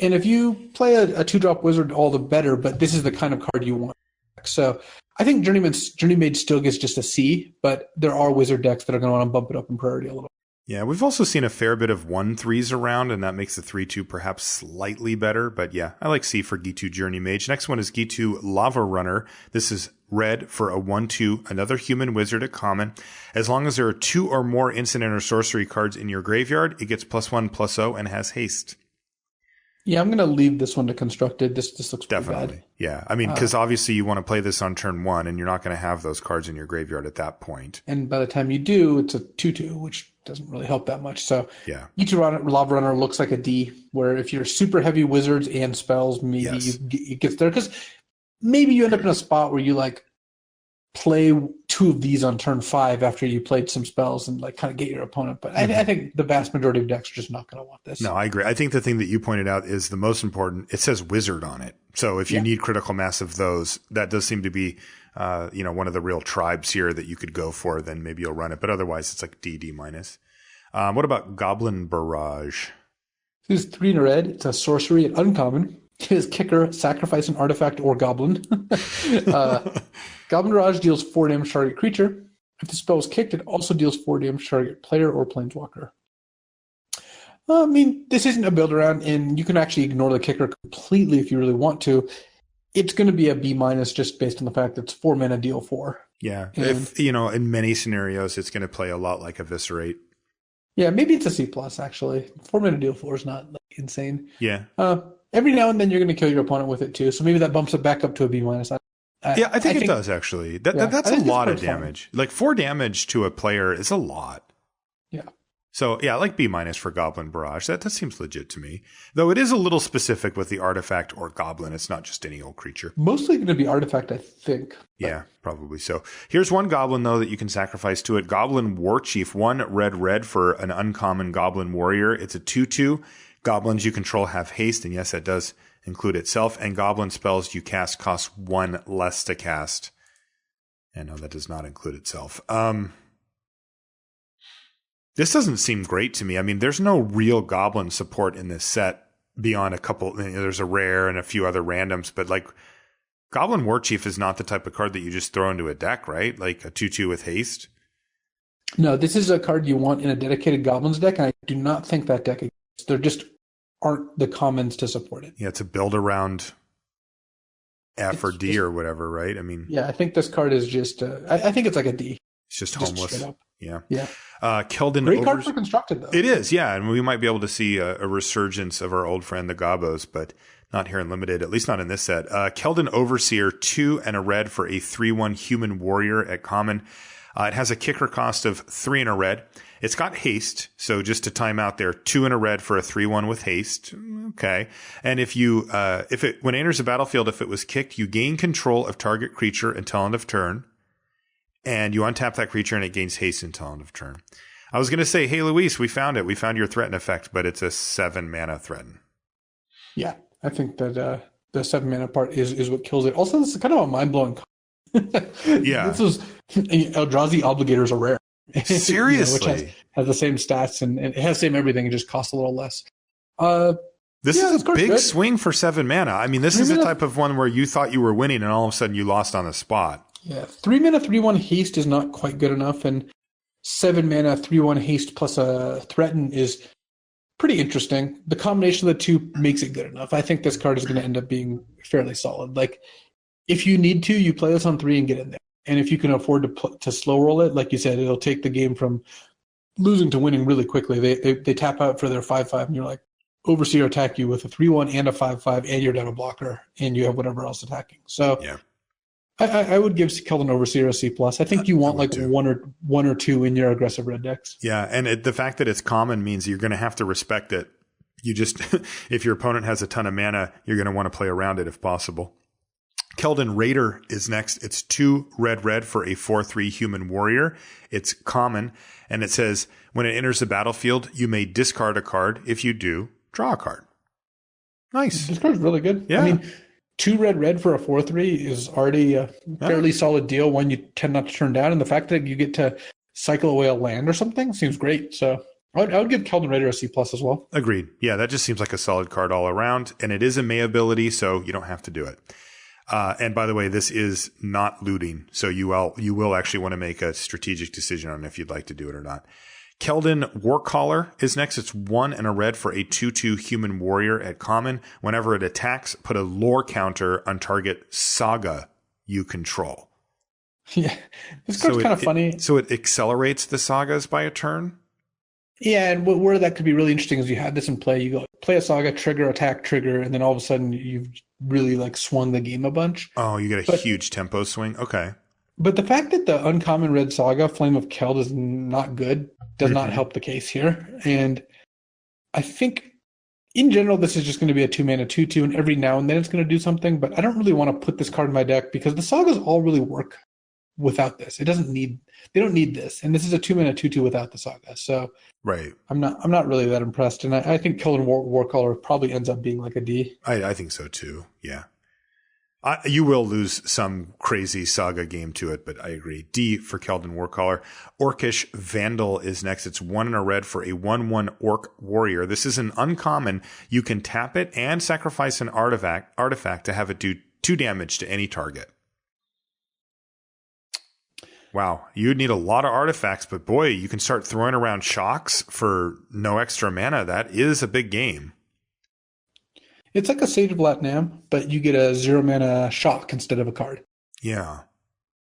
And if you play a 2-drop wizard, all the better, but this is the kind of card you want. So I think Journey Mage still gets just a C, but there are wizard decks that are going to want to bump it up in priority a little. Yeah, we've also seen a fair bit of 1/3s around, and that makes the 3/2 perhaps slightly better. But yeah, I like C for G2 Journey Mage. Next one is G2 Lava Runner. This is red for a 1/2, another human wizard at common. As long as there are 2 or more instant or sorcery cards in your graveyard, it gets +1/+0 and has haste. Yeah, I'm going to leave this one to constructed. This looks pretty Definitely. bad. Yeah. I mean, because obviously you want to play this on turn 1, and you're not going to have those cards in your graveyard at that point. And by the time you do, it's a 2/2, which doesn't really help that much. So yeah, G2 Lava Runner looks like a D, where if you're super heavy wizards and spells, maybe it gets there. Because maybe you end up in a spot where you like play 2 of these on turn 5 after you played some spells and like kind of get your opponent. But I think the vast majority of decks are just not going to want this. No, I agree. I think the thing that you pointed out is the most important. It says wizard on it. So if you need critical mass of those, that does seem to be, one of the real tribes here that you could go for, then maybe you'll run it. But otherwise it's like D minus. What about Goblin Barrage? This is 3 and a red. It's a sorcery at uncommon. His kicker, sacrifice an artifact or goblin. Goblin Barrage deals 4 damage to target creature. If the spell is kicked, it also deals 4 damage to target player or planeswalker. I mean, this isn't a build around, and you can actually ignore the kicker completely if you really want to. It's going to be a B- just based on the fact that it's 4 mana, deal 4. Yeah. If, in many scenarios, it's going to play a lot like Eviscerate. Yeah, maybe it's a C+, actually. 4 mana, deal 4 is not like insane. Yeah. Every now and then you're going to kill your opponent with it too, so maybe that bumps it back up to a B-. I think it does, actually. That's a lot of damage. Like 4 damage to a player is a lot. Yeah. So, yeah, I like B- for Goblin Barrage. That seems legit to me. Though it is a little specific with the artifact or goblin. It's not just any old creature. Mostly going to be artifact, I think. Yeah, probably so. Here's one goblin, though, that you can sacrifice to it. Goblin Warchief. 1 red for an uncommon goblin warrior. It's a 2/2. Goblins you control have haste, and yes, that does include itself. And goblin spells you cast cost 1 less to cast. And no, that does not include itself. This doesn't seem great to me. I mean, there's no real goblin support in this set beyond a couple. There's a rare and a few other randoms, but like Goblin Warchief is not the type of card that you just throw into a deck, right? Like a 2/2 with haste. No, this is a card you want in a dedicated goblins deck, and I do not think that deck exists. There just aren't the commons to support it. Yeah, it's a build around F or D or whatever, right? I mean, yeah, I think this card is just. I think it's like a D. It's just homeless. Yeah. Keldon. Great card for constructed, though. It is, yeah, and we might be able to see a resurgence of our old friend the Gobos, but not here in limited, at least not in this set. Keldon Overseer, 2 and a red for a 3/1 human warrior at common. It has a kicker cost of 3 and a red. It's got haste, so just to time out there, 2 and a red for a 3/1 with haste. Okay. And when it enters the battlefield, if it was kicked, you gain control of target creature until end of turn. And you untap that creature and it gains haste until end of turn. I was going to say, hey, Luis, we found it. We found your threaten effect, but it's a 7 mana threaten. Yeah, I think that the 7 mana part is what kills it. Also, this is kind of a mind-blowing yeah. This was Eldrazi Obligator is a rare. Seriously. Which has the same stats and it has the same everything. It just costs a little less. This is a big swing for 7 mana. I mean, this is the type of one where you thought you were winning and all of a sudden you lost on the spot. Yeah, 3 mana, 3/1 haste is not quite good enough, and 7 mana, 3/1 haste plus a threaten is pretty interesting. The combination of the two makes it good enough. I think this card is going to end up being fairly solid. Like, if you need to, you play this on 3 and get in there. And if you can afford to slow roll it, like you said, it'll take the game from losing to winning really quickly. They tap out for their 5/5, and you're like, Overseer attack you with a 3/1 and a 5/5, and you're down a blocker, and you have whatever else attacking. So Yeah. I would give Keldon Overseer a C+. I think you want like too. one or two in your aggressive red decks. Yeah, and the fact that it's common means you're going to have to respect it. You just, if your opponent has a ton of mana, you're going to want to play around it if possible. Keldon Raider is next. It's 2 red for a 4/3 human warrior. It's common, and it says when it enters the battlefield, you may discard a card. If you do, draw a card. Nice. This card's really good. Yeah. I mean, 2 red for a 4/3 is already a fairly solid deal, one you tend not to turn down. And the fact that you get to cycle away a land or something seems great. So I would give Keldon Raider a C+ as well. Agreed. Yeah, that just seems like a solid card all around. And it is a May ability, so you don't have to do it. And by the way, this is not looting. So you will actually want to make a strategic decision on if you'd like to do it or not. Keldon Warcaller is next. It's 1 and a red for a 2/2 human warrior at common. Whenever it attacks, put a lore counter on target saga you control. Yeah, this card's kind of funny. So it accelerates the sagas by a turn? Yeah, and where that could be really interesting is you have this in play. You go play a saga, trigger, attack, trigger, and then all of a sudden you've really like swung the game a bunch. Oh, you get a huge tempo swing? Okay. But the fact that the uncommon red saga, Flame of Keld, is not good does not help the case here. And I think in general, this is just going to be a 2-mana 2/2, and every now and then it's going to do something, but I don't really want to put this card in my deck because the sagas all really work without this. They don't need this. And this is a 2-mana 2/2 without the saga. So right. I'm not really that impressed. And I think Keldon Warcaller probably ends up being like a D. I think so too. Yeah. You will lose some crazy saga game to it, but I agree. D for Keldon Warcaller. Orcish Vandal is next. It's 1 and a red for a 1/1 Orc Warrior. This is an uncommon. You can tap it and sacrifice an artifact to have it do 2 damage to any target. Wow, you'd need a lot of artifacts, but boy, you can start throwing around shocks for no extra mana. That is a big game. It's like a Sage of Latnam, but you get a 0-mana shock instead of a card. Yeah.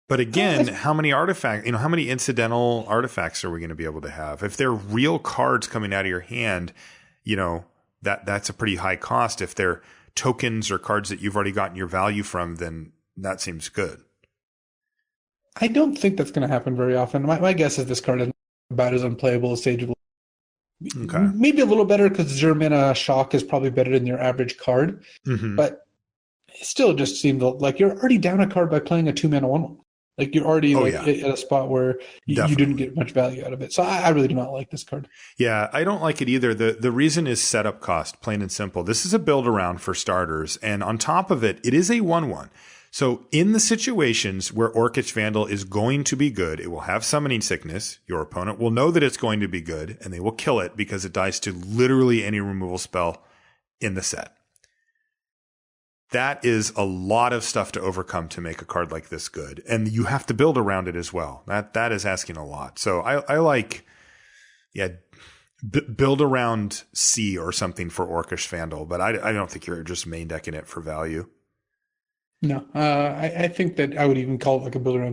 But again, how many how many incidental artifacts are we going to be able to have? If they're real cards coming out of your hand, that's a pretty high cost. If they're tokens or cards that you've already gotten your value from, then that seems good. I don't think that's going to happen very often. My guess is this card is about as unplayable as Sage of Okay. Maybe a little better because 0-mana shock is probably better than your average card. Mm-hmm. But it still just seemed like you're already down a card by playing a 2-mana 1/1. Like you're already at a spot where you didn't get much value out of it. So I really do not like this card. Yeah, I don't like it either. The reason is setup cost, plain and simple. This is a build around for starters. And on top of it, it is a 1/1. So in the situations where Orcish Vandal is going to be good, it will have summoning sickness. Your opponent will know that it's going to be good, and they will kill it because it dies to literally any removal spell in the set. That is a lot of stuff to overcome to make a card like this good. And you have to build around it as well. That is asking a lot. So I like, build around C or something for Orcish Vandal, but I don't think you're just main decking it for value. No, I think that I would even call it like a build around.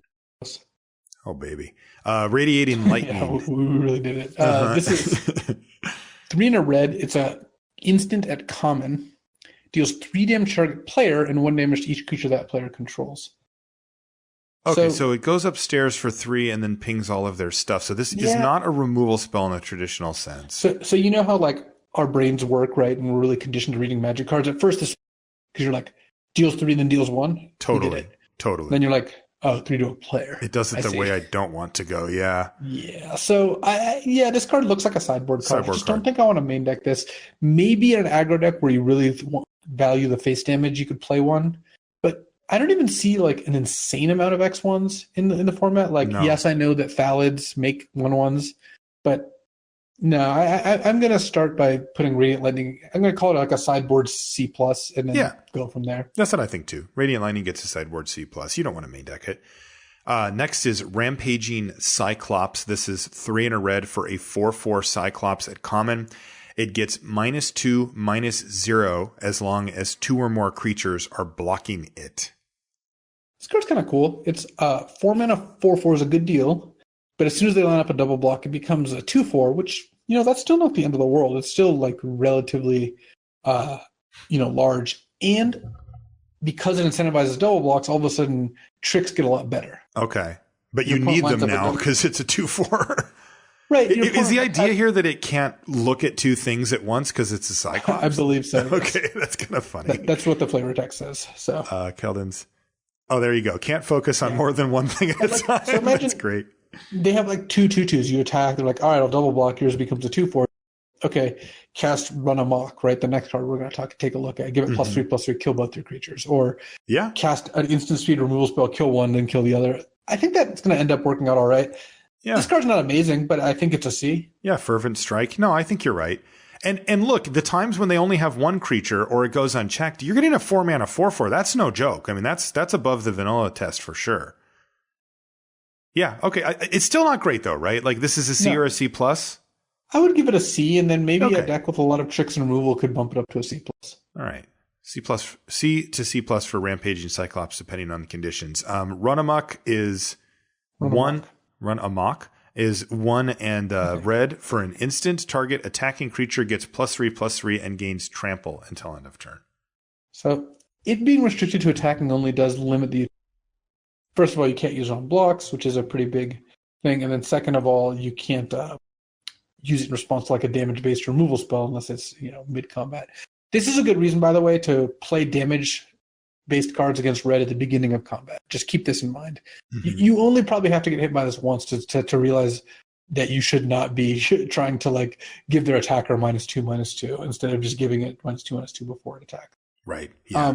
Oh, baby. Radiating Lightning. Yeah, we really did it. This is 3 and a red. It's a instant at common. Deals 3 damage to target player and 1 damage to each creature that player controls. Okay, so it goes upstairs for 3 and then pings all of their stuff. So this is not a removal spell in a traditional sense. So you know how like our brains work, right? And we're really conditioned to reading magic cards. At first, it's because you're like, deals 3, then deals 1. Totally. Then you're like, oh, 3 to a player. It does it the way I don't want to go, yeah. Yeah, so this card looks like a sideboard card. I just don't think I want to main deck this. Maybe in an aggro deck where you really value the face damage, you could play one. But I don't even see like an insane amount of X1s in the format. Like, yes, I know that Thalids make 1/1s, but no, I'm going to start by putting Radiant Lightning. I'm going to call it like a sideboard C+, and then go from there. That's what I think too. Radiant Lightning gets a sideboard C+. You don't want to main deck it. Next is Rampaging Cyclops. This is 3 and a red for a 4/4 Cyclops at common. It gets -2, -0 as long as 2 or more creatures are blocking it. This card's kind of cool. It's 4 mana, 4/4 is a good deal, but as soon as they line up a double block, it becomes a 2/4, which, that's still not the end of the world. It's still like relatively, large. And because it incentivizes double blocks, all of a sudden tricks get a lot better. Okay. But you need them now because it's a 2/4. Right. Is the idea here that it can't look at two things at once because it's a Cyclops? I believe so. Okay, that's kind of funny. That's what the flavor text says. So, Keldon's. Oh, there you go. Can't focus on more than one thing at a time. So imagine, that's great. They have like 2 2/2s. You attack. They're like, all right, I'll double block. Yours becomes a 2/4. Okay, cast Run Amok, right? The next card we're going to take a look at. Give it +3/+3, kill both your creatures. Or cast an instant speed removal spell, kill one, then kill the other. I think that's going to end up working out all right. Yeah. This card's not amazing, but I think it's a C. Yeah, Fervent Strike. No, I think you're right. And look, the times when they only have one creature or it goes unchecked, you're getting a 4 mana 4/4. That's no joke. I mean, that's above the vanilla test for sure. Yeah, okay. It's still not great though, right? Like this is a C or a C+? I would give it a C, and then maybe a deck with a lot of tricks and removal could bump it up to a C+. All right. C to C+ for Rampaging Cyclops, depending on the conditions. Run Amok is Run Amok is 1 and red for an instant. Target attacking creature gets +3/+3 and gains trample until end of turn. So it being restricted to attacking only does limit the. First of all, you can't use it on blocks, which is a pretty big thing, and then second of all, you can't use it in response to like a damage-based removal spell unless it's mid-combat. This is a good reason, by the way, to play damage-based cards against red at the beginning of combat. Just keep this in mind. Mm-hmm. You only probably have to get hit by this once to realize that you should not be trying to like give their attacker -2/-2 instead of just giving it -2/-2 before it attacks. Right. Yeah.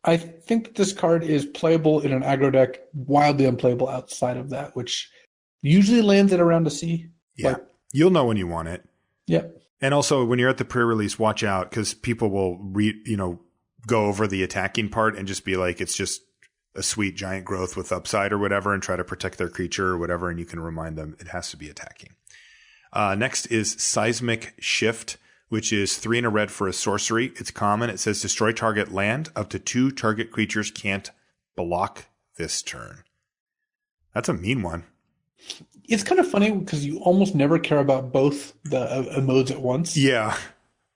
I think that this card is playable in an aggro deck, wildly unplayable outside of that, which usually lands at around a C. Yeah, you'll know when you want it. Yeah. And also, when you're at the pre-release, watch out because people will go over the attacking part and just be like, it's just a sweet giant growth with upside or whatever, and try to protect their creature or whatever, and you can remind them it has to be attacking. Next is Seismic Shift, which is 3 and a red for a sorcery. It's common. It says destroy target land. Up to 2 target creatures can't block this turn. That's a mean one. It's kind of funny because you almost never care about both the modes at once. Yeah.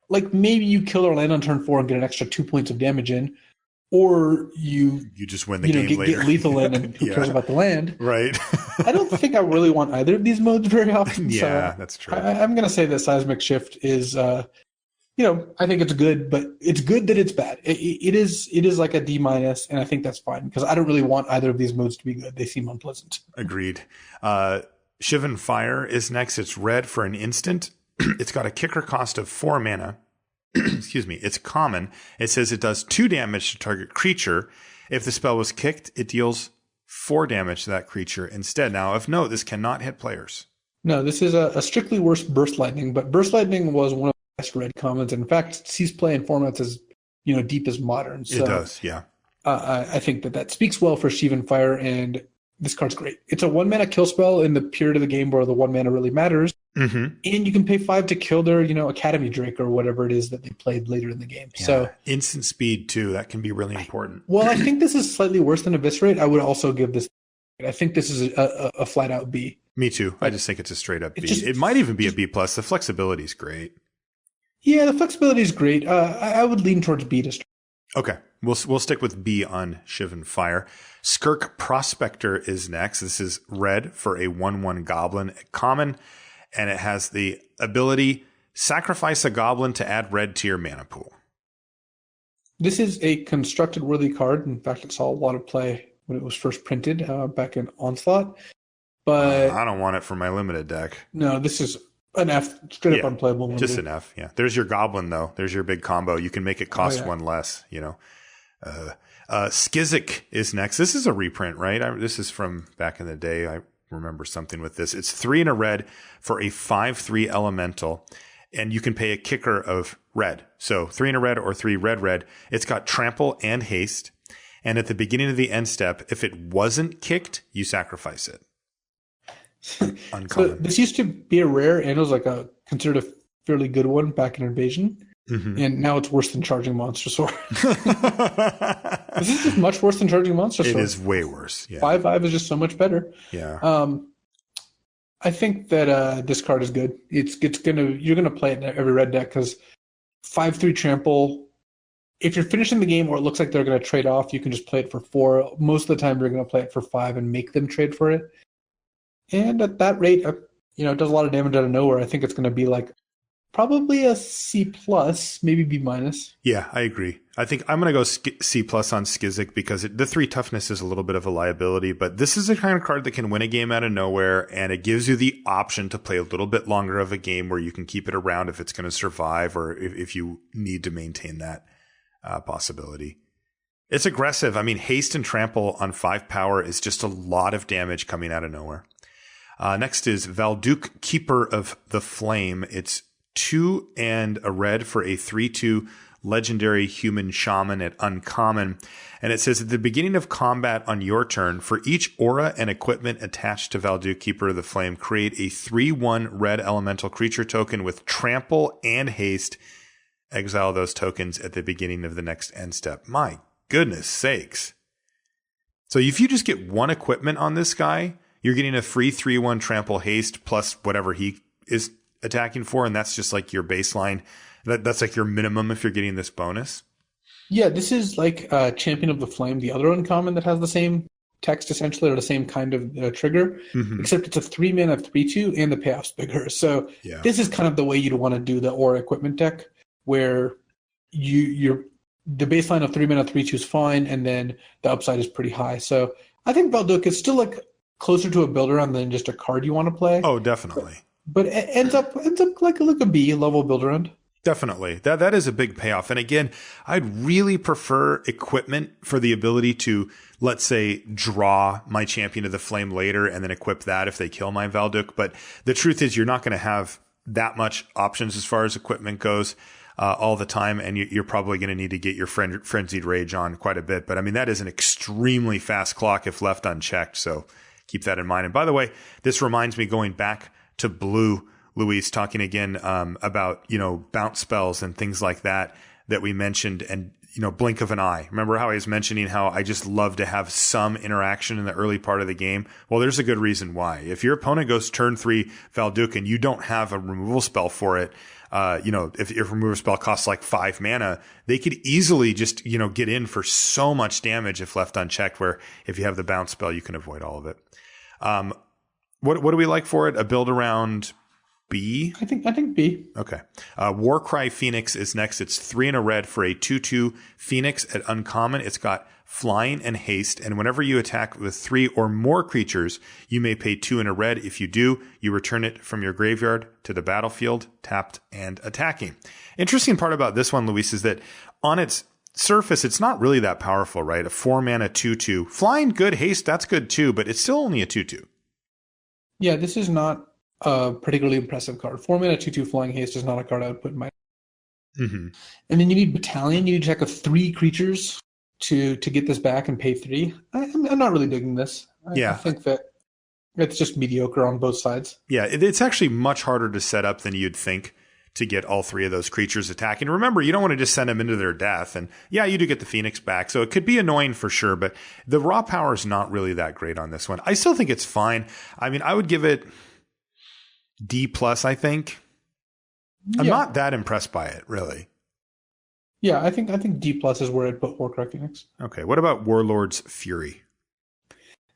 Like maybe you kill their land on turn 4 and get an extra 2 points of damage in, or you just win the game later. Get lethal land and who cares about the land. Right. I don't think I really want either of these modes very often. Yeah, that's true. I'm going to say that Seismic Shift is, I think it's good, but it's good that it's bad. It is like a D-, and I think that's fine because I don't really want either of these modes to be good. They seem unpleasant. Agreed. Shivan Fire is next. It's red for an instant. It's got a kicker cost of 4 mana. Excuse me. It's common. It says it does 2 damage to target creature. If the spell was kicked, it deals 4 damage to that creature instead. Now, of note, this cannot hit players. No, this is a strictly worse Burst Lightning, but Burst Lightning was one of the best red commons. In fact, sees play in formats as deep as Modern. So, it does, yeah. I think that speaks well for Shivan Fire, and this card's great. It's a 1 mana kill spell in the period of the game where the 1 mana really matters. Mm-hmm. And you can pay 5 to kill their, Academy Drake or whatever it is that they played later in the game. Yeah. So instant speed too. That can be really important. Well, I think this is slightly worse than Eviscerate. I would also give this. I think this is a flat out B. Me too. I just think it's a straight up B. It might even be a B+. The flexibility is great. Yeah, the flexibility is great. I would lean towards B to start. Okay. We'll stick with B on Shivan Fire. Skirk Prospector is next. This is red for a 1/1 goblin common, and it has the ability sacrifice a goblin to add red to your mana pool. This is a constructed worthy card. In fact, it saw a lot of play when it was first printed back in Onslaught. But I don't want it for my limited deck. No, this is an F, straight up unplayable. Just an F, yeah. There's your goblin, though. There's your big combo. You can make it cost 1 less, Skizik is next. This is a reprint, right? This is from back in the day. I remember something with this. It's 3 and a red for a 5/3 elemental, and you can pay a kicker of red. So 3 and a red or 3 red. It's got trample and haste, and at the beginning of the end step, if it wasn't kicked, you sacrifice it. Uncommon. So this used to be a rare, and it was like considered a fairly good one back in Invasion. And now it's worse than Charging Monster Sword. This is just much worse than Charging Monster Sword. It is way worse. Yeah. 5/5 is just so much better. Yeah. I think that this card is good. You're gonna play it in every red deck because 5/3 trample. If you're finishing the game or it looks like they're gonna trade off, you can just play it for 4. Most of the time, you're gonna play it for 5 and make them trade for it. And at that rate, it does a lot of damage out of nowhere. I think it's gonna be like probably a C plus, maybe B minus. Yeah, I agree. I think I'm going to go C plus on Skizik because the 3 toughness is a little bit of a liability, but this is the kind of card that can win a game out of nowhere, and it gives you the option to play a little bit longer of a game where you can keep it around if it's going to survive or if you need to maintain that possibility. It's aggressive. I mean, haste and trample on 5 power is just a lot of damage coming out of nowhere. Next is Valduk, Keeper of the Flame. It's 2 and a red for a 3/2 legendary human shaman at uncommon. And it says at the beginning of combat on your turn, for each aura and equipment attached to Valduk, Keeper of the Flame, create a 3/1 red elemental creature token with trample and haste. Exile those tokens at the beginning of the next end step. My goodness sakes. So if you just get 1 equipment on this guy, you're getting a free 3/1 trample haste plus whatever he is attacking for, and that's just like your baseline. That's like your minimum if you're getting this bonus. Yeah, this is like Champion of the Flame, the other uncommon that has the same text essentially, or the same kind of trigger, except it's a 3-mana 3/2 and the payoff's bigger. So This is kind of the way you'd want to do the aura equipment deck, where the baseline of 3-mana 3/2 is fine, and then the upside is pretty high. So I think Valduk is still like closer to a build-around than just a card you want to play. Oh, definitely. But it ends up like a B level build-around. Definitely. That is a big payoff. And again, I'd really prefer equipment for the ability to, let's say, draw my Champion of the Flame later and then equip that if they kill my Valduk. But the truth is you're not going to have that much options as far as equipment goes all the time. And you're probably going to need to get your Frenzied Rage on quite a bit. But I mean, that is an extremely fast clock if left unchecked. So keep that in mind. And by the way, this reminds me going back to blue, Luis, talking again about, bounce spells and things like that we mentioned, and, blink of an eye. Remember how I was mentioning how I just love to have some interaction in the early part of the game? Well, there's a good reason why. If your opponent goes turn 3 Valduk and you don't have a removal spell for it, if your removal spell costs like 5 mana, they could easily just, get in for so much damage if left unchecked, where if you have the bounce spell, you can avoid all of it. What do we like for it? A build around B? I think B. Okay. Warcry Phoenix is next. It's 3 and a red for a 2/2 Phoenix at uncommon. It's got flying and haste, and whenever you attack with 3 or more creatures, you may pay 2 and a red. If you do, you return it from your graveyard to the battlefield, tapped and attacking. Interesting part about this one, Luis, is that on its surface, it's not really that powerful, right? A 4-mana 2/2. Flying, good. Haste, that's good too, but it's still only a 2/2. Yeah, this is not a particularly impressive card. 4-mana 2/2 Flying Haste is not a card I would put in my... And then you need Battalion. You need to check with 3 creatures to get this back and pay 3. I'm not really digging this. I think that it's just mediocre on both sides. Yeah, it's actually much harder to set up than you'd think to get all 3 of those creatures attacking. Remember, you don't want to just send them into their death. And yeah, you do get the Phoenix back, so it could be annoying for sure, but the raw power is not really that great on this one. I still think it's fine. I mean, I would give it D+, I think. I'm not that impressed by it, really. Yeah, I think D+ is where I'd put Warcry Phoenix. Okay, what about Warlord's Fury?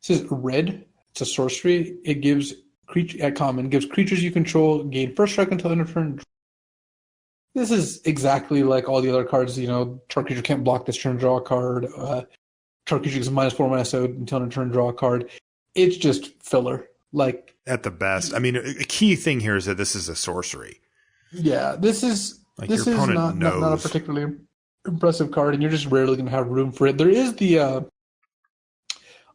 This is red. It's a sorcery. It gives creatures you control gain first strike until end of turn. This is exactly like all the other cards. Target creature can't block this turn, draw a card. Target creature gets -4 so until end of turn, draw a card. It's just filler. Like at the best. I mean, a key thing here is that this is a sorcery. Yeah, this is not a particularly impressive card, and you're just rarely going to have room for it. There is the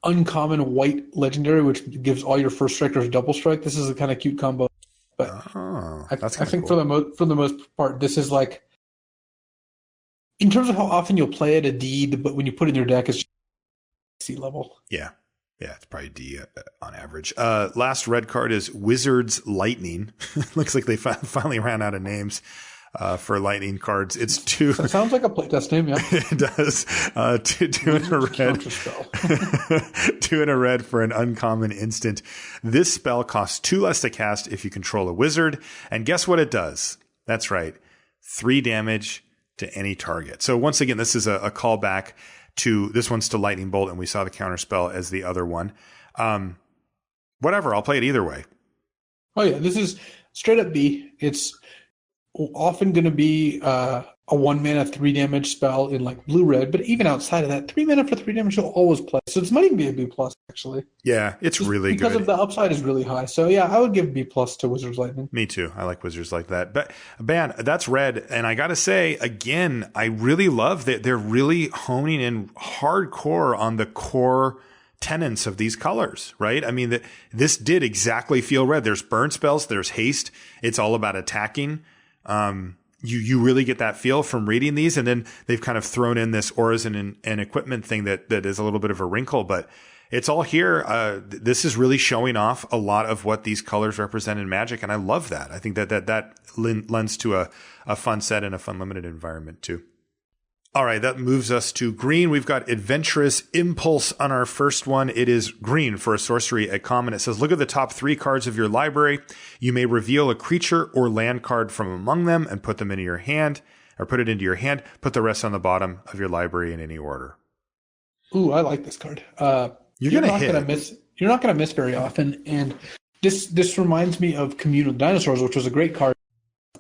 uncommon white legendary, which gives all your first strikers double strike. This is a kind of cute combo. But I think cool. for the most part, this is like, in terms of how often you'll play it, a D, but when you put it in your deck, it's C level. Yeah, it's probably D on average. Last red card is Wizard's Lightning. Looks like they finally ran out of names. for lightning cards. It's 2. That sounds like a playtest name, yeah. It does. 2 in a red. 2 in a red for an uncommon instant. This spell costs 2 less to cast if you control a wizard. And guess what it does? That's right. 3 damage to any target. So once again, this is a callback to, this one's to Lightning Bolt, and we saw the counter spell as the other one. Whatever, I'll play it either way. Oh yeah, this is straight up B. It's often going to be a 1 mana 3 damage spell in like blue-red, but even outside of that, 3 mana for 3 damage you'll always play. So this might even be a B plus actually. Yeah, it's just really because good. Because of the upside is really high. So yeah, I would give B plus to Wizards Lightning. Me too. I like Wizards like that. But man, that's red. And I got to say, again, I really love that they're really honing in hardcore on the core tenets of these colors, right? I mean, this did exactly feel red. There's burn spells, there's haste. It's all about attacking. You really get that feel from reading these, and then they've kind of thrown in this auras and equipment thing that is a little bit of a wrinkle, but it's all here. This is really showing off a lot of what these colors represent in Magic, and I love that. I think that lends to a fun set and a fun limited environment too. All right, that moves us to green. We've got Adventurous Impulse on our first one. It is green for a sorcery at common. It says, look at the top 3 cards of your library. You may reveal a creature or land card from among them and put them into your hand, or put it into your hand. Put the rest on the bottom of your library in any order. Ooh, I like this card. You're not going to miss very often. And this reminds me of Communal Dinosaurs, which was a great card.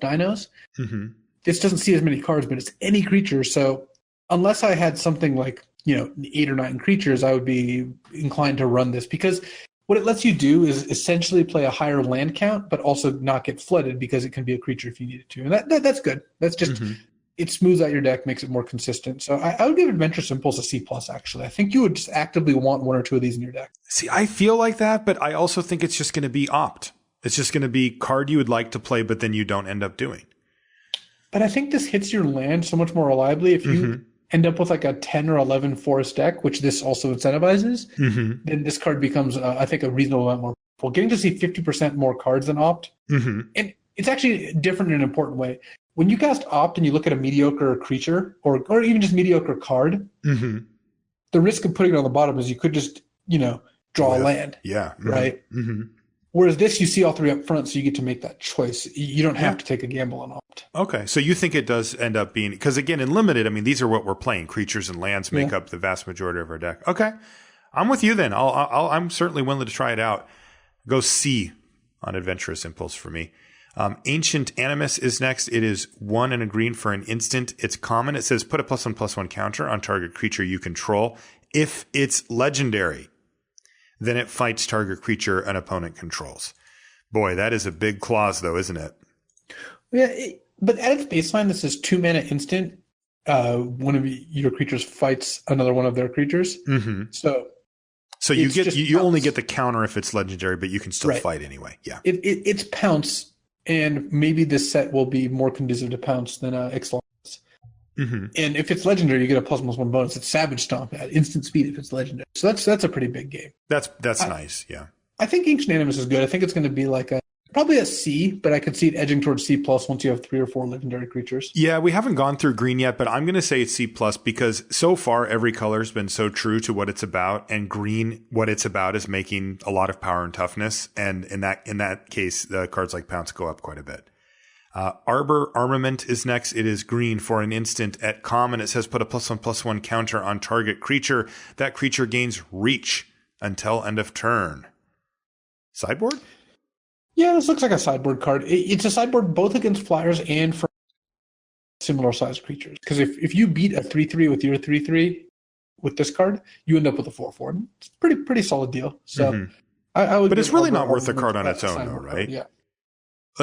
Dinos. Mm-hmm. This doesn't see as many cards, but it's any creature. So unless I had something like, 8 or 9 creatures, I would be inclined to run this, because what it lets you do is essentially play a higher land count, but also not get flooded because it can be a creature if you needed to. And that's good. That's just, It smooths out your deck, makes it more consistent. So I would give Adventurous Impulse a C+, actually. I think you would just actively want 1 or 2 of these in your deck. See, I feel like that, but I also think it's just going to be opt. It's just going to be card you would like to play, but then you don't end up doing. But I think this hits your land so much more reliably. If you end up with like a 10 or 11 forest deck, which this also incentivizes, then this card becomes, I think, a reasonable amount more powerful. Getting to see 50% more cards than Opt. And it's actually different in an important way. When you cast Opt and you look at a mediocre creature or even just mediocre card, the risk of putting it on the bottom is you could just, draw a land. Yeah. Right? Whereas this, you see all 3 up front, so you get to make that choice. You don't have to take a gamble on Opt. Okay, so you think it does end up being, because again, in limited, I mean, these are what we're playing. Creatures and lands make up the vast majority of our deck. Okay, I'm with you then. I'm certainly willing to try it out. Go C on Adventurous Impulse for me. Ancient Animus is next. It is 1 and a green for an instant. It's common. It says put a +1/+1 counter on target creature you control. If it's legendary, then it fights target creature an opponent controls. Boy, that is a big clause, though, isn't it? Yeah, but at its baseline, this is 2 mana instant. One of your creatures fights another one of their creatures. So you only get the counter if it's legendary, but you can still fight anyway. Yeah, it's pounce, and maybe this set will be more conducive to pounce than Ixalan. And if it's legendary, you get a +1/+1 bonus. It's Savage Stomp at instant speed if it's legendary. So that's a pretty big game. That's nice. Yeah. I think Ancient Animus is good. I think it's going to be like probably a C, but I could see it edging towards C+ once you have 3 or 4 legendary creatures. Yeah, we haven't gone through green yet, but I'm going to say it's C+ because so far every color has been so true to what it's about, and green, what it's about is making a lot of power and toughness, and in that case, the cards like Pounce go up quite a bit. Arbor Armament is next. It is green for an instant at common. It says put a +1/+1 counter on target creature. That creature gains reach until end of turn. Sideboard? Yeah, this looks like a sideboard card. It's a sideboard both against flyers and for similar sized creatures. Because if you beat a 3/3 with your 3/3 with this card, you end up with a 4/4. It's a pretty solid deal. So I would. But it's really not worth a card on its own, though, right? Yeah.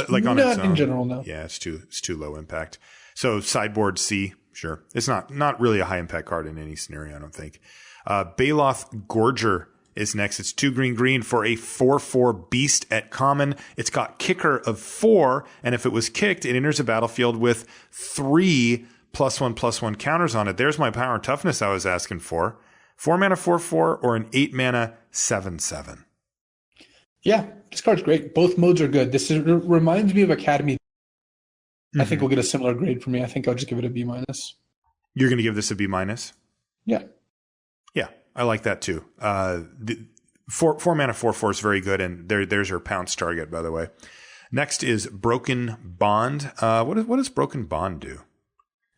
Like on its own. In general, no. Yeah, it's too low impact. So sideboard C, sure. It's not really a high impact card in any scenario, I don't think. Baloth Gorger is next. It's 2 green for a 4/4 beast at common. It's got kicker of 4, and if it was kicked, it enters a battlefield with 3 +1/+1 counters on it. There's my power and toughness I was asking for. 4 mana 4/4 or an 8 mana 7/7. Yeah, this card's great. Both modes are good. This reminds me of Academy. I think will get a similar grade from me. I think I'll just give it a B minus. You're going to give this a B minus? Yeah. Yeah, I like that too. The four mana 4/4 is very good, and there's your pounce target, by the way. Next is Broken Bond. What does Broken Bond do?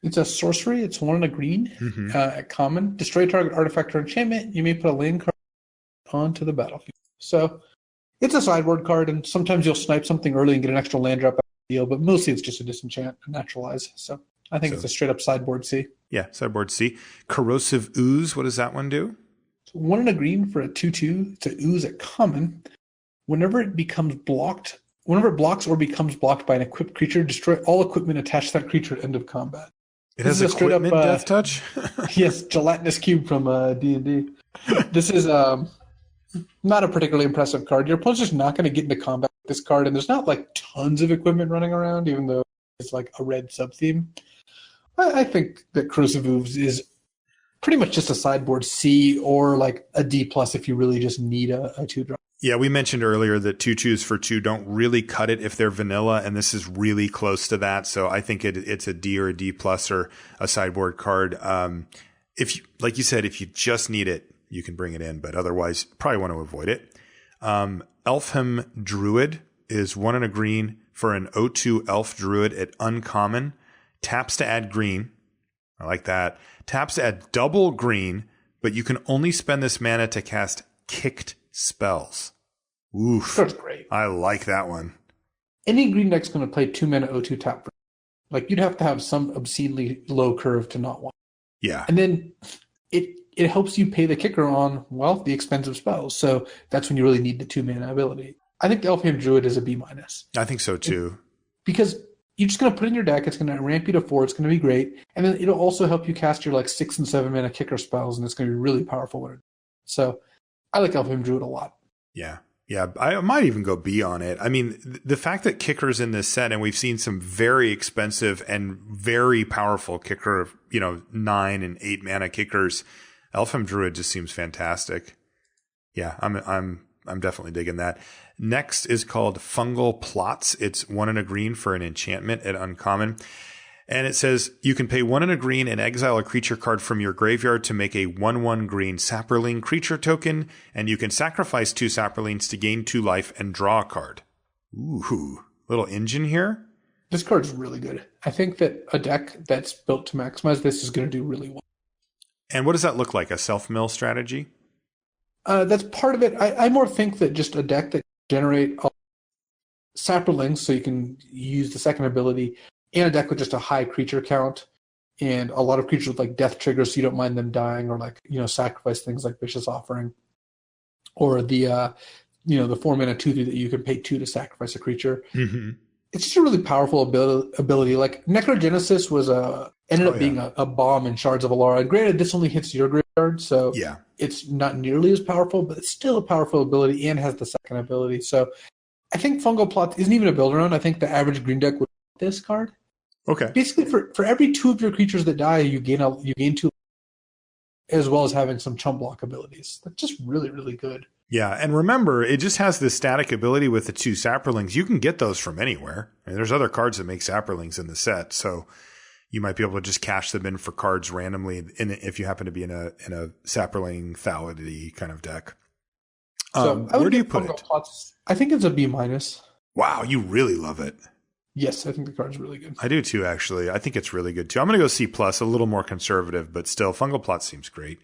It's a sorcery. It's 1 and a green at common. Destroy target artifact or enchantment. You may put a land card onto the battlefield. So it's a sideboard card, and sometimes you'll snipe something early and get an extra land drop out of the deal, but mostly it's just a disenchant and naturalize. So I think it's a straight up sideboard C. Yeah, sideboard C. Corrosive Ooze. What does that one do? So 1 and a green for a 2/2. It's a ooze at common. Whenever it blocks or becomes blocked by an equipped creature, destroy all equipment attached to that creature at end of combat. It has equipment death touch? Yes, gelatinous cube from D&D. This is not a particularly impressive card. Your opponent's just not going to get into combat with this card, and there's not like tons of equipment running around, even though it's like a red sub-theme. I think that Corrosive Ooze is pretty much just a sideboard C or like a D plus if you really just need a 2-drop. Yeah, we mentioned earlier that 2/2s for 2 don't really cut it if they're vanilla, and this is really close to that. So I think it's a D or a D plus or a sideboard card. If you, like you said, if you just need it, you can bring it in, but otherwise probably want to avoid it. Elfham Druid is 1 and a green for an 0/2 Elf Druid at uncommon. Taps to add green. I like that. Taps to add double green, but you can only spend this mana to cast kicked spells. Oof. That's great. I like that one. Any green deck's going to play 2 mana 0/2 tap. Like, you'd have to have some obscenely low curve to not want. Yeah. And then it helps you pay the kicker on, well, the expensive spells. So that's when you really need the 2 mana ability. I think the Elfham Druid is a B minus. I think so too. Because you're just going to put it in your deck. It's going to ramp you to 4. It's going to be great. And then it'll also help you cast your like 6 and 7 mana kicker spells, and it's going to be really powerful. So I like Elfham Druid a lot. Yeah. Yeah. I might even go B on it. I mean, the fact that kickers in this set, and we've seen some very expensive and very powerful kicker, 9 and 8 mana kickers. Elfham Druid just seems fantastic. Yeah, I'm definitely digging that. Next is called Fungal Plots. It's 1 and a green for an enchantment at uncommon. And it says you can pay 1 and a green and exile a creature card from your graveyard to make a 1/1 green Saproling creature token. And you can sacrifice 2 Saprolings to gain 2 life and draw a card. Ooh, little engine here. This card's really good. I think that a deck that's built to maximize this is going to do really well. And what does that look like? A self-mill strategy? That's part of it. I more think that just a deck that generate Saprolings so you can use the second ability, and a deck with just a high creature count and a lot of creatures with like death triggers so you don't mind them dying, or like, sacrifice things like Vicious Offering, or the 4 mana 2/3 that you can pay 2 to sacrifice a creature. Mm-hmm. It's just a really powerful ability. Like Necrogenesis was ended up being a bomb in Shards of Alara. Granted, this only hits your graveyard, so yeah, it's not nearly as powerful, but it's still a powerful ability and has the second ability. So I think Fungal Plot isn't even a build around. I think the average green deck would want this card. Okay. Basically, for every 2 of your creatures that die, you gain 2, as well as having some chump block abilities. That's just really, really good. Yeah, and remember, it just has this static ability with the 2 Saprolings. You can get those from anywhere. And there's other cards that make Saprolings in the set, so you might be able to just cash them in for cards randomly if you happen to be in a Saproling Thalidy kind of deck. So where do you put it? Plots, I think it's a B minus. Wow, you really love it. Yes, I think the card's really good. I do too, actually. I think it's really good too. I'm going to go C plus, a little more conservative, but still, Fungal Plot seems great.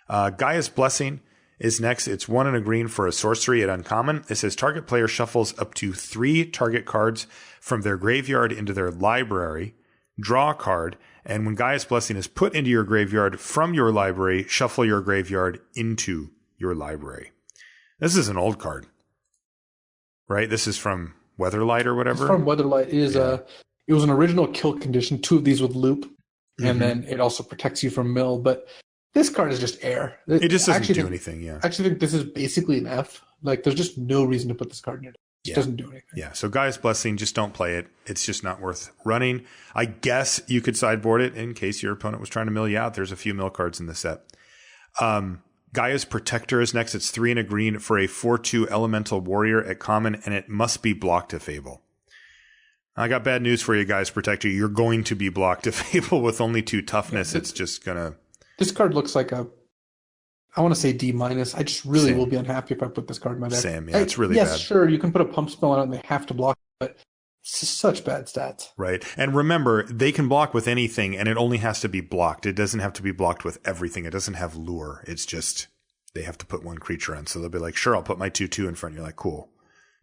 Gaia's Blessing is next. It's 1 and a green for a sorcery at uncommon. It says target player shuffles up to 3 target cards from their graveyard into their library, draw a card, and when Gaia's Blessing is put into your graveyard from your library, shuffle your graveyard into your library. This is an old card, right? This is from Weatherlight or whatever. It's from Weatherlight. It was an original kill condition, 2 of these with loop, and then it also protects you from mill. But this card is just air. It just doesn't do anything, yeah. I actually think this is basically an F. Like, there's just no reason to put this card in your deck. It doesn't do anything. Yeah, so Gaia's Blessing, just don't play it. It's just not worth running. I guess you could sideboard it in case your opponent was trying to mill you out. There's a few mill cards in the set. Gaia's Protector is next. It's 3 and a green for a 4/2 Elemental Warrior at common, and it must be blocked to Fable. I got bad news for you guys, Protector. You're going to be blocked. If able with only 2 toughness, it's just going to... This card looks like I want to say D-. I just really will be unhappy if I put this card in my deck. Same, yeah, it's really bad. Yes, sure, you can put a pump spell on it and they have to block it, but it's just such bad stats. Right. And remember, they can block with anything, and it only has to be blocked. It doesn't have to be blocked with everything. It doesn't have lure. It's just they have to put one creature in. So they'll be like, sure, I'll put my 2/2 in front. You're like, cool.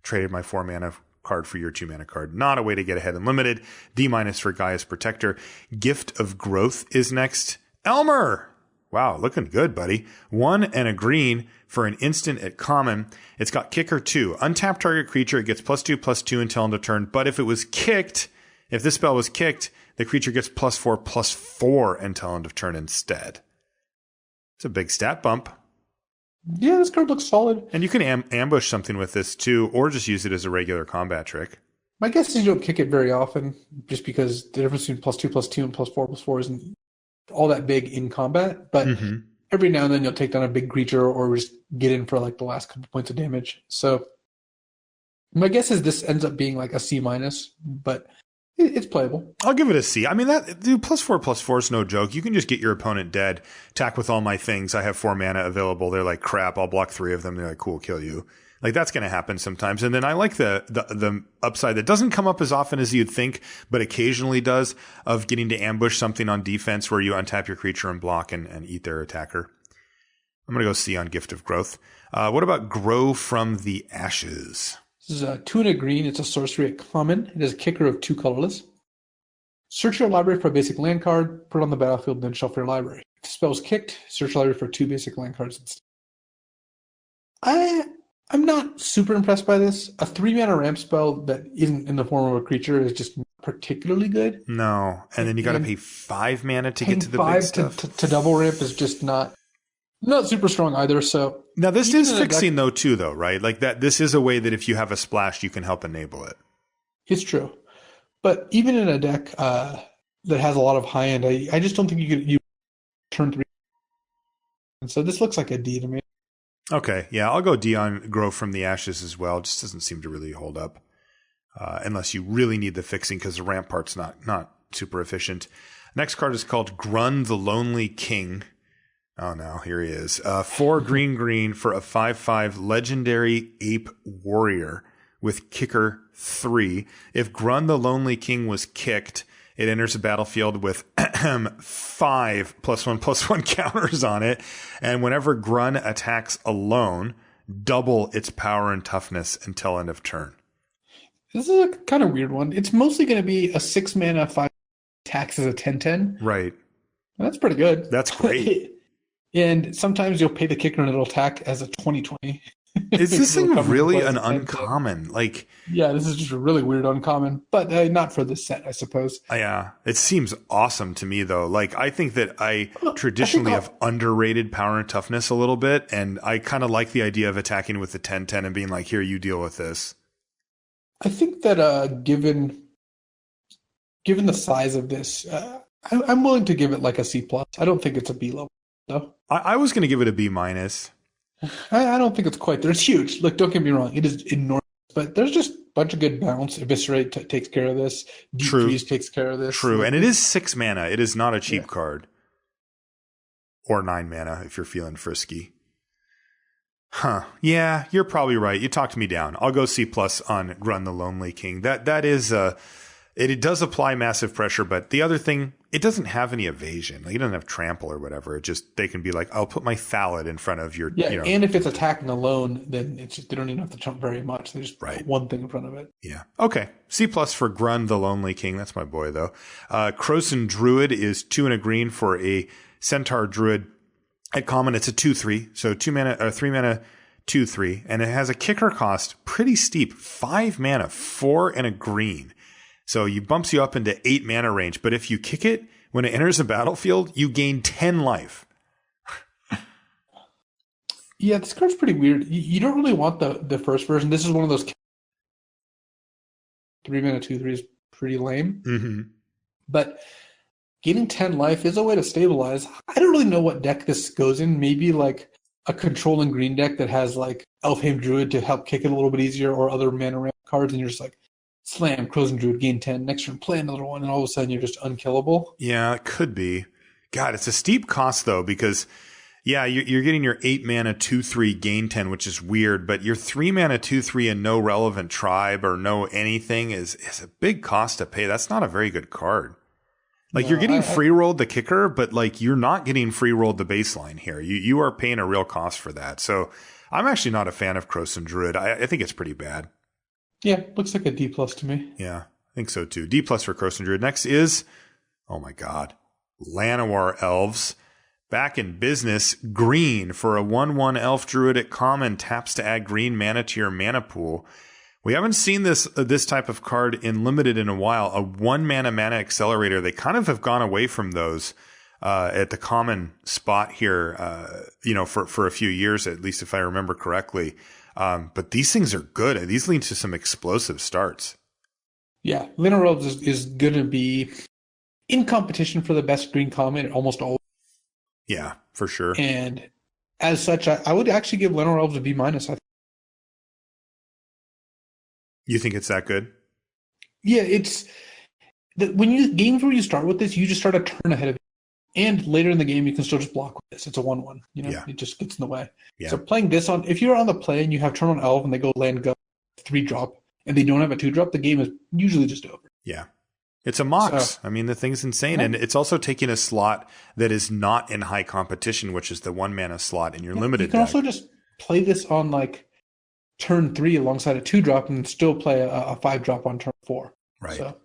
Traded my 4 mana card for your 2 mana card. Not a way to get ahead in limited. D- for Gaia's Protector. Gift of Growth is next. Elmer! Wow, looking good, buddy. 1 and a green for an instant at common. It's got Kicker 2. Untap target creature. It gets +2/+2 until end of turn. But if this spell was kicked, the creature gets +4/+4 until end of turn instead. It's a big stat bump. Yeah, this card looks solid. And you can ambush something with this too, or just use it as a regular combat trick. My guess is you don't kick it very often, just because the difference between +2/+2 and +4/+4 isn't all that big in combat. But every now and then you'll take down a big creature or just get in for like the last couple points of damage. So my guess is this ends up being like a C-, but it's playable. I'll give it a C. I mean, +4/+4 is no joke. You can just get your opponent dead, attack with all my things. I have 4 mana available. They're like, crap, I'll block 3 of them. They're like, cool, kill you. Like, that's going to happen sometimes. And then I like the upside that doesn't come up as often as you'd think, but occasionally does, of getting to ambush something on defense where you untap your creature and block and eat their attacker. I'm going to go C on Gift of Growth. What about Grow from the Ashes? This is 2 and a green. It's a sorcery at common. It has a kicker of 2 colorless. Search your library for a basic land card, put it on the battlefield, then shuffle your library. If the spell is kicked, search your library for 2 basic land cards instead. I'm not super impressed by this. A 3-mana ramp spell that isn't in the form of a creature is just not particularly good. No. And then you got to pay 5 mana to get to the big stuff. To double ramp is just not super strong either. So now this is fixing though too, though, right? Like that. This is a way that if you have a splash, you can help enable it. It's true, but even in a deck that has a lot of high end, I just don't think you turn 3. And so this looks like a D to me. Okay, yeah, I'll go D on Grow from the Ashes as well. It just doesn't seem to really hold up unless you really need the fixing because the ramp part's not super efficient. Next card is called Grun the Lonely King. Oh no, here he is. 4 green for a 5/5 legendary ape warrior with kicker 3. If Grun the Lonely King was kicked, it enters the battlefield with 5 +1/+1 counters on it. And whenever Grun attacks alone, double its power and toughness until end of turn. This is a kind of weird one. It's mostly going to be a 6 mana 5 attacks as a 10/10. Right. That's pretty good. That's great. And sometimes you'll pay the kicker and it'll attack as a 20/20. Is this thing really an uncommon? Like, yeah, this is just a really weird uncommon, but not for this set, I suppose. Yeah, it seems awesome to me though. Like, I think that I traditionally have underrated power and toughness a little bit, and I kind of like the idea of attacking with the 10/10 and being like, "Here, you deal with this." I think that given the size of this, I'm willing to give it like a C+. I don't think it's a B level though. I was going to give it a B-. I don't think it's quite there. It's huge. Look, don't get me wrong. It is enormous, but there's just a bunch of good bounce. Eviscerate takes care of this. Deep Freeze takes care of this. True, and it is 6 mana. It is not a cheap card. Or 9 mana if you're feeling frisky. Huh. Yeah, you're probably right. You talked me down. I'll go C+ on Grun the Lonely King. That is it does apply massive pressure, but the other thing, it doesn't have any evasion. Like, it doesn't have trample or whatever. It just, they can be like, I'll put my Thallid in front of your, and if it's attacking alone, then it's just, they don't even have to jump very much. They just put one thing in front of it. Yeah. Okay. C+ for Grun the Lonely King. That's my boy though. Krosan Druid is 2 and a green for a Centaur Druid. At common, it's a 2/3. So 3 mana, 2/3. And it has a kicker cost pretty steep. 5 mana, 4 and a green. So you bumps you up into 8 mana range, but if you kick it, when it enters the battlefield, you gain 10 life. Yeah, this card's pretty weird. You don't really want the first version. This is one of those 3 mana 2/3 is pretty lame. Mm-hmm. But gaining 10 life is a way to stabilize. I don't really know what deck this goes in. Maybe like a controlling green deck that has like Elfheim Druid to help kick it a little bit easier, or other mana ramp cards, and you're just like, slam, Frozen Druid, gain 10, next turn play another one, and all of a sudden you're just unkillable. Yeah, it could be. God, it's a steep cost though, because yeah, you're getting your 8 mana 2/3 gain 10, which is weird, but your 3 mana 2/3 and no relevant tribe or no anything is a big cost to pay. That's not a very good card. Like, you're getting free rolled the kicker, but like you're not getting free rolled the baseline here. You are paying a real cost for that. So I'm actually not a fan of Frozen Druid. I think it's pretty bad. Yeah, looks like a D plus to me. Yeah, I think so too. D plus for Frozen Druid. Next is, oh my God, Llanowar Elves. Back in business, green for a 1/1 elf druid at common, taps to add green mana to your mana pool. We haven't seen this type of card in limited in a while. A 1 mana accelerator. They kind of have gone away from those at the common spot here, for a few years, at least if I remember correctly. But these things are good. These lead to some explosive starts. Yeah, Llanowar Elves is going to be in competition for the best green common almost always. Yeah, for sure. And as such, I would actually give Llanowar Elves a B minus. You think it's that good? Yeah, it's when games where you start with this, you just start a turn ahead of it. And later in the game, you can still just block with this. It's a 1/1. It just gets in the way. Yeah. So playing this if you're on the play and you have turn on Elf and they go land go 3-drop and they don't have a 2-drop, the game is usually just over. Yeah. It's a Mox. I mean, the thing's insane. Yeah. And it's also taking a slot that is not in high competition, which is the 1 mana slot in your limited You can also just play this on like turn 3 alongside a 2-drop and still play a 5-drop on turn 4. Right. So.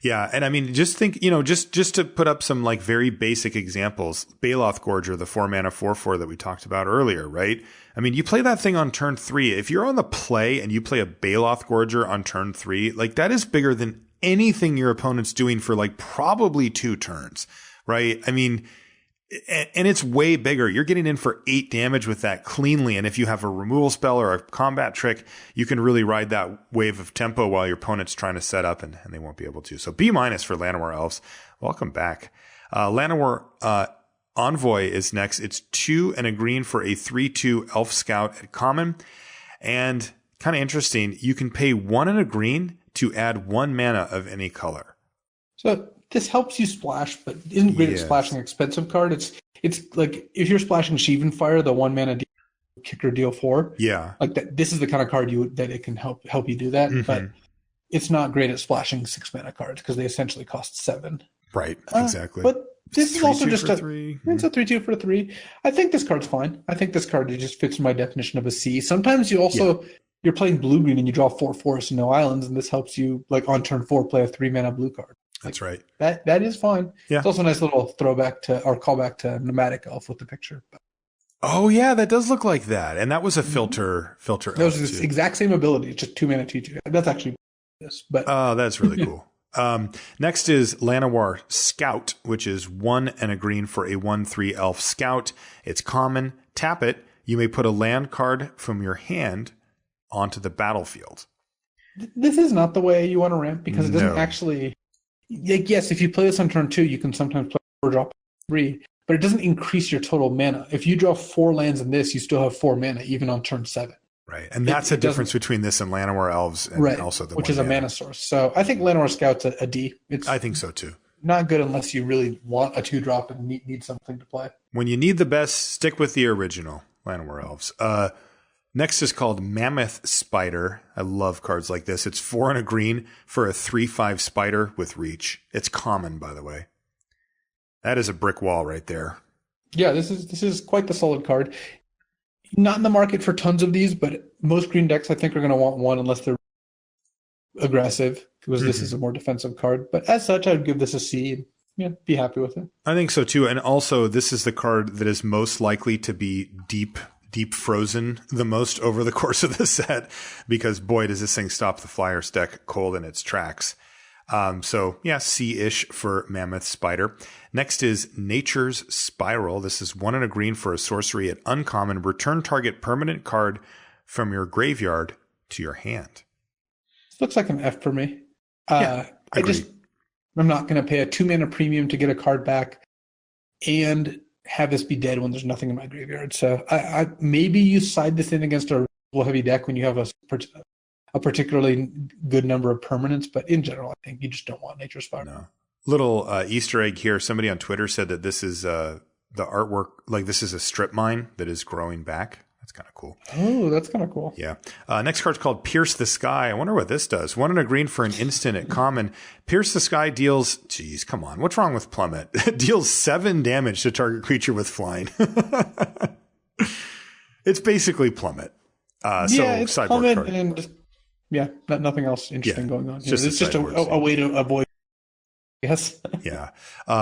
Yeah. And I mean, just think, just to put up some like very basic examples, Baloth Gorger, the 4 mana 4/4 that we talked about earlier, right? I mean, you play that thing on turn 3. If you're on the play and you play a Baloth Gorger on turn 3, like that is bigger than anything your opponent's doing for like probably 2 turns, right? I mean, and it's way bigger. You're getting in for 8 damage with that cleanly. And if you have a removal spell or a combat trick, you can really ride that wave of tempo while your opponent's trying to set up and they won't be able to. So B minus for Llanowar Elves. Welcome back. Llanowar Envoy is next. It's 2 and a green for a 3/2 Elf Scout at common. And kind of interesting, you can pay 1 and a green to add 1 mana of any color. So this helps you splash, but isn't great at splashing an expensive card. It's like if you're splashing Sheevan Fire, the 1 mana kicker deal 4. Yeah. Like that, this is the kind of card that it can help you do that. Mm-hmm. But it's not great at splashing 6 mana cards because they essentially cost 7. Right. Exactly. But this is also just it's a 3/2 for 3. I think this card's fine. I think this card just fits my definition of a C. Sometimes you also you're playing blue green and you draw 4 forests and no islands, and this helps you like on turn 4 play a 3 mana blue card. That's right. That is fine. Yeah. It's also a nice little throwback to or callback to Nomadic Elf with the picture. Oh yeah, that does look like that. And that was a filter. That was the exact same ability, just 2 mana 2/2. That's actually this. But that's really cool. Next is Llanowar Scout, which is 1 and a green for a 1/3 Elf Scout. It's common. Tap it. You may put a land card from your hand onto the battlefield. This is not the way you want to ramp because it doesn't actually. Like, yes, if you play this on turn 2, you can sometimes play 4-drop 3, but it doesn't increase your total mana. If you draw 4 lands in this, you still have 4 mana, even on turn 7. Right, and that's the difference between this and Llanowar Elves, and also the which is a mana source. So I think Llanowar Scout's a D. I think so too. Not good unless you really want a 2-drop and need something to play. When you need the best, stick with the original Llanowar Elves. Next is called Mammoth Spider. I love cards like this. It's 4 and a green for a 3/5 spider with reach. It's common, by the way. That is a brick wall right there. Yeah, this is quite the solid card. Not in the market for tons of these, but most green decks I think are going to want one unless they're aggressive, because this is a more defensive card. But as such, I'd give this a C. And, be happy with it. I think so too. And also, this is the card that is most likely to be deep frozen the most over the course of the set, because boy, does this thing stop the Flyers deck cold in its tracks. So yeah, C-ish for Mammoth Spider. Next is Nature's Spiral. This is 1 and a green for a sorcery at uncommon. Return target permanent card from your graveyard to your hand. This looks like an F for me. I'm not going to pay a 2 mana premium to get a card back and have this be dead when there's nothing in my graveyard. So I maybe you side this in against a heavy deck when you have a particularly good number of permanents, but in general, I think you just don't want Nature's Fire. No. Little Easter egg here. Somebody on Twitter said that this is the artwork, like this is a strip mine that is growing back. That's kind of cool. Oh, that's kind of cool. Yeah. Next card's called Pierce the Sky. I wonder what this does. 1 and a green for an instant at common. Pierce the Sky deals, geez, come on. What's wrong with Plummet? It deals 7 damage to target creature with flying. It's basically Plummet. It's sideboard Plummet card. and nothing else interesting going on. It's just a way to avoid. Yes. Yeah.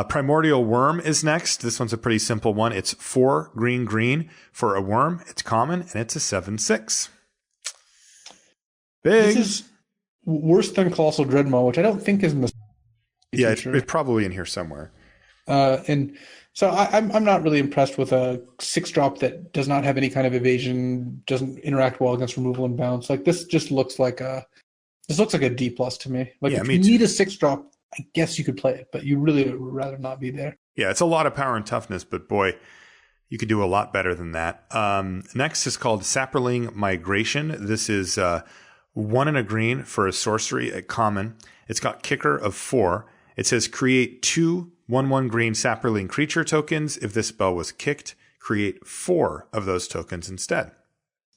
Primordial Worm is next. This one's a pretty simple one. It's 4 green for a worm. It's common and it's a 7/6. Big. This is worse than Colossal Dreadmaw, which I don't think is in the. Yeah, it's probably in here somewhere. And so I'm not really impressed with a 6-drop that does not have any kind of evasion, doesn't interact well against removal and bounce. Like this just looks like a D+ to me. Like if you need a 6-drop, I guess you could play it, but you really would rather not be there. Yeah, it's a lot of power and toughness, but boy, you could do a lot better than that. Next is called Saproling Migration. This is 1 and a green for a sorcery at common. It's got kicker of 4. It says create 2 1/1 green Saproling creature tokens. If this spell was kicked, create 4 of those tokens instead.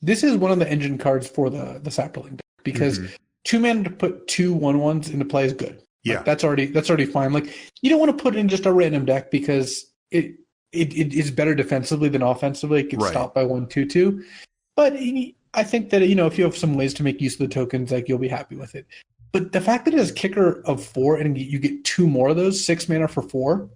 This is one of the engine cards for the Saproling deck because 2 mana to put 2 1/1s into play is good. Yeah, like, that's already fine. Like you don't want to put it in just a random deck because it is better defensively than offensively. It gets stopped by 1/2/2. But I think that if you have some ways to make use of the tokens, like you'll be happy with it. But the fact that it has kicker of 4 and you get 2 more of those, 6 mana for 4.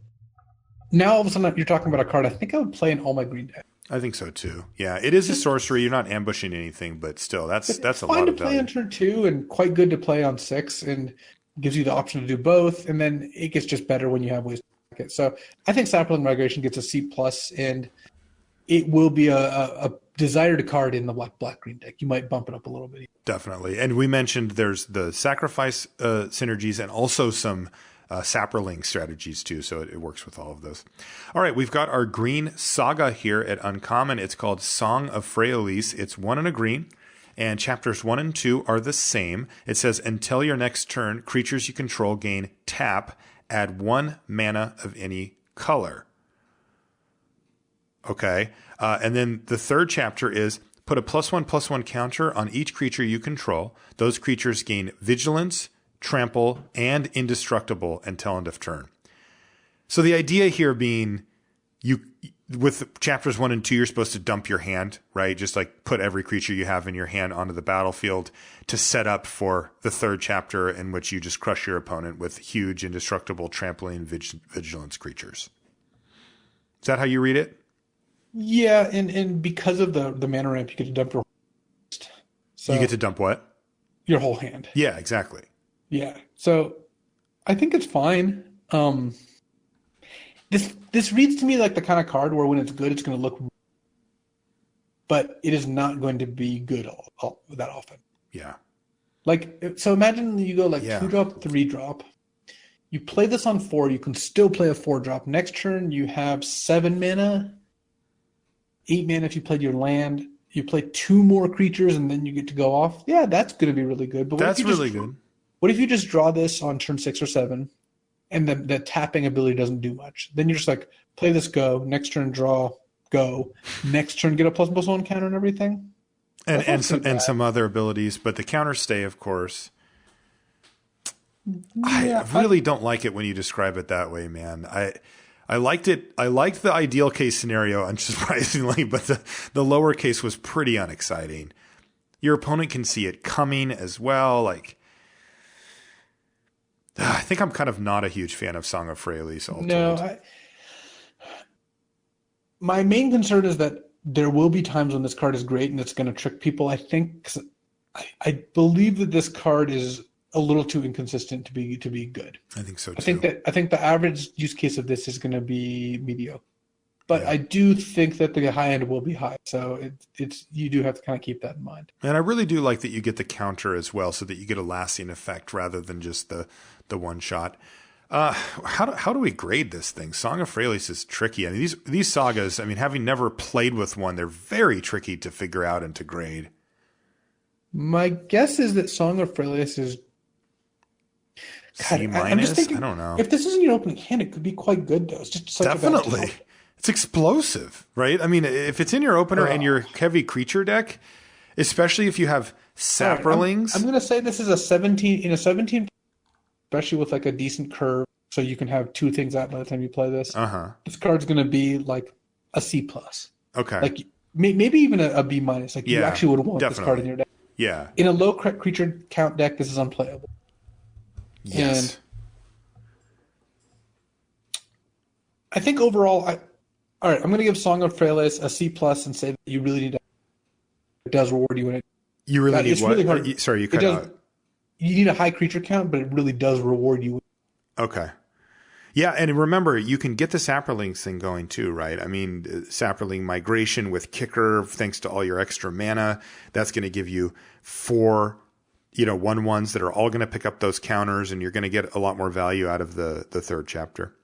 Now all of a sudden you're talking about a card I think I would play in all my green deck. I think so too. Yeah, it is a sorcery. You're not ambushing anything, but still, that's a lot of value. Fine to play on turn 2 and quite good to play on 6, and gives you the option to do both. And then it gets just better when you have ways to back it. So I think Saproling Migration gets a C+, and it will be a desired card in the black-green deck. You might bump it up a little bit. Definitely. And we mentioned there's the sacrifice synergies and also some Saproling strategies too, so it works with all of those. All right, we've got our green saga here at Uncommon. It's called Song of prerelease. It's 1 and a green, and chapters 1 and 2 are the same. It says, until your next turn, creatures you control gain tap, add 1 mana of any color. Okay, and then the third chapter is put a +1/+1 counter on each creature you control. Those creatures gain vigilance, trample, and indestructible until end of turn. So the idea here being, with chapters 1 and 2, you're supposed to dump your hand, right? Just like put every creature you have in your hand onto the battlefield to set up for the third chapter, in which you just crush your opponent with huge, indestructible, trampling, vigilance creatures. Is that how you read it? Yeah, and because of the mana ramp, you get to dump your whole hand. So you get to dump what? Your whole hand. Yeah, exactly. Yeah. So I think it's fine. This reads to me like the kind of card where when it's good, it's going to look, but it is not going to be good that often. Yeah. Like, so imagine you go 2-drop, 3-drop. You play this on 4, you can still play a 4-drop. Next turn, you have 7 mana, 8 mana if you played your land. You play 2 more creatures, and then you get to go off. Yeah, that's going to be really good. But that's really good. What if you just draw this on turn 6 or 7, and the tapping ability doesn't do much? Then you're just like, play this, go. Next turn, draw, go. Next turn, get a ++1 counter and everything. And some other abilities, but the counter stay, of course. Yeah, I really don't like it when you describe it that way, man. I liked it. I liked the ideal case scenario, unsurprisingly, but the lower case was pretty unexciting. Your opponent can see it coming as well. Like, I think I'm kind of not a huge fan of Song of prerelease. No, my main concern is that there will be times when this card is great and it's going to trick people. I believe that this card is a little too inconsistent to be good. I think so too. I think the average use case of this is going to be mediocre, but yeah. I do think that the high end will be high. So it's you do have to kind of keep that in mind. And I really do like that you get the counter as well, so that you get a lasting effect rather than just the one shot. How do we grade this thing? Song of prerelease is tricky. I mean, these sagas, I mean, having never played with one, they're very tricky to figure out and to grade. My guess is that Song of Freyalise is. God, C I'm just minus? thinking, I don't know. if this isn't your opening hand, it could be quite good, though. It's just such a bad Definitely. top. It's explosive, right? I mean, if it's in your opener and your heavy creature deck, especially if you have Sapperlings. I'm going to say this is a 17, in a 17, especially with like a decent curve, so you can have two things out by the time you play this. This card's going to be like a C plus. Okay. Like maybe even a B minus. Like you actually would want this card in your deck. Yeah. In a low creature count deck, this is unplayable. Yes. And I think overall, all right, I'm going to give Song of Freyalise a C plus and say that you really need to. It does reward you in it. You really need what? Really hard. Sorry, you cut out. You need a high creature count, but it really does reward you. Okay. Yeah, and remember, you can get the Sapperlings thing going too, right? I mean, Sapperling Migration with Kicker, thanks to all your extra mana, that's going to give you 4, 1/1s that are all going to pick up those counters, and you're going to get a lot more value out of the third chapter.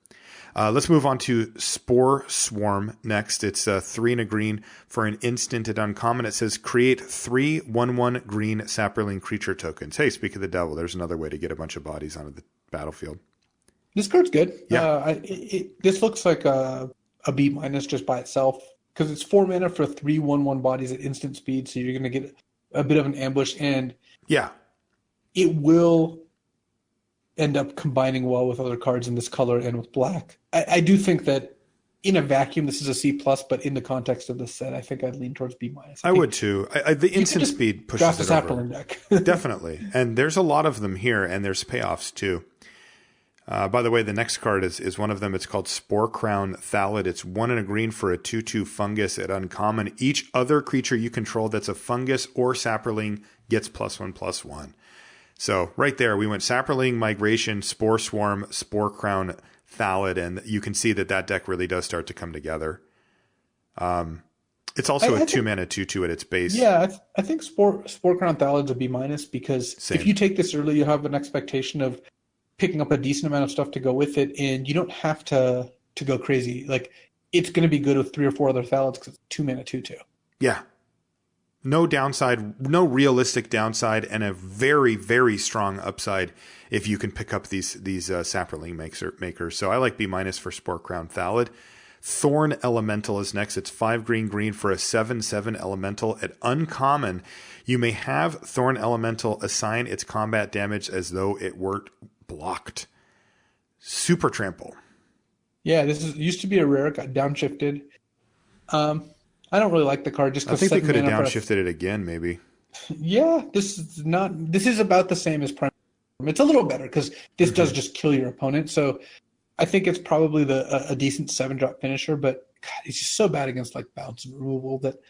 Let's move on to Spore Swarm next. It's 3 and a green for an instant at uncommon. It says create 3 1/1 green Sapperling creature tokens. Hey, speak of the devil, there's another way to get a bunch of bodies onto the battlefield. This card's good. Yeah. This looks like a B minus just by itself because it's 4 mana for 3 1/1 bodies at instant speed. So you're going to get a bit of an ambush, and it will end up combining well with other cards in this color and with black. I do think that in a vacuum, this is a C plus, but in the context of this set, I think I'd lean towards B minus. I would too. The instant speed pushes it over. Deck. Definitely. And there's a lot of them here, and there's payoffs too. By the way, the next card is one of them. It's called Spore Crown Thallid. It's 1 and a green for a 2/2 fungus at uncommon. Each other creature you control that's a fungus or Sapperling gets +1/+1. So right there, we went Sapperling, Migration, Spore Swarm, Spore Crown Thallid, and you can see that deck really does start to come together. It's also a 2 mana 2/2 at its base. Yeah, I think Spore Crown Thallid's a B minus because if you take this early, you have an expectation of picking up a decent amount of stuff to go with it, and you don't have to go crazy. Like, it's going to be good with 3 or 4 other Thallids because it's 2 mana 2/2. Yeah. No downside, no realistic downside, and a very, very strong upside if you can pick up these Sapperling makers. So I like B minus for Spore Crown Thallid. Thorn Elemental is next. It's 5 green for a 7/7 elemental at uncommon. You may have Thorn Elemental assign its combat damage as though it were blocked. Super trample. Yeah, used to be a rare, got downshifted. I don't really like the card just because I think they could have downshifted it again, maybe. Yeah, this is about the same as Prime. It's a little better because this does just kill your opponent. So I think it's probably a decent 7-drop finisher, but God, he's just so bad against like bounce and removal that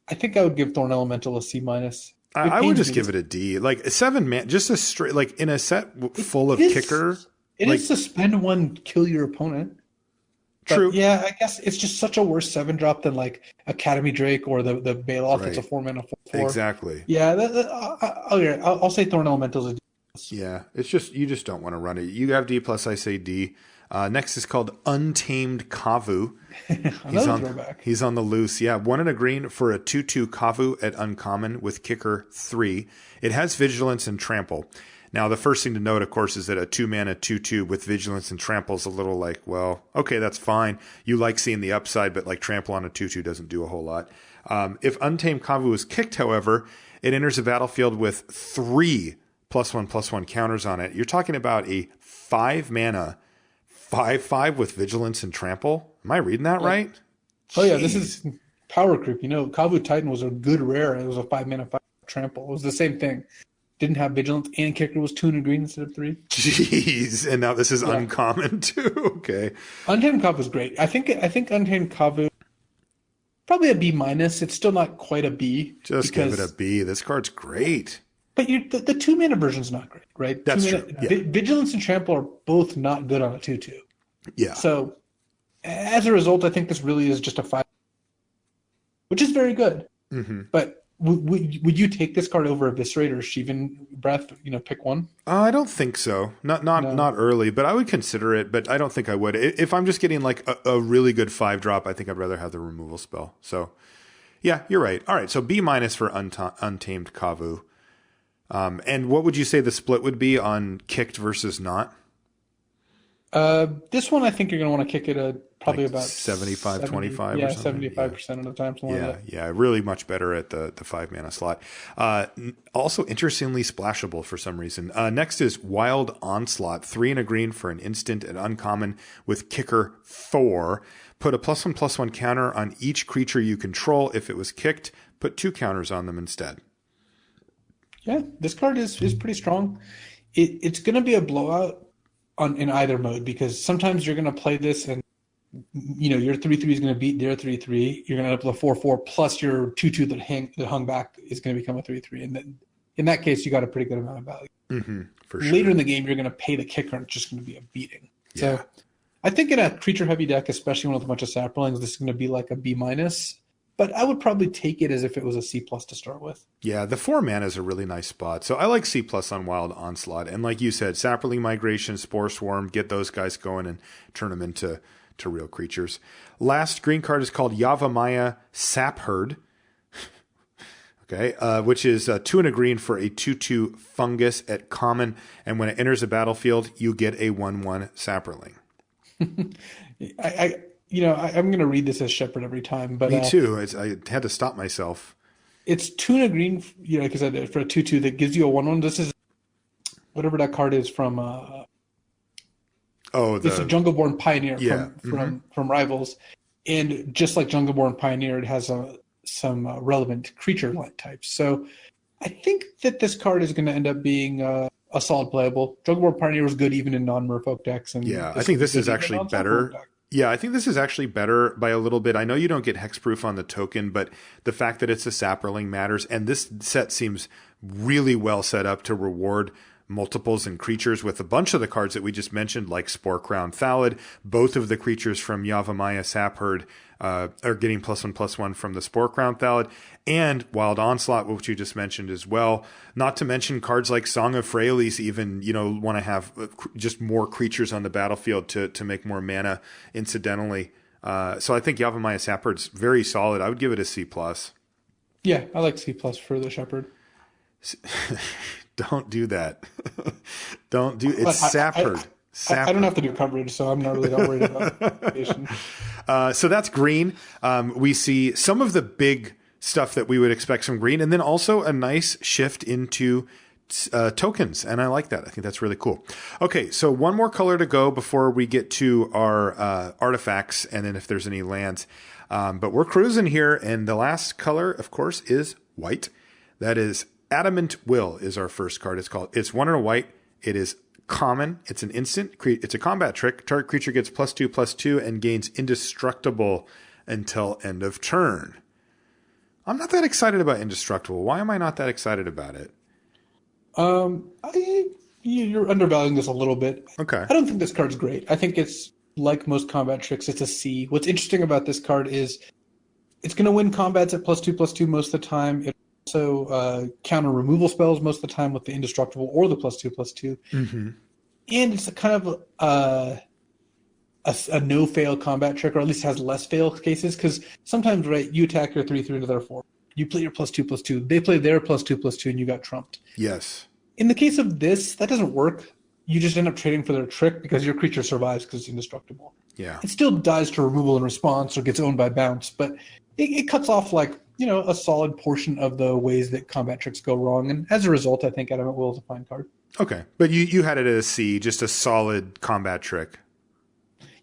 I think I would give Thorn Elemental a C minus. I would just give it a D. Like 7 man, just a straight, like in a set full of kicker. It is to spend 1, kill your opponent. But true. Yeah, I guess it's just such a worse 7-drop than like Academy Drake or the Bailoff. Right. It's a 4 mana 4/4. Exactly. Yeah, I'll say Thorn Elemental's a D. Yeah, it's just you just don't want to run it. You have D plus, I say D. Next is called Untamed Kavu. He's on the loose. Yeah, 1 and a green for a 2/2 Kavu at uncommon with kicker 3. It has vigilance and trample. Now, the first thing to note, of course, is that a 2 mana 2/2 with vigilance and trample is a little like, well, okay, that's fine. You like seeing the upside, but like trample on a 2/2 doesn't do a whole lot. If Untamed Kavu is kicked, however, it enters the battlefield with 3 +1/+1 counters on it. You're talking about a 5 mana 5/5 with vigilance and trample. Am I reading that right? Oh yeah, this is power creep. Kavu Titan was a good rare. It was a 5 mana 5 trample. It was the same thing. Didn't have vigilance and kicker was 2 and a green instead of 3. Jeez, and now this is uncommon too. Okay. Untamed Kavu is great. I think Untamed Kavu probably a B minus. It's still not quite a B. Just give it a B. This card's great. But the 2 mana version's not great, right? That's true. Yeah. Vigilance and trample are both not good on a 2/2. Yeah. So as a result, I think this really is just a 5, which is very good. Mm-hmm. But would you take this card over Eviscerate or Shivan Breath? Pick one. I don't think so. Not early, but I would consider it. But I don't think I would. If I'm just getting like a really good 5-drop, I think I'd rather have the removal spell. So, yeah, you're right. All right, so B minus for Untamed Kavu. And what would you say the split would be on kicked versus not? This one, I think you're going to want to kick it probably Like about 75, 25 yeah, or something? 75% of the time. Something like that. Yeah, really much better at the 5-mana slot. Also, interestingly splashable for some reason. Next is Wild Onslaught, 3 and a green for an instant and uncommon with kicker 4. Put a +1/+1 counter on each creature you control. If it was kicked, put 2 counters on them instead. Yeah, this card is pretty strong. It's going to be a blowout in either mode, because sometimes you're going to play this and your 3/3 is going to beat their 3/3. You're going to end up with a 4/4 plus your 2/2 that hung back is going to become a 3/3, and then in that case you got a pretty good amount of value. Mm-hmm, for sure. Later in the game, you're going to pay the kicker, and it's just going to be a beating. Yeah. So I think in a creature heavy deck, especially one with a bunch of saplings, this is going to be like a B-. But I would probably take it as if it was a C+ to start with. Yeah, the 4 mana is a really nice spot. So I like C+ on Wild Onslaught. And like you said, Sapperling Migration, Spore Swarm, get those guys going and turn them into real creatures. Last green card is called Yavimaya Sapherd. Okay, which is 2 and a green for a 2/2 fungus at common. And when it enters the battlefield, you get a 1/1 Sapperling. I'm going to read this as Shepherd every time. But me too. I had to stop myself. It's 2 and a green, like I said, for a 2/2 that gives you a 1/1. This is whatever that card is from. It's a Jungleborn Pioneer from Rivals, and just like Jungleborn Pioneer, it has some relevant creature types. So I think that this card is going to end up being a solid playable. Jungleborn Pioneer was good even in non-Merfolk decks, and I think this is actually better. Yeah, I think this is actually better by a little bit. I know you don't get hexproof on the token, but the fact that it's a Sapperling matters. And this set seems really well set up to reward multiples and creatures with a bunch of the cards that we just mentioned, like Spore Crown Thallid. Both of the creatures from Yavimaya Sapherd are getting +1/+1 from the Spore Crown Thallid, and Wild Onslaught, which you just mentioned as well. Not to mention cards like Song of Freyalise even, want to have just more creatures on the battlefield to make more mana incidentally. So I think Yavimaya Sapherd's very solid. I would give it a C+. Yeah, I like C+ for the Shepherd. Don't do that. It's Sapherd. I don't have to do coverage, so I'm not worried about it. So that's green. We see some of the big stuff that we would expect from green, and then also a nice shift into tokens, and I like that. I think that's really cool. Okay, so one more color to go before we get to our artifacts, and then if there's any lands. But we're cruising here, and the last color, of course, is white. That is Adamant Will is our first card. It's 1 and a white. It is common. It's an instant. It's a combat trick. Target creature gets +2/+2 and gains indestructible until end of turn. I'm not that excited about indestructible. Why am I not that excited about it? You're undervaluing this a little bit. Okay. I don't think this card's great. I think it's like most combat tricks. It's a C. What's interesting about this card is it's going to win combats at +2/+2 most of the time. It also counter removal spells most of the time with the indestructible or the +2/+2. Mm-hmm. And it's a kind of a no-fail combat trick, or at least has less fail cases, because sometimes, right, you attack your 3/3 into their 4. You play your +2/+2. They play their +2/+2, and you got trumped. Yes. In the case of this, that doesn't work. You just end up trading for their trick because your creature survives because it's indestructible. Yeah. It still dies to removal in response or gets owned by bounce, but it cuts off a solid portion of the ways that combat tricks go wrong. And as a result, I think Adamant Will is a fine card. Okay. But you had it at a C, just a solid combat trick.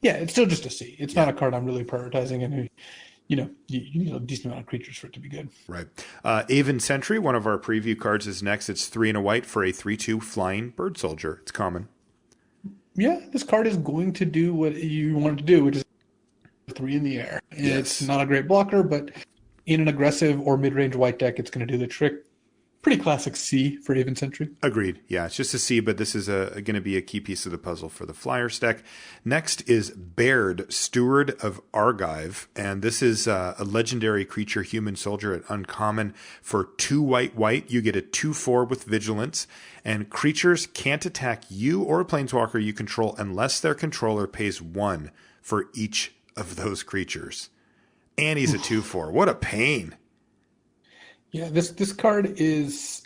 Yeah, it's still just a C. It's not a card I'm really prioritizing, and you need a decent amount of creatures for it to be good. Right. Aven Sentry, one of our preview cards, is next. It's 3 and a white for a 3/2 flying bird soldier. It's common. Yeah, this card is going to do what you want it to do, which is 3 in the air. Yes. It's not a great blocker, but in an aggressive or mid-range white deck, it's going to do the trick. Pretty classic C for Aven Sentry. Agreed. Yeah, it's just a C, but this is going to be a key piece of the puzzle for the Flyers deck. Next is Baird, Steward of Argive, and this is a legendary creature, human soldier at uncommon for 2 white. You get a 2/4 with vigilance, and creatures can't attack you or a planeswalker you control unless their controller pays 1 for each of those creatures. And he's a 2/4. What a pain. Yeah, this card is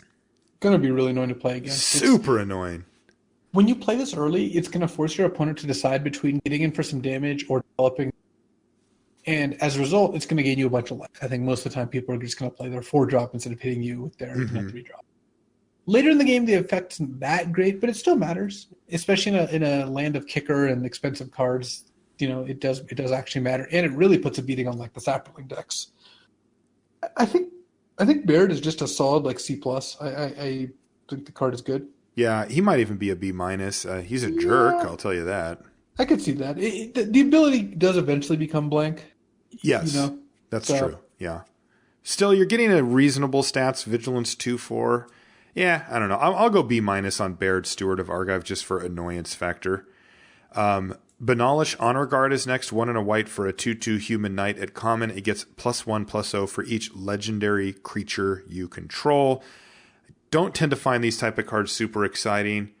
going to be really annoying to play against. Super annoying. When you play this early, it's going to force your opponent to decide between getting in for some damage or developing. And as a result, it's going to gain you a bunch of life. I think most of the time people are just going to play their 4-drop instead of hitting you with their 3-drop. Later in the game, the effect isn't that great, but it still matters, especially in a land of kicker and expensive cards. It does actually matter, and it really puts a beating on like the Sapperling decks. I think Baird is just a solid C+. I think the card is good. Yeah, he might even be a B-. He's a jerk, I'll tell you that. I could see that. The ability does eventually become blank. Yes, that's true. Yeah. Still, you're getting a reasonable stats, Vigilance 2-4. Yeah, I don't know. I'll go B- on Baird, Steward of Argive, just for annoyance factor. Banalish Honor Guard is next, 1 and a white for a 2/2 human knight. At common, it gets +1/+0 for each legendary creature you control. Don't tend to find these type of cards super exciting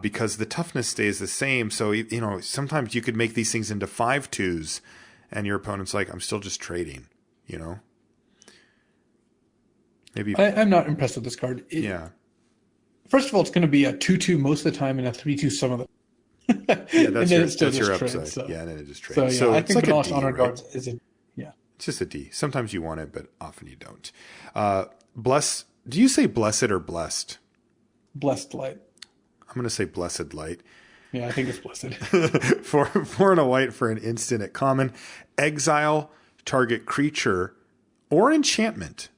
because the toughness stays the same. So, sometimes you could make these things into 5/2s and your opponent's like, I'm still just trading, Maybe I'm not impressed with this card. First of all, it's going to be a 2/2 most of the time and a 3/2 some of the yeah, that's your upside. So. Yeah, and then it just trades. So I think it's like Banalish Honor Guard is a It's just a D. Sometimes you want it, but often you don't. Do you say blessed or blessed? Blessed Light. I'm going to say blessed light. Yeah, I think it's blessed. 4 and a white for an instant at common. Exile target creature or enchantment.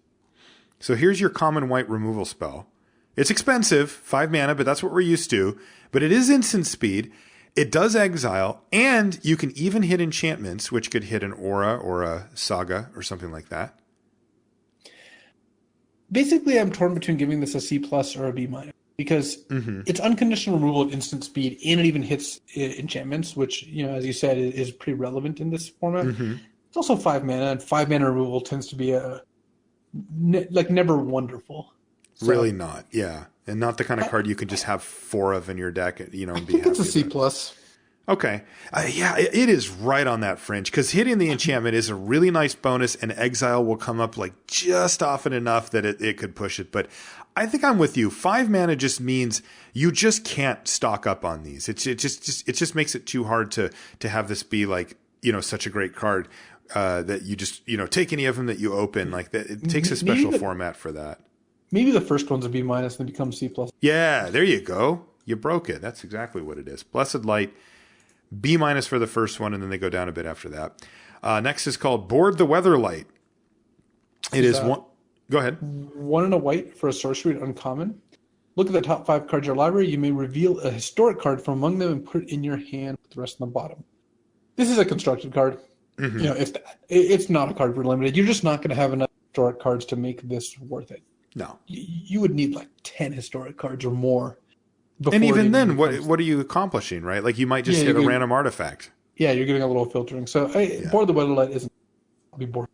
So here's your common white removal spell. It's expensive, 5 mana, but that's what we're used to. But it is instant speed. It does exile, and you can even hit enchantments, which could hit an aura or a saga or something like that. Basically, I'm torn between giving this a C+ or a B- because it's unconditional removal at instant speed, and it even hits enchantments, which, as you said, is pretty relevant in this format. It's also 5 mana, and 5 mana removal tends to be never wonderful. So, really not, yeah. And not the kind of card you can just have 4 of in your deck, and be happy. I think it's a C+. Okay. Yeah, it is right on that fringe, because hitting the enchantment is a really nice bonus, and exile will come up just often enough that it could push it. But I think I'm with you. 5 mana just means you just can't stock up on these. It just makes it too hard to have this be such a great card that you just take any of them that you open like that. It takes a special format for that. Maybe the first one's a B- and then becomes C+. Yeah, there you go. You broke it. That's exactly what it is. Blessed Light, B- for the first one, and then they go down a bit after that. Next is called Board the Weatherlight. It is one. Go ahead. 1 and a white for a sorcery uncommon. Look at the top 5 cards of your library. You may reveal a historic card from among them and put it in your hand with the rest on the bottom. This is a constructed card. It's not a card for limited. You're just not going to have enough historic cards to make this worth it. No. You would need 10 historic cards or more. And even then, what are you accomplishing, right? You might just hit a random artifact. Yeah, you're getting a little filtering. So Board the Weatherlight isn't be bored.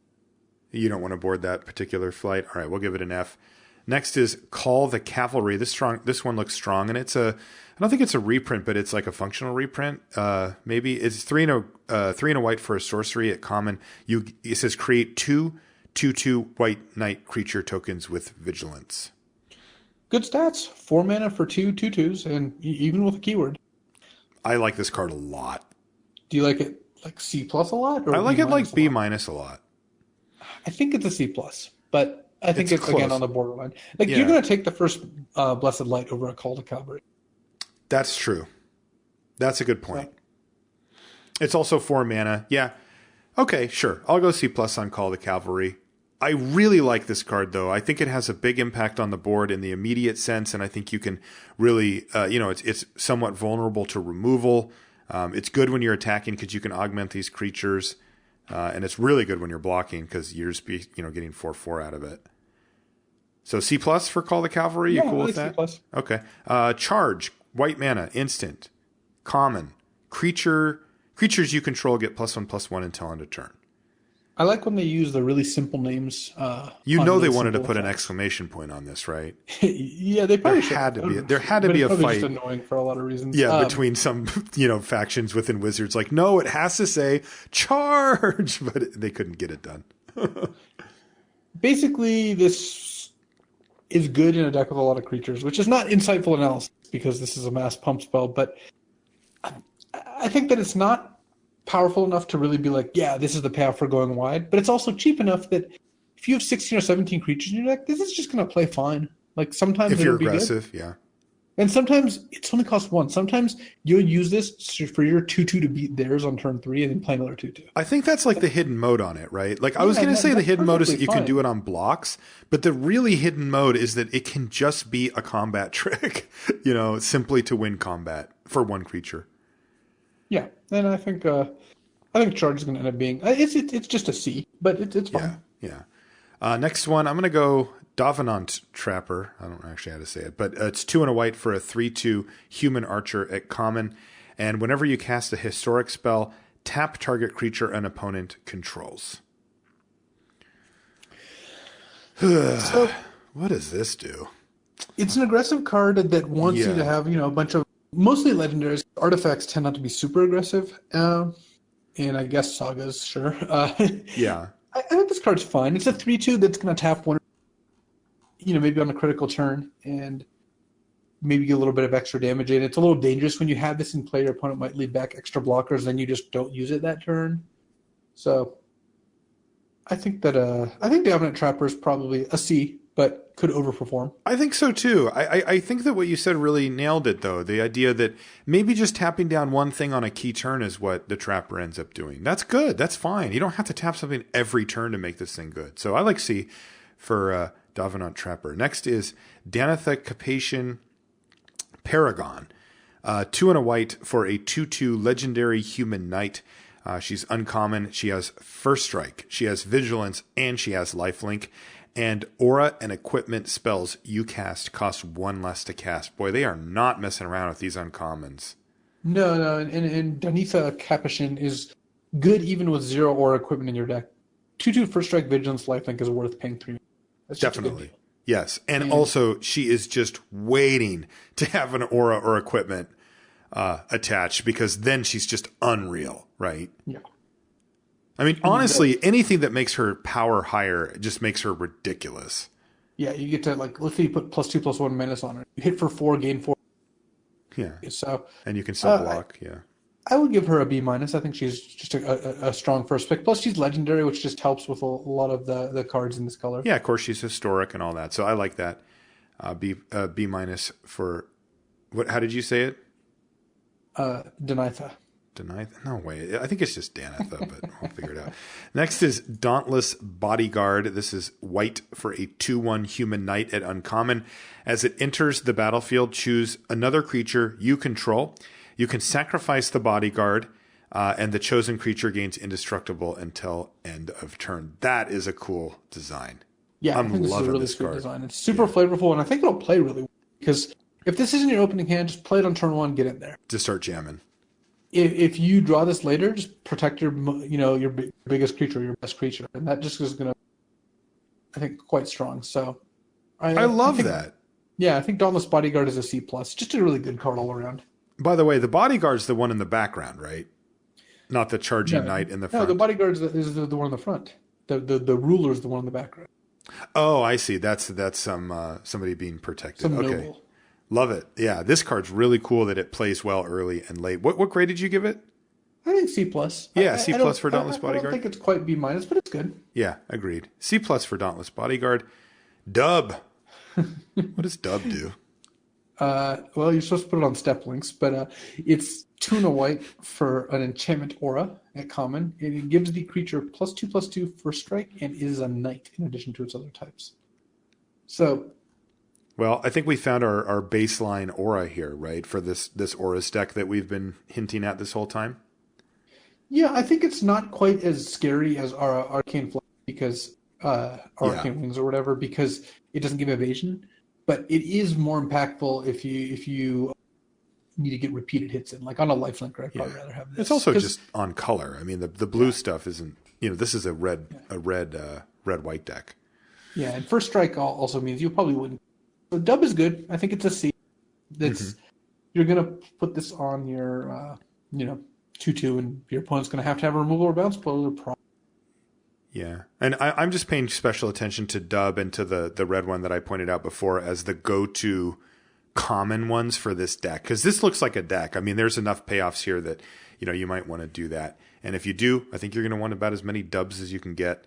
You don't want to board that particular flight. All right, we'll give it an F. Next is Call the Cavalry. This one looks strong, and I don't think it's a reprint, but it's like a functional reprint. Maybe it's 3 and a white for a sorcery at common. It says create 2/2 white knight creature tokens with vigilance. Good stats. 4 mana for 2 2/2s, and even with a keyword. I like this card a lot. Do you like it C+ a lot? Or I like it B- a lot. I think it's a C+, but I think it's again on the borderline. You're going to take the first Blessed Light over a Call to Cavalry. That's true. That's a good point. It's also 4 mana. Yeah. Okay, sure. I'll go C+ on Call the Cavalry. I really like this card, though. I think it has a big impact on the board in the immediate sense, and I think you can really, it's somewhat vulnerable to removal. It's good when you're attacking because you can augment these creatures, and it's really good when you're blocking because you're just getting 4/4 out of it. So C+ for Call the Cavalry. You cool with that? C+. Okay. Charge, white mana, instant, common, creatures you control get +1/+1 until end of turn. I like when they use the really simple names. They wanted to put an exclamation point on this, right? Yeah, they probably should. There had to be a fight. Just annoying for a lot of reasons. Yeah, between some factions within Wizards, no, it has to say charge, but they couldn't get it done. Basically, this is good in a deck with a lot of creatures, which is not insightful analysis because this is a mass pump spell, but I think that it's not powerful enough to really be like, yeah, this is the payoff for going wide, but it's also cheap enough that if you have 16 or 17 creatures in your deck, this is just going to play fine. Like sometimes If you're it'll be aggressive, good. yeah. And sometimes it's only cost one. Sometimes you'll use this for your 2/2 to beat theirs on turn 3 and then play another 2/2. I think that's like the hidden mode on it, right? Like I was going to say the hidden mode is that you can do it on blocks, but the really hidden mode is that it can just be a combat trick, simply to win combat for one creature. Yeah, and I think Charge is going to end up being it's just a C, but it's fine. Yeah. Next one, I'm going to go Dominant Trapper. I don't know actually how to say it, but it's 2 and a white for a 3/2 human archer at common. And whenever you cast a historic spell, tap target creature an opponent controls. So, what does this do? It's an aggressive card that wants you to have, a bunch of mostly legendaries. Artifacts tend not to be super aggressive. And I guess sagas, sure. Yeah. I think this card's fine. It's a 3/2 that's going to tap one, maybe on a critical turn and maybe get a little bit of extra damage in. It's a little dangerous when you have this in play. Your opponent might leave back extra blockers, then you just don't use it that turn. So I think that Dominant Trapper is probably a C, but could overperform. I think so too. I think that what you said really nailed it, though. The idea that maybe just tapping down one thing on a key turn is what the Trapper ends up doing. That's good. That's fine. You don't have to tap something every turn to make this thing good. So I like C for Dominant Trapper. Next is Danitha Capation Paragon. 2 and a white for a 2/2 legendary human knight. She's uncommon. She has First Strike. She has Vigilance, and she has Lifelink. And aura and equipment spells you cast cost 1 less to cast. Boy, they are not messing around with these uncommons. No, and Danitha Capation is good even with 0 aura equipment in your deck. 2/2 First Strike, Vigilance, Lifelink is worth paying 3. That's definitely. Yes. And also, she is just waiting to have an aura or equipment attached, because then she's just unreal, right? Yeah. I mean, honestly, anything that makes her power higher just makes her ridiculous. Yeah, you get to, let's say you put +2/+1 menace on her. You hit for 4, gain 4. Yeah. So, and you can still block, yeah. I would give her a B-. I think she's just a strong first pick. Plus, she's legendary, which just helps with a lot of the cards in this color. Yeah, of course, she's historic and all that. So I like that. B- for, how did you say it? Danitha. No way. I think it's just Danitha, but I'll figure it out. Next is Dauntless Bodyguard. This is white for a 2/1 human knight at uncommon. As it enters the battlefield, choose another creature you control. You can sacrifice the bodyguard, and the chosen creature gains indestructible until end of turn. That is a cool design. Yeah, I think this is a really sweet design. It's super flavorful, and I think it'll play really well. Because if this isn't your opening hand, just play it on turn 1, get in there. Just start jamming. If you draw this later, just protect your biggest creature, your best creature, and that just is going to, I think, quite strong. So I love that. Yeah, I think Dauntless Bodyguard is a C+. Just a really good card all around. By the way, the bodyguard's the one in the background, right? Not the charging knight in the front. No, the bodyguard is the one in the front. The ruler is the one in the background. Oh, I see. That's somebody being protected. Some okay. noble. Love it. Yeah, this card's really cool that it plays well early and late. What grade did you give it? I think C+. Yeah, C+ for Dauntless Bodyguard. I don't think it's quite B-, but it's good. Yeah, agreed. C+ for Dauntless Bodyguard. Dub. What does Dub do? Well, you're supposed to put it on step links, but it's 2 and a white for an enchantment aura at common. It gives the creature +2/+2 first strike and is a knight in addition to its other types. So, well, I think we found our baseline aura here, right? For this Aura's deck that we've been hinting at this whole time. Yeah, I think it's not quite as scary as our Arcane Flash because Arcane Wings or whatever, because it doesn't give evasion. But it is more impactful if you need to get repeated hits in, like on a lifelink. I'd probably rather have this. It's also just on color. I mean, the blue stuff isn't. This is a red white deck. Yeah, and first strike also means you probably wouldn't. So Dub is good. I think it's a C. That's you're gonna put this on your 2/2, and your opponent's gonna have a removal or bounce blow. Yeah. And I'm just paying special attention to Dub and to the red one that I pointed out before as the go-to common ones for this deck. Because this looks like a deck. I mean, there's enough payoffs here that, you might want to do that. And if you do, I think you're going to want about as many dubs as you can get.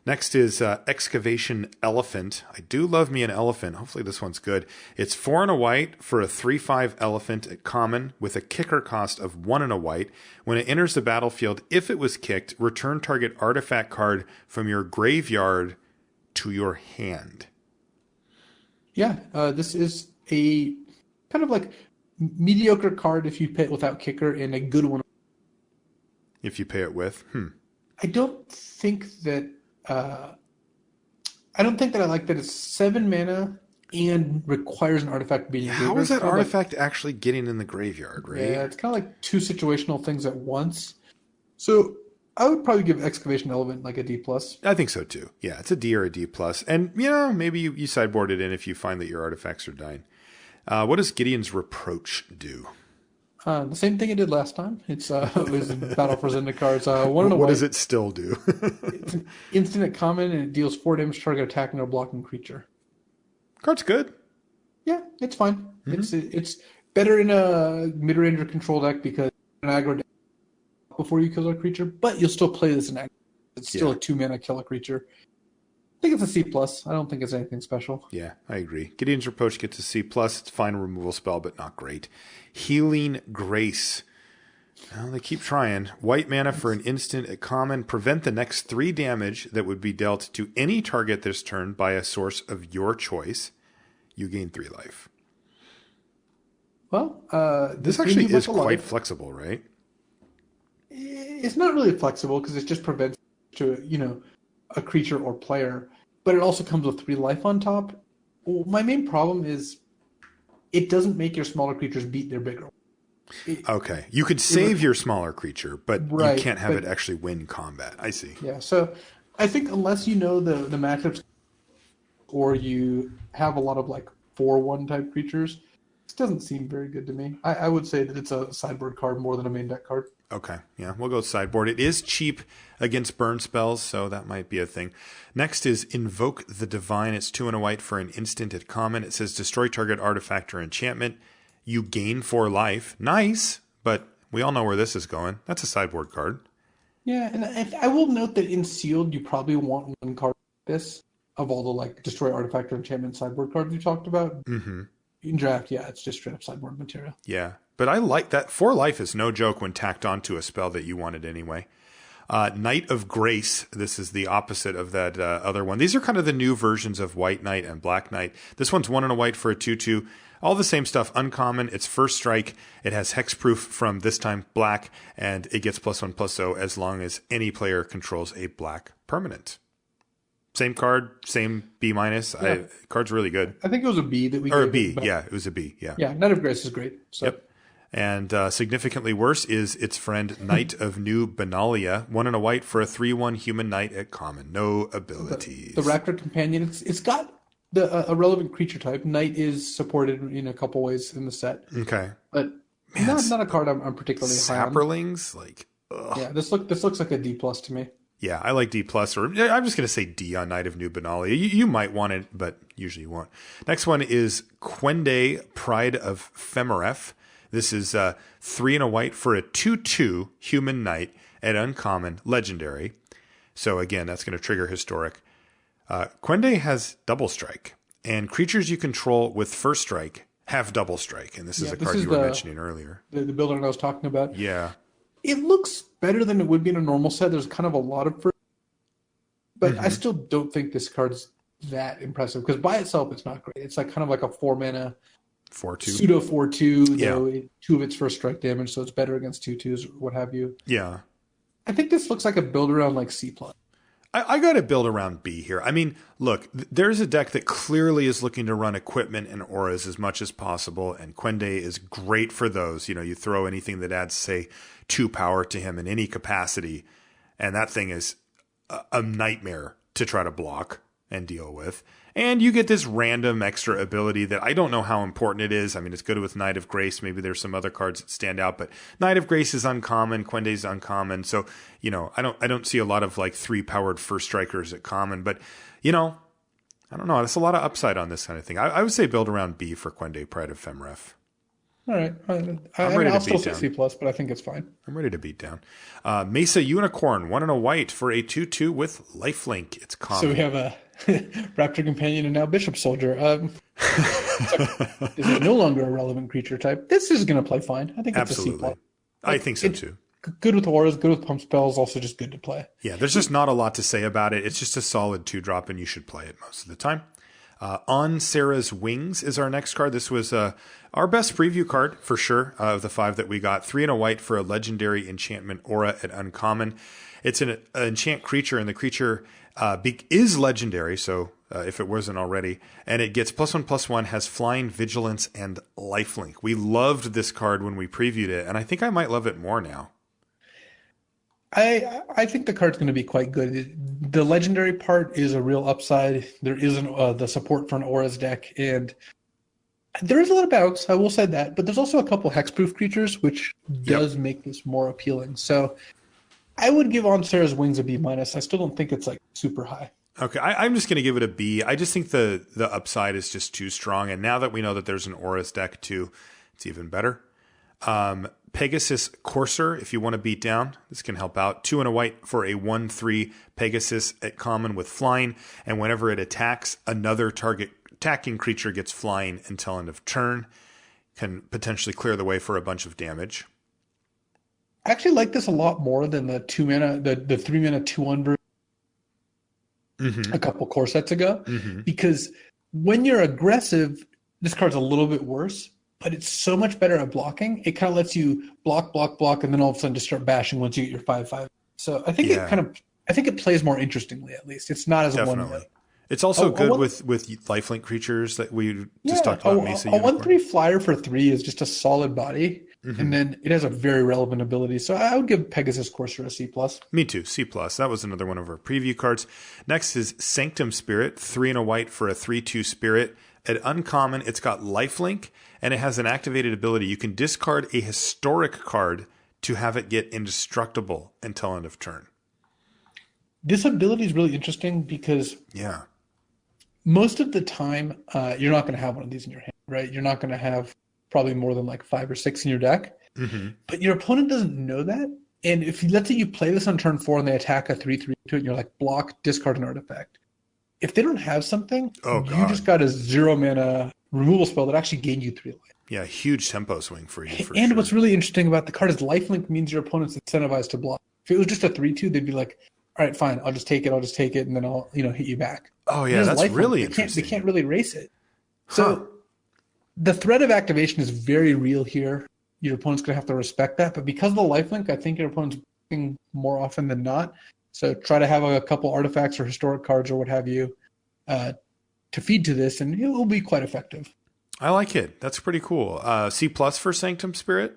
Next is Excavation Elephant. I do love me an elephant. Hopefully this one's good. It's 4 and a white for a 3/5 elephant at common with a kicker cost of 1 and a white. When it enters the battlefield, if it was kicked, return target artifact card from your graveyard to your hand. Yeah, this is a kind of like mediocre card if you pay it without kicker, and a good one if you pay it with. I don't think that I like that it's 7 mana and requires an artifact being How is that artifact actually getting in the graveyard, right? Yeah, it's kind of like 2 situational things at once. So I would probably give Excavation Elephant like a D+. I think so too. Yeah, it's a D or a D+. And, maybe you sideboard it in if you find that your artifacts are dying. What does Gideon's Reproach do? The same thing it did last time. It was Battle for Zendikar cards. 1 and a white. What does it still do? It's an instant at common, and it deals 4 damage to target attacking or blocking creature. Card's good. Yeah, it's fine. Mm-hmm. It's better in a mid-range or control deck because an aggro deck before you kill a creature, but you'll still play this in aggro. It's still a 2 mana kill a creature. I think it's a C+. I don't think it's anything special. Yeah, I agree. Gideon's Reproach gets a C+. It's a fine removal spell, but not great. Healing Grace. Well, they keep trying. White mana for an instant at common. Prevent the next 3 damage that would be dealt to any target this turn by a source of your choice. You gain 3 life. Well, this actually is quite flexible, right? It's not really flexible because it just prevents a creature or player, but it also comes with 3 life on top. Well, my main problem is it doesn't make your smaller creatures beat their bigger. Okay. You could save your smaller creature, but you can't have it actually win combat. I see. Yeah, so I think unless you know the matchups or you have a lot of 4/1 type creatures, this doesn't seem very good to me. I would say that it's a sideboard card more than a main deck card. Okay, yeah, we'll go sideboard. It is cheap against burn spells, so that might be a thing. Next is Invoke the Divine. It's 2 and a white for an instant at common. It says destroy target artifact or enchantment. You gain 4 life. Nice, but we all know where this is going. That's a sideboard card. Yeah, and I will note that in Sealed, you probably want 1 card like this of all the destroy artifact or enchantment sideboard cards you talked about. Mm-hmm. In draft, yeah, it's just straight up sideboard material. Yeah, but I like that. 4 life is no joke when tacked onto a spell that you wanted anyway. Knight of Grace. This is the opposite of that other one. These are kind of the new versions of White Knight and Black Knight. This one's 1 and a white for a 2/2. All the same stuff. Uncommon. It's first strike. It has hexproof from this time black, and it gets +1/+0 as long as any player controls a black permanent. Same card, same B-. Yeah. Card's really good. I think it was a B that we Or gave a B, it, yeah. It was a B, yeah. Yeah, Knight of Grace is great. So. Yep. And significantly worse is its friend, Knight of New Benalia. 1 and a white for a 3/1 human knight at common. No abilities. The Raptor Companion, it's got a relevant creature type. Knight is supported in a couple ways in the set. Okay. But not a card I'm particularly high on. Sapperlings? Ugh. Yeah, this looks like a D+ to me. Yeah, I like D+, or I'm just going to say D on Knight of New Benalia. You might want it, but usually you won't. Next one is Quende, Pride of Femeref. This is 3 and a white for a 2/2 human knight at uncommon, legendary. So again, that's going to trigger historic. Quende has double strike, and creatures you control with first strike have double strike. And this is a card you were mentioning earlier. The builder I was talking about. Yeah. It looks better than it would be in a normal set. There's kind of a lot of first, but I still don't think this card's that impressive because by itself it's not great. It's kind of like a 4 mana 4/2 pseudo 4/2. Though 2 of its first strike damage, so it's better against 2/2s or what have you. Yeah. I think this looks like a build around C+. I got to build around B here. I mean, look, there's a deck that clearly is looking to run equipment and auras as much as possible, and Quende is great for those. You throw anything that adds, say, 2 power to him in any capacity, and that thing is a nightmare to try to block and deal with. And you get this random extra ability that I don't know how important it is. I mean, it's good with Knight of Grace. Maybe there's some other cards that stand out, but Knight of Grace is uncommon. Quende's uncommon. So, I don't see a lot of like 3-powered first strikers at common, but I don't know. There's a lot of upside on this kind of thing. I would say build around B for Quende, Pride of Femref. All right. I'll still say C+, but I think it's fine. I'm ready to beat down. Mesa Unicorn, 1 and a white for a 2/2 with lifelink. It's common. So we have a Raptor Companion and now Bishop Soldier. Is it no longer a relevant creature type? This is going to play fine. I think it's Absolutely. a C+. I think so too. Good with auras, good with pump spells, also just good to play. Yeah, there's just not a lot to say about it. It's just a solid 2-drop, and you should play it most of the time. On Sarah's Wings is our next card. This was our best preview card, for sure, of the 5 that we got. 3 and a white for a legendary enchantment aura at uncommon. It's an enchant creature, and the creature is legendary, so if it wasn't already. And it gets +1/+1, has flying, vigilance, and lifelink. We loved this card when we previewed it, and I think I might love it more now. I think the card's going to be quite good. The legendary part is a real upside. There isn't the support for an auras deck, and there is a lot of bounce, I will say that, but there's also a couple hexproof creatures, which does make this more appealing. So I would give On Sarah's Wings a B-. I still don't think it's like super high. Okay, I'm just going to give it a B. I just think the upside is just too strong, and now that we know that there's an auras deck too, it's even better. Pegasus Courser, if you want to beat down, this can help out. 2 and a white for a 1/3 Pegasus at common with flying, and whenever it attacks, another target attacking creature gets flying until end of turn. Can potentially clear the way for a bunch of damage. I actually like this a lot more than the 2 mana, the 3 mana 2/1 version a couple core sets ago, because when you're aggressive, this card's a little bit worse. But it's so much better at blocking. It kind of lets you block, and then all of a sudden just start bashing once you get your 5/5. So I think it plays more interestingly. At least it's not as Definitely. a 1/1. It's also good with lifelink creatures that we just talked about. Mesa a 1/3 flyer for 3 is just a solid body, and then it has a very relevant ability. So I would give Pegasus Courser a C+. Me too, C+. That was another one of our preview cards. Next is Sanctum Spirit, 3 and a white for a 3/2 spirit. At uncommon, it's got lifelink, and it has an activated ability. You can discard a historic card to have it get indestructible until end of turn. This ability is really interesting because most of the time, you're not going to have one of these in your hand, right? You're not going to have probably more than like 5 or 6 in your deck. But your opponent doesn't know that. And if let's say you play this on turn 4 and they attack a 3/3 to it, and you're like, block, discard an artifact. If they don't have something, you just got a 0 mana removal spell that actually gained you 3 life. Yeah, huge tempo swing for you. And what's really interesting about the card is lifelink means your opponent's incentivized to block. If it was just a 3/2, they'd be like, all right, fine, I'll just take it, and then I'll hit you back. Oh yeah, that's really interesting. They can't really race it. So the threat of activation is very real here. Your opponent's going to have to respect that. But because of the lifelink, I think your opponent's blocking more often than not. So try to have a couple artifacts or historic cards or what have you to feed to this, and it will be quite effective. I like it. That's pretty cool. C+ for Sanctum Spirit?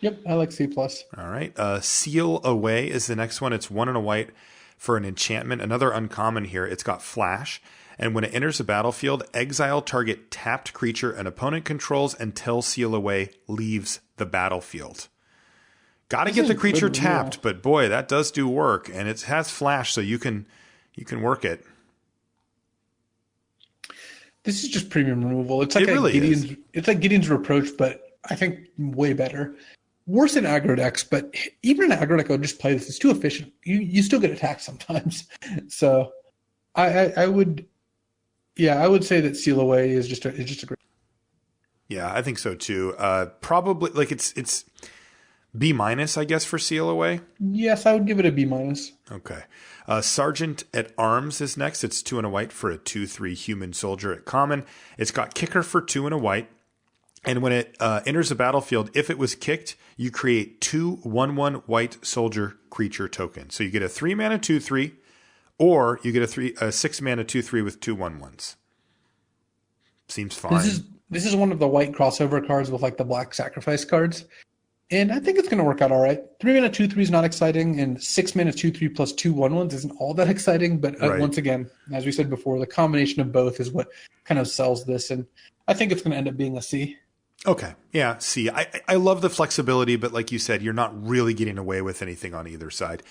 Yep, I like C+. All right. Seal Away is the next one. It's 1 and a white for an enchantment. Another uncommon here. It's got flash. And when it enters the battlefield, exile target tapped creature an opponent controls until Seal Away leaves the battlefield. Got to get the creature tapped, but boy, that does do work. And it has flash, so you can work it. This is just premium removal. It's like it's like Gideon's Reproach, but I think way better. Worse in aggro decks, but even in aggro deck, I would just play this. It's too efficient. You still get attacked sometimes. So I would say that Seal Away is just a great. Yeah, I think so too. Probably like it's B-, I guess, for Seal Away. Yes, I would give it a B-. Okay. Sergeant at Arms is next. It's 2 and a white for a 2/3 human soldier at common. It's got kicker for 2 and a white. And when it enters the battlefield, if it was kicked, you create 2 1/1 white soldier creature tokens. So you get a 3 mana 2/3, or you get a 6 mana 2/3 with 2 1/1s. Seems fine. This is one of the white crossover cards with like the black sacrifice cards. And I think it's going to work out all right. 3 mana 2/3 is not exciting, and 6 mana 2/3 plus 2/1/1s isn't all that exciting. But once again, as we said before, the combination of both is what kind of sells this, and I think it's going to end up being a C. Okay. Yeah, C. I love the flexibility, but like you said, you're not really getting away with anything on either side.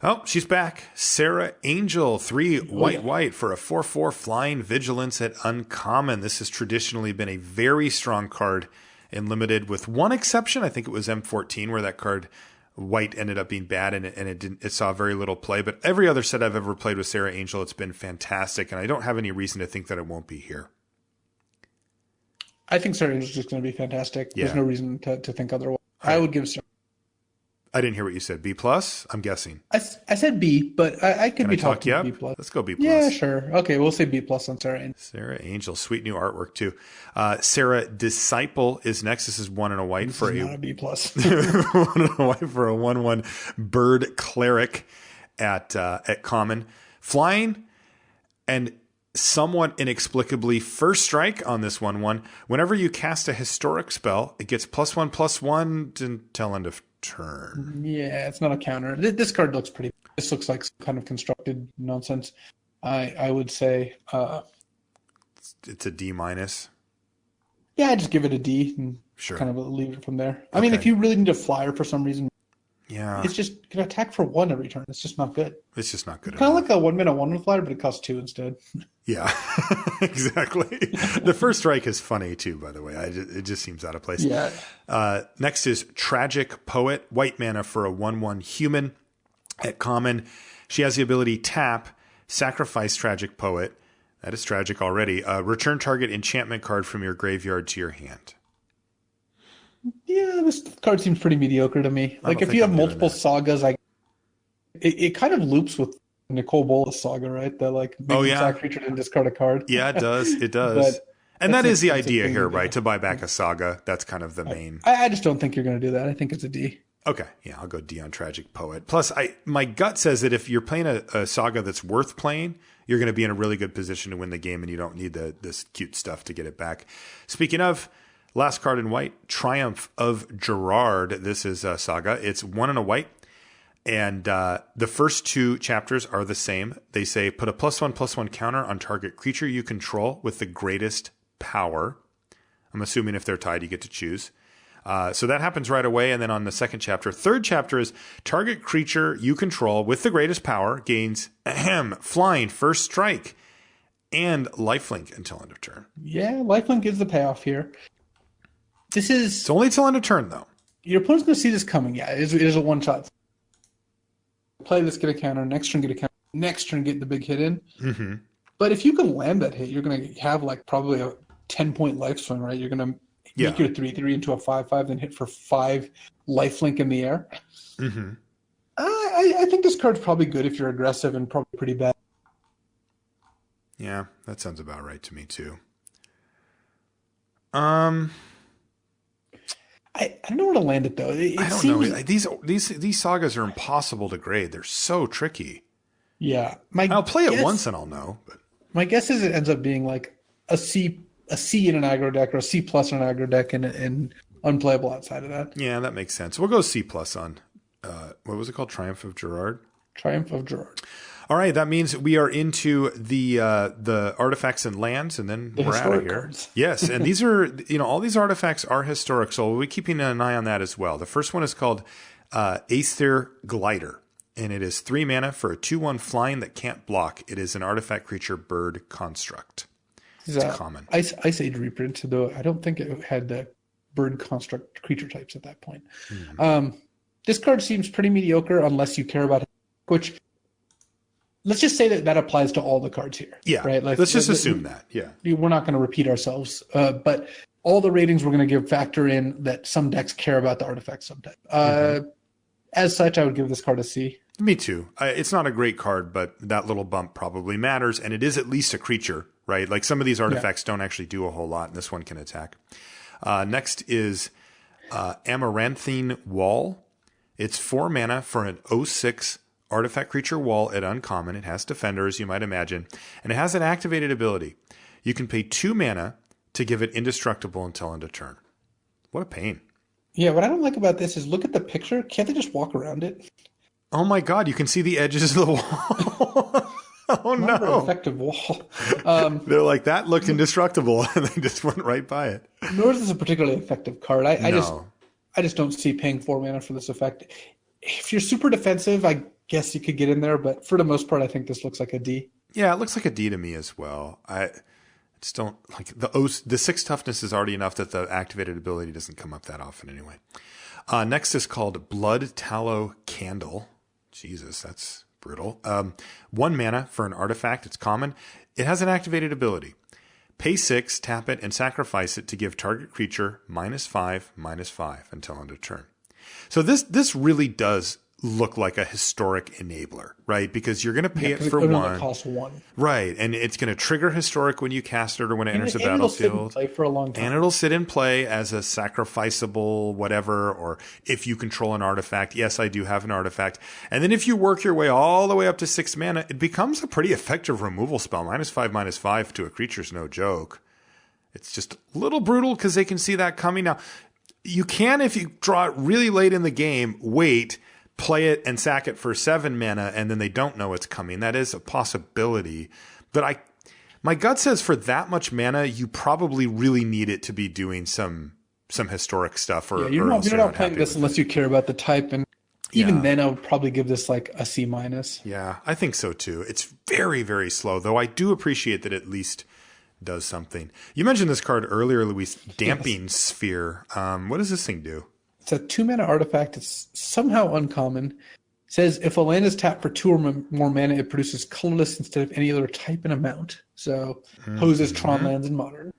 Oh, she's back. Sarah Angel, 3 white for a 4/4 flying vigilance at uncommon. This has traditionally been a very strong card in limited, with one exception. I think it was M14, where that card white ended up being bad and it saw very little play. But every other set I've ever played with Sarah Angel, it's been fantastic, and I don't have any reason to think that it won't be here. I think Sarah Angel's just going to be fantastic. Yeah. There's no reason to think otherwise. Right. I would give Sarah. I didn't hear what you said. B plus? I'm guessing. I said B, but I could be talking B plus. Let's go B plus. Yeah, sure. Okay, we'll say B plus on Sarah Angel. Sarah Angel, sweet new artwork too. Sarah Disciple is next. This is 1 and a white for not a B plus. 1 and a white for a 1/1 bird cleric at common, flying, and somewhat inexplicably first strike on this 1/1. Whenever you cast a historic spell, it gets +1/+1 until end of turn. Yeah, it's not a counter. This card looks pretty. This looks like some kind of constructed nonsense. I would say it's a D minus. Yeah, I just give it a D and kind of leave it from there. I mean, if you really need a flyer for some reason, it's just going to attack for 1 every turn. It's just not good. It's just not good. Kind of like a 1 mana 1/1 flyer, but it costs 2 instead. Yeah, exactly. The first strike is funny too, by the way. It just seems out of place. Yeah. Next is Tragic Poet, white mana for a 1/1 human at common. She has the ability tap, sacrifice Tragic Poet. That is tragic already. Return target enchantment card from your graveyard to your hand. Yeah, this card seems pretty mediocre to me. Like if you have multiple sagas, it kind of loops with Nicole Bolas saga, right? That like makes sack creature and discard a card. Yeah, it does. It does. And that is the idea here, right? To buy back a saga. That's kind of the main. I just don't think you're going to do that. I think it's a D. Okay, yeah, I'll go D on Tragic Poet. Plus, my gut says that if you're playing a saga that's worth playing, you're going to be in a really good position to win the game, and you don't need this cute stuff to get it back. Speaking of, last card in white, Triumph of Gerard. This is a saga. It's 1 and a white, and the first 2 chapters are the same. They say put a +1/+1 counter on target creature you control with the greatest power. I'm assuming if they're tied, you get to choose. So that happens right away. And then on the second chapter, third chapter is target creature you control with the greatest power gains flying, first strike, and lifelink until end of turn. Yeah, lifelink gives the payoff here. It's only till end of turn, though. Your opponent's going to see this coming. Yeah, it is a one-shot. Play this, get a counter. Next turn, get a counter. Next turn, get the big hit in. Mm-hmm. But if you can land that hit, you're going to have like probably a 10-point life swing, right? You're going to make your 3/3 into a 5/5, then hit for 5 lifelink in the air. Mm-hmm. I think this card's probably good if you're aggressive and probably pretty bad. Yeah, that sounds about right to me too. I don't know where to land it though. I don't know. These sagas are impossible to grade. They're so tricky. Yeah, I'll play it once and I'll know. But my guess is it ends up being like a C in an aggro deck or a C plus in an aggro deck and unplayable outside of that. Yeah, that makes sense. We'll go C plus on what was it called? Triumph of Gerard. Triumph of Gerard. All right, that means we are into the artifacts and lands, and then we're out of here. Cards. Yes, and these are all these artifacts are historic, so we'll be keeping an eye on that as well. The first one is called Aether Glider, and it is 3 mana for a 2/1 flying that can't block. It is an artifact creature bird construct. It's common. Ice Age reprint, though I don't think it had the bird construct creature types at that point. Mm-hmm. This card seems pretty mediocre unless you care about it, which let's just say that applies to all the cards here. Yeah, right. Like, let's just assume that. Yeah, we're not going to repeat ourselves, but all the ratings we're going to factor in that some decks care about the artifact subtype. As such, I would give this card a C. Me too. It's not a great card, but that little bump probably matters, and it is at least a creature, right? Like some of these artifacts don't actually do a whole lot, and this one can attack. Next is Amaranthine Wall. It's 4 mana for an 0/6 artifact creature wall at uncommon. It has defenders, you might imagine, and it has an activated ability. You can pay 2 mana to give it indestructible until end of turn. What a pain. Yeah, what I don't like about this is look at the picture. Can't they just walk around it? Oh my God, you can see the edges of the wall. Oh Not a very no. effective wall. They're like, that looked indestructible. And they just went right by it. Nor is this a particularly effective card. No. I just don't see paying 4 mana for this effect. If you're super defensive, I guess you could get in there, but for the most part, I think this looks like a D. Yeah, it looks like a D to me as well. I just don't like the 6 toughness is already enough that the activated ability doesn't come up that often anyway. Next is called Blood Tallow Candle. Jesus, that's brutal. 1 mana for an artifact. It's common. It has an activated ability. Pay 6, tap it, and sacrifice it to give target creature -5/-5 until end of turn. So this really does look like a historic enabler, right? Because you're going to pay it for it 1. Costs 1. Right, and it's going to trigger historic when you cast it or when it enters the And it'll sit in battlefield. play for a long time. And it'll sit in play as a sacrificable whatever, or if you control an artifact. Yes, I do have an artifact. And then if you work your way all the way up to 6 mana, it becomes a pretty effective removal spell. -5/-5 to a creature's no joke. It's just a little brutal because they can see that coming. Now, you can, if you draw it really late in the game, wait, play it and sack it for 7 mana, and then they don't know it's coming. That is a possibility. But my gut says for that much mana, you probably really need it to be doing some historic stuff. Or you're not playing this unless you care about the type, and even then, I would probably give this like a C-. Yeah, I think so too. It's very, very slow, though I do appreciate that it at least does something. You mentioned this card earlier, Luis, Damping Sphere. What does this thing do? It's a 2 mana artifact. It's somehow uncommon. It says if a land is tapped for 2 or more mana, it produces colorless instead of any other type and amount. So poses Tron lands in Modern.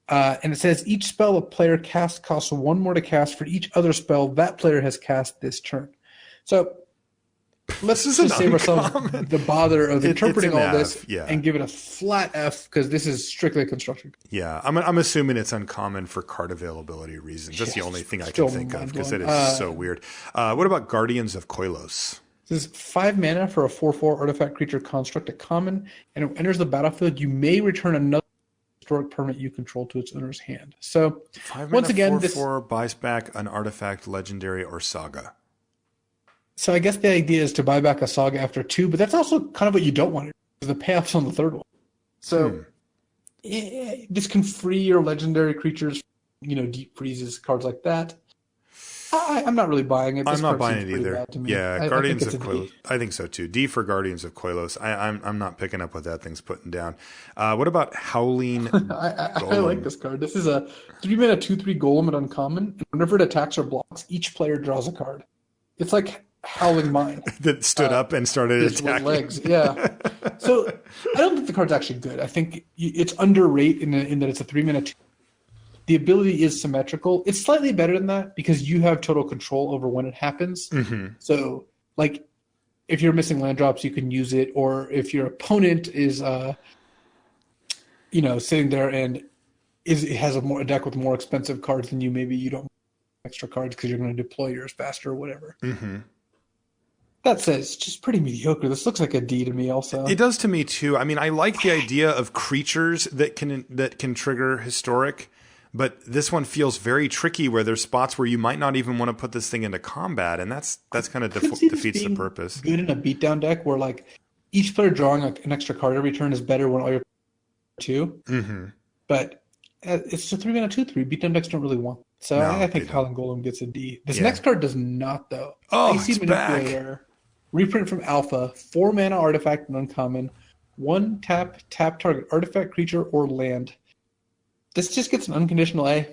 And it says each spell a player casts costs 1 more to cast for each other spell that player has cast this turn. So let's just save ourselves the bother of interpreting all this and give it a flat F, because this is strictly a construction. Yeah, I'm assuming it's uncommon for card availability reasons. That's the only thing I can think of, because it is so weird. What about Guardians of Koilos? This is 5 mana for a 4/4 artifact creature construct, a common, and it enters the battlefield. You may return another historic permanent you control to its owner's hand. So 5 once mana, again, 4/4 buys back an artifact, legendary, or saga. So I guess the idea is to buy back a saga after 2, but that's also kind of what you don't want. The payoff's on the 3rd one. So this can free your legendary creatures, deep freezes, cards like that. I'm not really buying it. I'm not buying it either. Yeah, Guardians of Koilos. I think so too. D for Guardians of Koilos. I'm not picking up what that thing's putting down. What about Howling Golem? I like this card. This is a 3 mana 2/3 golem at uncommon. Whenever it attacks or blocks, each player draws a card. It's like Howling Mine that stood up and started attacking. Legs. Yeah. So I don't think the card's actually good. I think it's underrated in that it's a 3 mana 2. The ability is symmetrical. It's slightly better than that because you have total control over when it happens. Mm-hmm. So, like, if you're missing land drops, you can use it. Or if your opponent is, sitting there and it has a deck with more expensive cards than you, maybe you don't have extra cards because you're going to deploy yours faster or whatever. Mm-hmm. That says it's just pretty mediocre. This looks like a D to me also. It does to me too. I mean, I like the idea of creatures that can trigger historic, but this one feels very tricky where there's spots where you might not even want to put this thing into combat, and that's kind of defeats the purpose. Good in a beatdown deck where like each player drawing an extra card every turn is better when all your 2. Mm-hmm. But it's a 3 mana 2/3. Beatdown decks don't really want it. So no, I think Howling Golem gets a D. This next card does not though. Oh, it's Manipulator. Back. Reprint from Alpha, 4 mana artifact and uncommon, 1 tap target artifact, creature, or land. This just gets an unconditional A.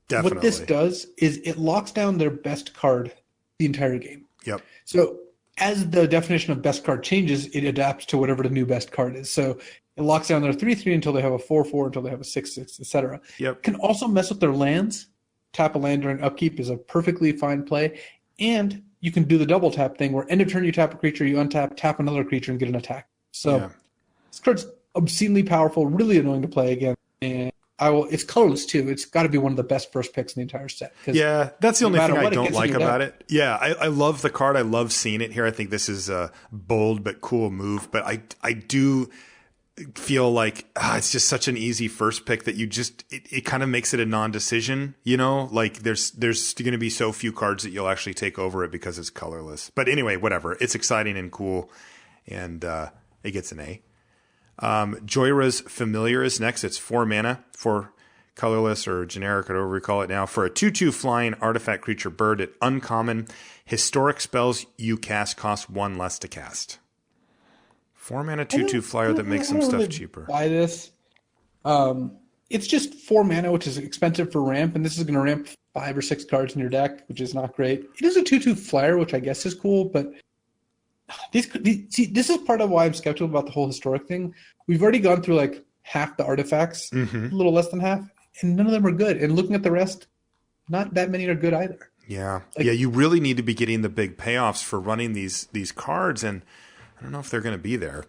Definitely. What this does is it locks down their best card the entire game. Yep. So as the definition of best card changes, it adapts to whatever the new best card is. So it locks down their 3/3 until they have a 4/4, until they have a 6/6, etc. Yep. Can also mess with their lands. Tap a land during upkeep is a perfectly fine play. And you can do the double tap thing where end of turn you tap a creature, you untap, tap another creature, and get an attack. So this card's obscenely powerful, really annoying to play again. And it's colorless too. It's got to be one of the best first picks in the entire set. Yeah, that's the only thing I don't like about it. Yeah, I love the card. I love seeing it here. I think this is a bold but cool move. But feel like it's just such an easy first pick that it kind of makes it a non-decision, like there's going to be so few cards that you'll actually take over it because it's colorless. But anyway, whatever. It's exciting and cool, and it gets an A. Joyra's Familiar is next. It's 4 mana for colorless or generic, whatever we call it now, for a 2/2 flying artifact creature bird at uncommon. Historic spells you cast cost 1 less to cast. 4 mana 2/2 flyer that makes some stuff cheaper. Buy this. It's just 4 mana, which is expensive for ramp, and this is going to ramp 5 or 6 cards in your deck, which is not great. It is a 2/2 flyer, which I guess is cool, but see, this is part of why I'm skeptical about the whole historic thing. We've already gone through like half the artifacts, a little less than half, and none of them are good. And looking at the rest, not that many are good either. Yeah, you really need to be getting the big payoffs for running these cards, and I don't know if they're going to be there.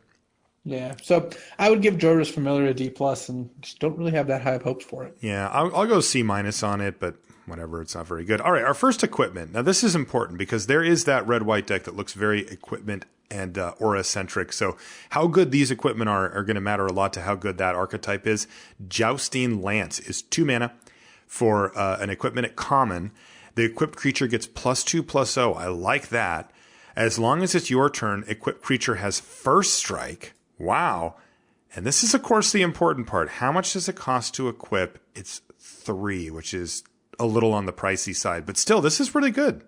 Yeah, so I would give Joyra's Familiar a D+, and just don't really have that high of hopes for it. Yeah, I'll go C- on it, but whatever, it's not very good. All right, our first equipment. Now, this is important because there is that red-white deck that looks very equipment and aura-centric. So how good these equipment are going to matter a lot to how good that archetype is. Jousting Lance is 2 mana for an equipment at common. The equipped creature gets +2/+0. I like that. As long as it's your turn, equipped creature has first strike. Wow. And this is, of course, the important part. How much does it cost to equip? It's 3, which is a little on the pricey side. But still, this is really good.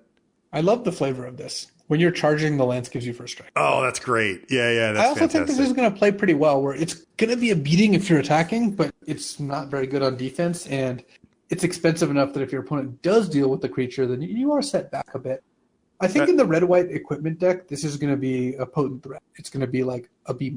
I love the flavor of this. When you're charging, the Lance gives you first strike. Oh, that's great. Yeah, that's I also fantastic. think this is going to play pretty well, where it's going to be a beating if you're attacking, but it's not very good on defense, and it's expensive enough that if your opponent does deal with the creature, then you are set back a bit. I think in the red-white equipment deck, this is going to be a potent threat. It's going to be like a B-.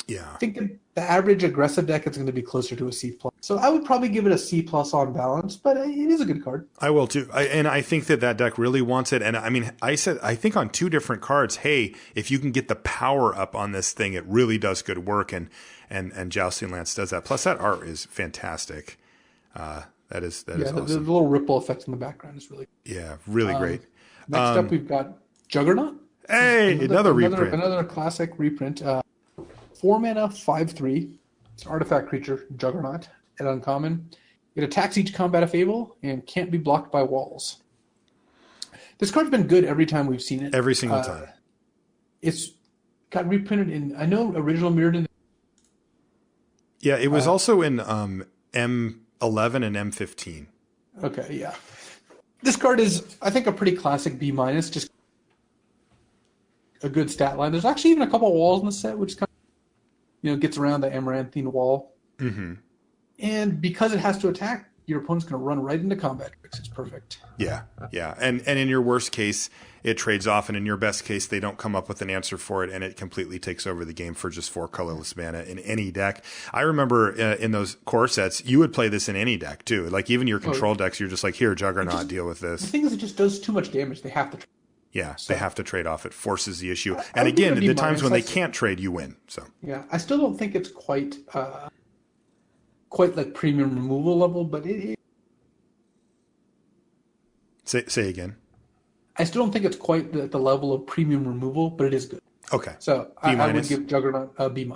Yeah. I think in the average aggressive deck, it's going to be closer to a C+. So I would probably give it a C+ on balance, but it is a good card. I will too. And I think that deck really wants it. And I mean, I think on 2 different cards, hey, if you can get the power up on this thing, it really does good work. And Jousting Lance does that. Plus that art is fantastic. That is awesome. The little ripple effect in the background is really good. Yeah, really great. Next up, we've got Juggernaut. Hey, another reprint. Another classic reprint. 4 mana, 5/3. It's an artifact creature, Juggernaut, at uncommon. It attacks each combat of Fable and can't be blocked by walls. This card's been good every time we've seen it. Every single time. It's got reprinted in, I know, original mirrored in. Yeah, it was also in M11 and M15. Okay, yeah. This card is, I think, a pretty classic B-, just a good stat line. There's actually even a couple walls in the set, which kind of, gets around the Amaranthine wall. Mm-hmm. And because it has to attack, your opponent's going to run right into combat tricks. It's perfect. Yeah. And in your worst case, it trades off, and in your best case, they don't come up with an answer for it, and it completely takes over the game for just 4 colorless mana in any deck. I remember in those core sets, you would play this in any deck too. Like even your control decks, you're just like, here, Juggernaut, deal with this. The thing is, it just does too much damage. They have to. Yeah, they have to trade off. It forces the issue. And again, the times when they can't trade, you win. So yeah, I still don't think it's quite like premium removal level, but it say again. I still don't think it's quite the level of premium removal, but it is good. Okay. So I would give Juggernaut a B-.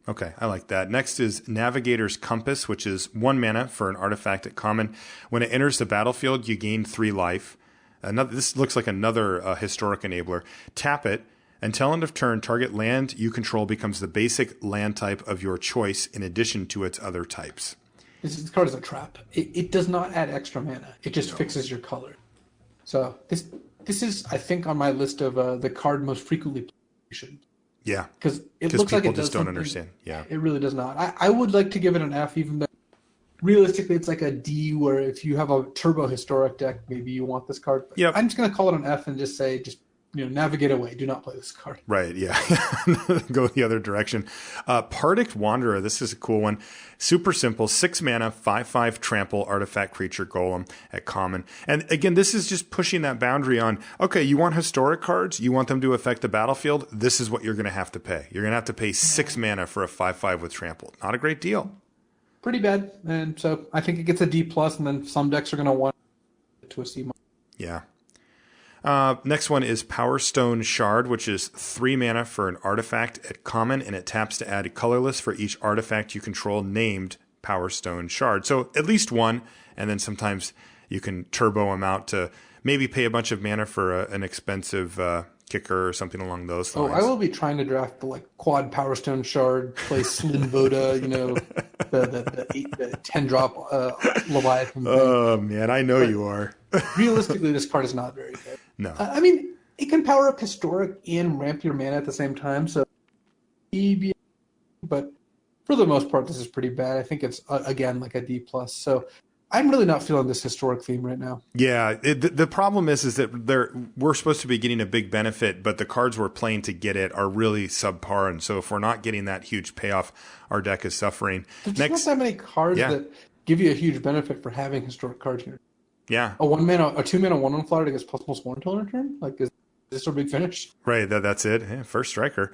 Okay, I like that. Next is Navigator's Compass, which is 1 mana for an artifact at common. When it enters the battlefield, you gain 3 life. This looks like another historic enabler. Tap it. Until end of turn, target land you control becomes the basic land type of your choice in addition to its other types. This card is a trap. It does not add extra mana. It just fixes your color. So this is, I think, on my list of the card most frequently played. Yeah, because it looks like it just does don't something. Understand. Yeah, it really does not. I would like to give it an F, even though realistically it's like a D. Where if you have a turbo historic deck, maybe you want this card. Yeah, I'm just gonna call it an F and just say navigate away. Do not play this card. Right. Yeah. Go the other direction. Pardic Wanderer. This is a cool one. Super simple. 6 mana, 5/5 trample artifact creature golem at common. And again, this is just pushing that boundary on, okay, you want historic cards? You want them to affect the battlefield? This is what you're going to have to pay. You're going to have to pay 6 mana for a 5/5 with trample. Not a great deal. Pretty bad. And so I think it gets a D+, and then some decks are going to want it to a C-. Yeah. Next one is Power Stone Shard, which is 3 mana for an artifact at common, and it taps to add colorless for each artifact you control named Power Stone Shard. So at least one, and then sometimes you can turbo them out to maybe pay a bunch of mana for an expensive kicker or something along those lines. Oh, I will be trying to draft the quad Power Stone Shard, play Slim Voda, the 10-drop Leviathan thing. Oh, man, I know you are. Realistically, this card is not very good. No. I mean, it can power up Historic and ramp your mana at the same time, so but for the most part, this is pretty bad. I think it's, again, like a D+. So I'm really not feeling this Historic theme right now. Yeah, the problem is that we're supposed to be getting a big benefit, but the cards we're playing to get it are really subpar, and so if we're not getting that huge payoff, our deck is suffering. There's not that many cards that give you a huge benefit for having Historic cards here. Yeah. A 2-mana 1/1 flyer that gets +1 until return? Is this our big finish? Right, that's it. Yeah, first striker.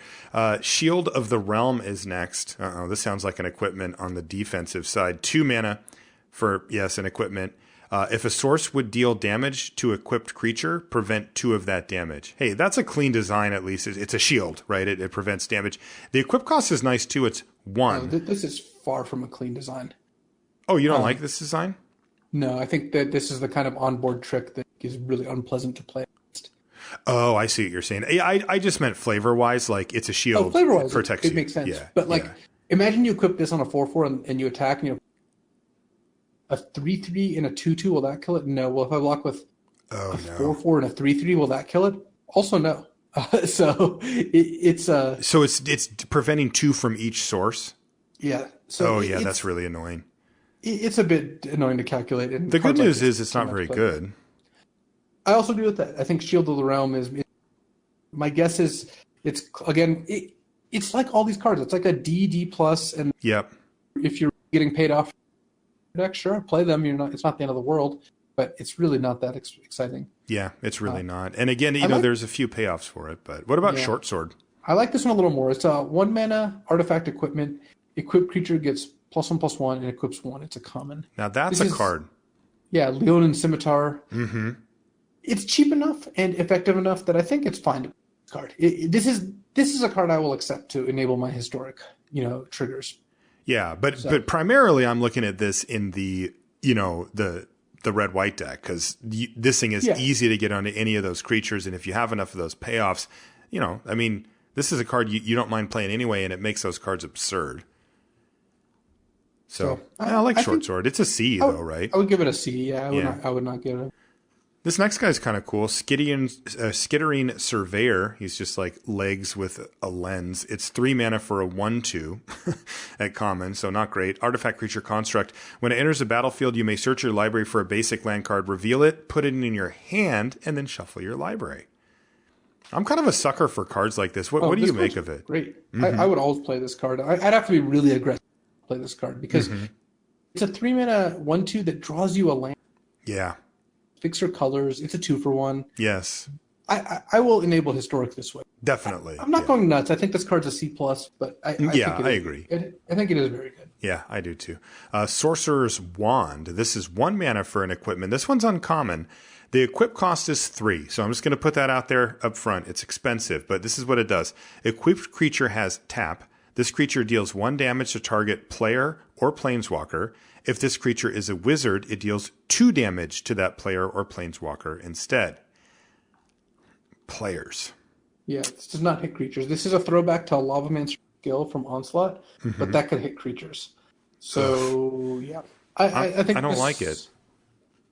Shield of the Realm is next. This sounds like an equipment on the defensive side. 2 mana for, yes, an equipment. If a source would deal damage to equipped creature, prevent 2 of that damage. Hey, that's a clean design at least. It's a shield, right? It prevents damage. The equip cost is nice too. It's 1. This is far from a clean design. Oh, you don't like this design? No, I think that this is the kind of onboard trick that is really unpleasant to play against. Oh, I see what you're saying. I just meant flavor-wise, like it's a shield. Flavor-wise, protects it you. makes sense. Yeah, but imagine you equip this on a 4/4 and you attack and a 3/3 and a 2/2, will that kill it? No. Well, if I block with a 4/4 and a 3/3, will that kill it? Also no. So it's preventing 2 from each source. Yeah. So that's really annoying. It's a bit annoying to calculate. And the good news is it's not very good. I also agree with that. I think Shield of the Realm is. My guess is it's like all these cards. It's like a D+, and if you're getting paid off, deck, sure, play them. It's not the end of the world, but it's really not that exciting. Yeah, it's really not. And again, there's a few payoffs for it. But what about Short Sword? I like this one a little more. It's a 1 mana artifact equipment. Equipped creature gets +1/+1 and equips 1. It's a common. Now that's a card. Yeah, Leonin Scimitar. Mm-hmm. It's cheap enough and effective enough that I think it's fine to play this card. This is a card I will accept to enable my Historic, triggers. Yeah, but primarily I'm looking at this in the red-white deck because this thing is easy to get onto any of those creatures, and if you have enough of those payoffs, this is a card you don't mind playing anyway, and it makes those cards absurd. So I like Short Sword. It's a C though, right? I would give it a C. Yeah, I would not give it. This next guy's kind of cool. Skittering Surveyor. He's just like legs with a lens. It's 3 mana for a 1/2 at common, so not great. Artifact creature construct. When it enters the battlefield, you may search your library for a basic land card, reveal it, put it in your hand, and then shuffle your library. I'm kind of a sucker for cards like this. What do you make of it? Great. Mm-hmm. I would always play this card. I'd have to be really aggressive to play this card because it's a 3 mana 1/2 that draws you a land. Yeah. Fixer colors. It's a 2-for-1. Yes. I will enable Historic this way. Definitely. I'm not going nuts. I think this card's a C+, but I agree. I think it is very good. Yeah, I do too. Sorcerer's Wand. This is 1 mana for an equipment. This one's uncommon. The equip cost is 3, so I'm just going to put that out there up front. It's expensive, but this is what it does. Equipped creature has tap. This creature deals 1 damage to target player or planeswalker. If this creature is a wizard, it deals 2 damage to that player or planeswalker instead. Players. Yeah, this does not hit creatures. This is a throwback to a Lavamancer skill from Onslaught, but that could hit creatures. So, yeah. I think I don't like it.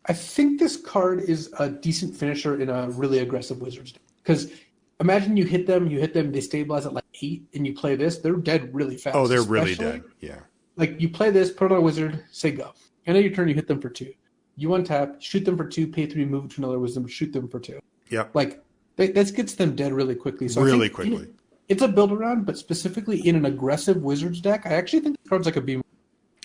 I think this card is a decent finisher in a really aggressive Wizards deck. Because imagine you hit them, they stabilize at like 8, and you play this, they're dead really fast. Oh, they're really dead. Yeah. Like, you play this, put it on a wizard, say go. End of your turn, you hit them for 2. You untap, shoot them for 2, pay 3, move to another wisdom, shoot them for 2. Yep. Like, that gets them dead really quickly. So really quickly. It's a build around, but specifically in an aggressive Wizards deck, I actually think the card's like a B.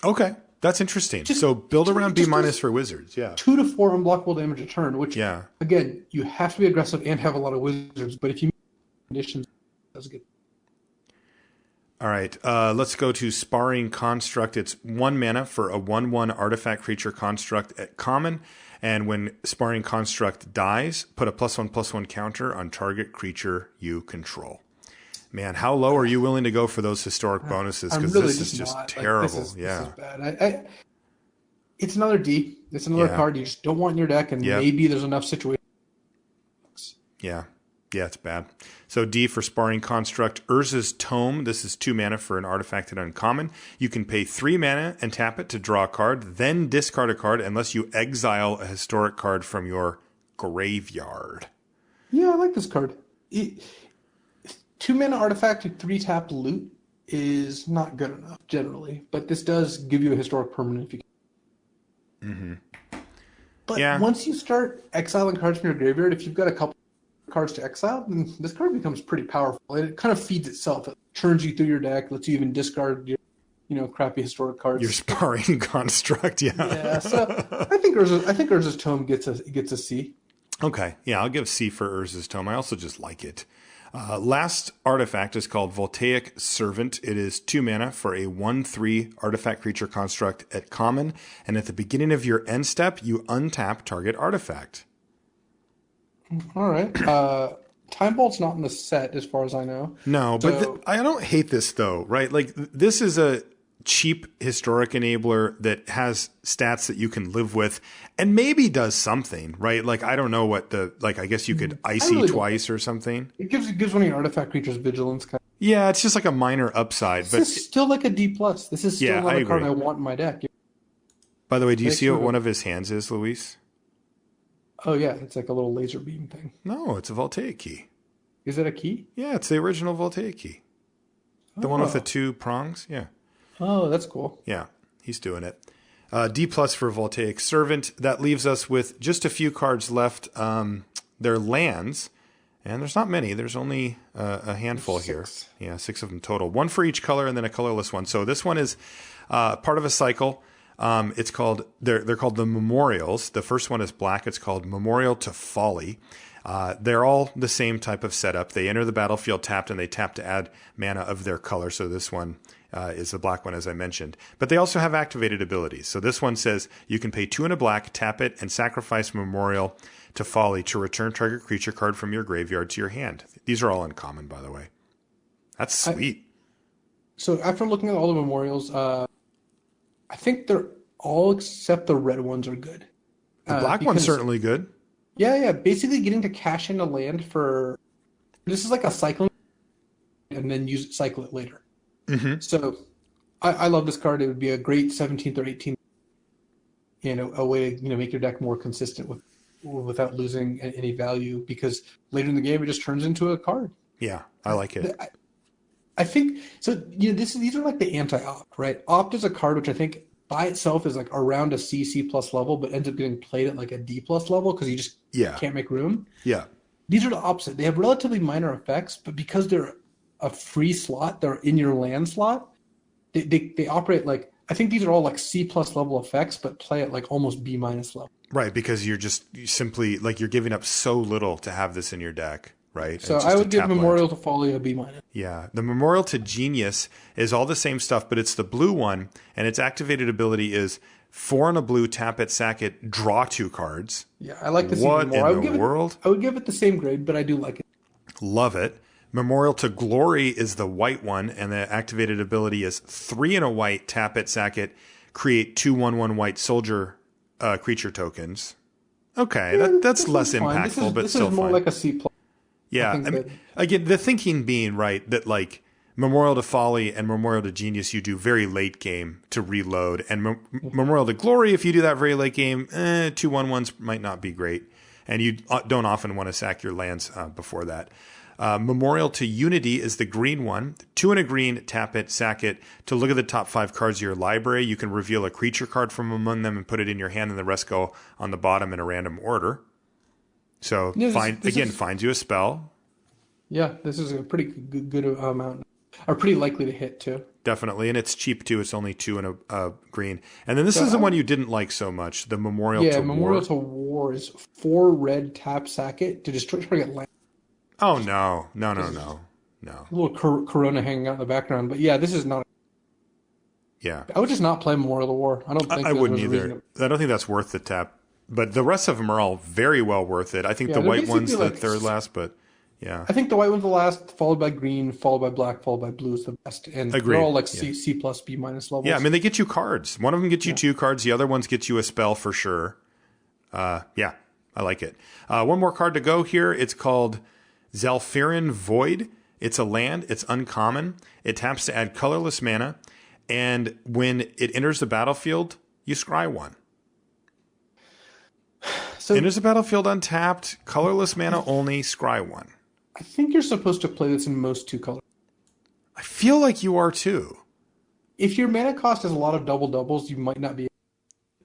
Okay. That's interesting. So build around B- for Wizards. Yeah. 2 to 4 unblockable damage a turn, which, again, you have to be aggressive and have a lot of Wizards, but if you meet conditions, that's good. All right, let's go to Sparring Construct. It's 1 mana for a 1/1 artifact creature construct at common. And when Sparring Construct dies, put a +1/+1 counter on target creature you control. Man, how low are you willing to go for those historic bonuses? Because really this is just terrible. This is bad. It's another D. It's another card you just don't want in your deck, and maybe there's enough situations. Yeah, it's bad. So D for Sparring Construct. Urza's Tome. This is 2 mana for an artifact at uncommon. You can pay 3 mana and tap it to draw a card, then discard a card unless you exile a historic card from your graveyard. Yeah, I like this card. 2 mana artifact to 3 tap loot is not good enough generally, but this does give you a historic permanent if you can. But once you start exiling cards from your graveyard, if you've got a couple cards to exile, then this card becomes pretty powerful. And it kind of feeds itself. It churns you through your deck, lets you even discard your crappy historic cards. Your Sparring Construct, Yeah, so I think Urza's Tome gets a C. Okay, yeah, I'll give C for Urza's Tome. I also just like it. Last artifact is called Voltaic Servant. It is 2 mana for a 1/3 artifact creature construct at common, and at the beginning of your end step, you untap target artifact. All right. Time Bolt's not in the set, as far as I know. No, but I don't hate this though, right? Like this is a cheap historic enabler that has stats that you can live with and maybe does something, right? Like I don't know what I guess you could icy twice or something. It gives one of your artifact creatures vigilance. Yeah, it's just like a minor upside. But this is still like a D+. This is still not a card I want in my deck. By the way, do you see what one of his hands is, Luis? Oh yeah, it's like a little laser beam thing. No, it's a Voltaic key. Is it a key? Yeah, it's the original Voltaic key. The one with the 2 prongs, yeah. Oh, that's cool. Yeah, he's doing it. D+ for Voltaic Servant. That leaves us with just a few cards left. They're lands, and there's not many. There's only a handful here. Yeah, 6 of them total. 1 for each color, and then a colorless one. So this one is part of a cycle. It's called they're called the Memorials. The first one is black. It's called Memorial to Folly. They're all the same type of setup. They enter the battlefield tapped, and they tap to add mana of their color. So this one is the black one, as I mentioned. But they also have activated abilities. So this one says you can pay 2 and a black, tap it, and sacrifice Memorial to Folly to return target creature card from your graveyard to your hand. These are all uncommon, by the way. That's sweet. So after looking at all the Memorials, I think they're all except the red ones are good. The black one's certainly good. Yeah. Basically getting to cash in a land for... This is like a cycling and then cycle it later. Mm-hmm. So I love this card. It would be a great 17th or 18th, a way to make your deck more consistent without losing any value, because later in the game it just turns into a card. Yeah, I like it. I think so. These are like the anti-opt, right? Opt is a card which I think by itself is like around a C+ level, but ends up getting played at like a D+ level because you just can't make room. Yeah. These are the opposite. They have relatively minor effects, but because they're a free slot, they're in your land slot. They operate like, I think these are all like C+ level effects, but play at like almost B- level. Right, because you're simply like you're giving up so little to have this in your deck. Right. So I would give Memorial to Folly a B-. Yeah. The Memorial to Genius is all the same stuff, but it's the blue one, and its activated ability is 4 and a blue, tap it, sack it, draw 2 cards. Yeah, I like this even more. What in the world? I would give it the same grade, but I do like it. Love it. Memorial to Glory is the white one, and the activated ability is 3 and a white, tap it, sack it, create 2/1/1 white soldier creature tokens. Okay, that's less impactful, but still fine. This is more like a C+. Yeah, I mean, again, the thinking being right that like Memorial to Folly and Memorial to Genius you do very late game to reload, and Memorial to Glory, if you do that very late game, 2/1/1s might not be great, and you don't often want to sack your lands before that. Memorial to Unity is the green one. 2 and a green, tap it, sack it. To look at the top 5 cards of your library, you can reveal a creature card from among them and put it in your hand, and the rest go on the bottom in a random order. So finds you a spell. Yeah, this is a pretty good amount, or pretty likely to hit too. Definitely, and it's cheap too. It's only 2 and a green. And then this is the one you didn't like so much, the Memorial to War. Yeah, Memorial to War is 4 red, tap, sack it to destroy target land. Oh no. A little Corona hanging out in the background, but yeah, this is not. Yeah, I would just not play Memorial to War. I don't think I wouldn't either. I don't think that's worth the tap But the rest of them are all very well worth it. I think the white one's the third last, but yeah. I think the white one's the last, followed by green, followed by black, followed by blue is the best. And Agreed. they're all like C plus, B minus levels. Yeah, I mean, they get you cards. One of them gets you 2 cards. The other ones get you a spell for sure. Yeah, I like it. One more card to go here. It's called Zhalfirin Void. It's a land. It's uncommon. It taps to add colorless mana. And when it enters the battlefield, you scry 1. So enters the battlefield untapped, colorless mana only, scry 1. I think you're supposed to play this in most 2 colors. I feel like you are too. If your mana cost has a lot of doubles, you might not be.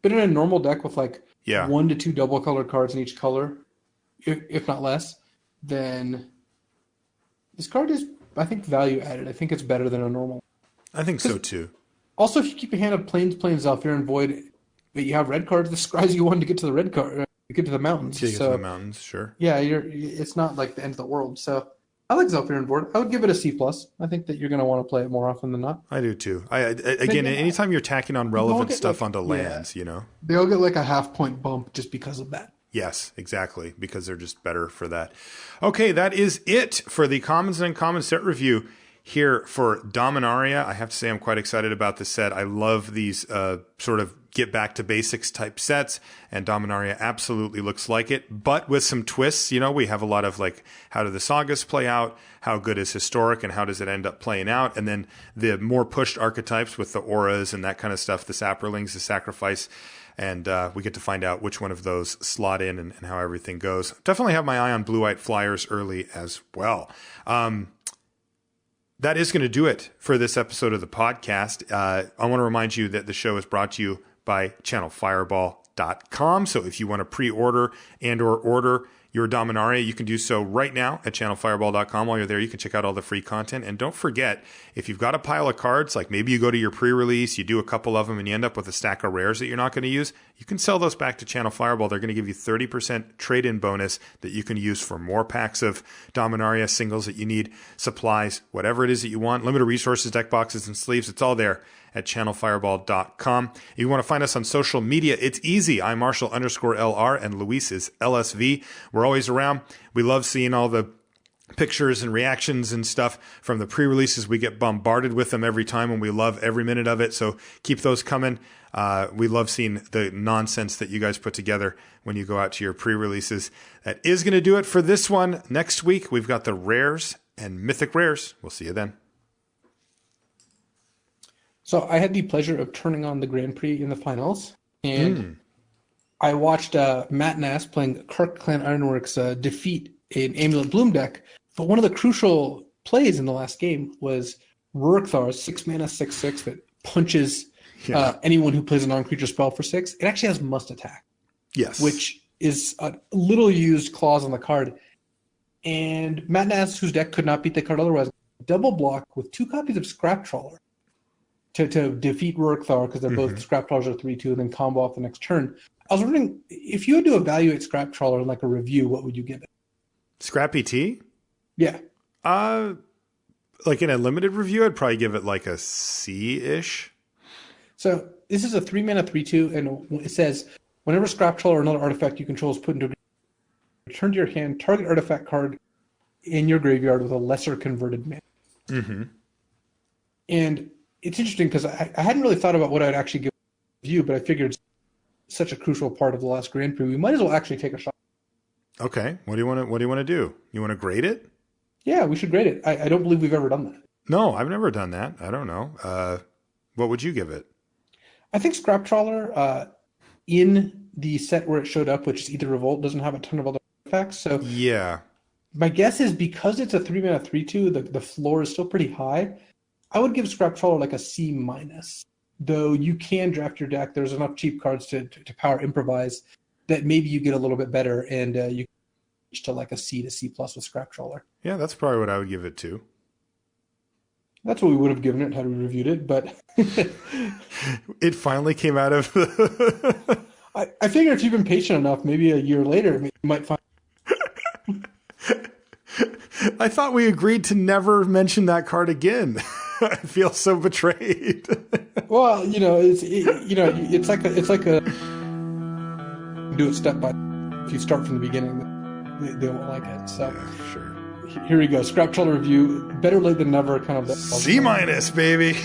But in a normal deck with like 1 to 2 double colored cards in each color, if not less, then this card is, I think, value added. I think it's better than a normal. I think so too. Also, if you keep your hand of plains, Zhalfirin Void, but you have red cards, this scries you 1 to get to the red card, to get to the mountains. To get to the mountains, sure. Yeah, it's not like the end of the world. So I like Zhalfirin Void. I would give it a C+. I think that you're going to want to play it more often than not. I do too. Again, anytime you're tacking on relevant stuff onto lands, you know. They all get like a half-point bump just because of that. Yes, exactly, because they're just better for that. Okay, that is it for the Commons and Uncommons set review here for Dominaria. I have to say I'm quite excited about this set. I love these sort of get back to basics type sets, and Dominaria absolutely looks like it, but with some twists. You know, we have a lot of like, how do the sagas play out? How good is historic, and how does it end up playing out? And then the more pushed archetypes with the auras and that kind of stuff, the saprolings, the sacrifice. And we get to find out which one of those slot in and how everything goes. Definitely have my eye on blue-white flyers early as well. That is going to do it for this episode of the podcast. I want to remind you that the show is brought to you by channelfireball.com. So if you want to pre-order and or order your Dominaria, you can do so right now at channelfireball.com. While you're there, you can check out all the free content. And don't forget, if you've got a pile of cards, like maybe you go to your pre-release, you do a couple of them, and you end up with a stack of rares that you're not going to use, you can sell those back to Channel Fireball. They're going to give you 30% trade-in bonus that you can use for more packs of Dominaria singles that you need, supplies, whatever it is that you want, limited resources, deck boxes, and sleeves. It's all there at channelfireball.com. If you want to find us on social media, it's easy. I'm Marshall_LR and Luis is LSV. We're always around. We love seeing all the pictures and reactions and stuff from the pre-releases. We get bombarded with them every time, and we love every minute of it. So keep those coming. We love seeing the nonsense that you guys put together when you go out to your pre-releases. That is going to do it for this one. Next week, we've got the rares and mythic rares. We'll see you then. So I had the pleasure of turning on the Grand Prix in the finals, and I watched Matt Nass playing Kirk Clan Ironworks defeat an Amulet Bloom deck. But one of the crucial plays in the last game was Rurkthar's 6-mana 6/6 that punches anyone who plays a non-creature spell for 6. It actually has must attack. Yes. Which is a little used clause on the card. And Matt Nass, whose deck could not beat the card otherwise, double block with 2 copies of Scrap Trawler to defeat Rurkthar, because they're both Scrap Trawlers are 3/2, and then combo off the next turn. I was wondering, if you had to evaluate Scrap Trawler in like a review, what would you give it? Scrappy T? Yeah. Like in a limited review, I'd probably give it like a C-ish. So this is a 3-mana 3/2, and it says, whenever Scrap Trawler or another artifact you control is put into a return to your hand, target artifact card in your graveyard with a lesser converted mana. Mm-hmm. And it's interesting because I hadn't really thought about what I'd actually give a review, but I figured it's such a crucial part of the last Grand Prix, we might as well actually take a shot. Okay. What do you want to do? You want to grade it? Yeah, we should grade it. I don't believe we've ever done that. No, I've never done that. I don't know. What would you give it? I think Scrap Trawler, in the set where it showed up, which is Ether Revolt, doesn't have a ton of other artifacts. So yeah, my guess is because it's a 3-mana 3/2, the floor is still pretty high. I would give Scrap Trawler like a C-, though you can draft your deck. There's enough cheap cards to power Improvise that maybe you get a little bit better, and you can reach to like a C to C+ with Scrap Trawler. Yeah, that's probably what I would give it to. That's what we would have given it had we reviewed it, but it finally came out of I figure if you've been patient enough, maybe a year later, you might find. I thought we agreed to never mention that card again. I feel so betrayed. Well, it's like a do it step by. If you start from the beginning, they won't like it. So Yeah, sure. Here we go. Scrap Troller review. Better late than never. Kind of C-, baby.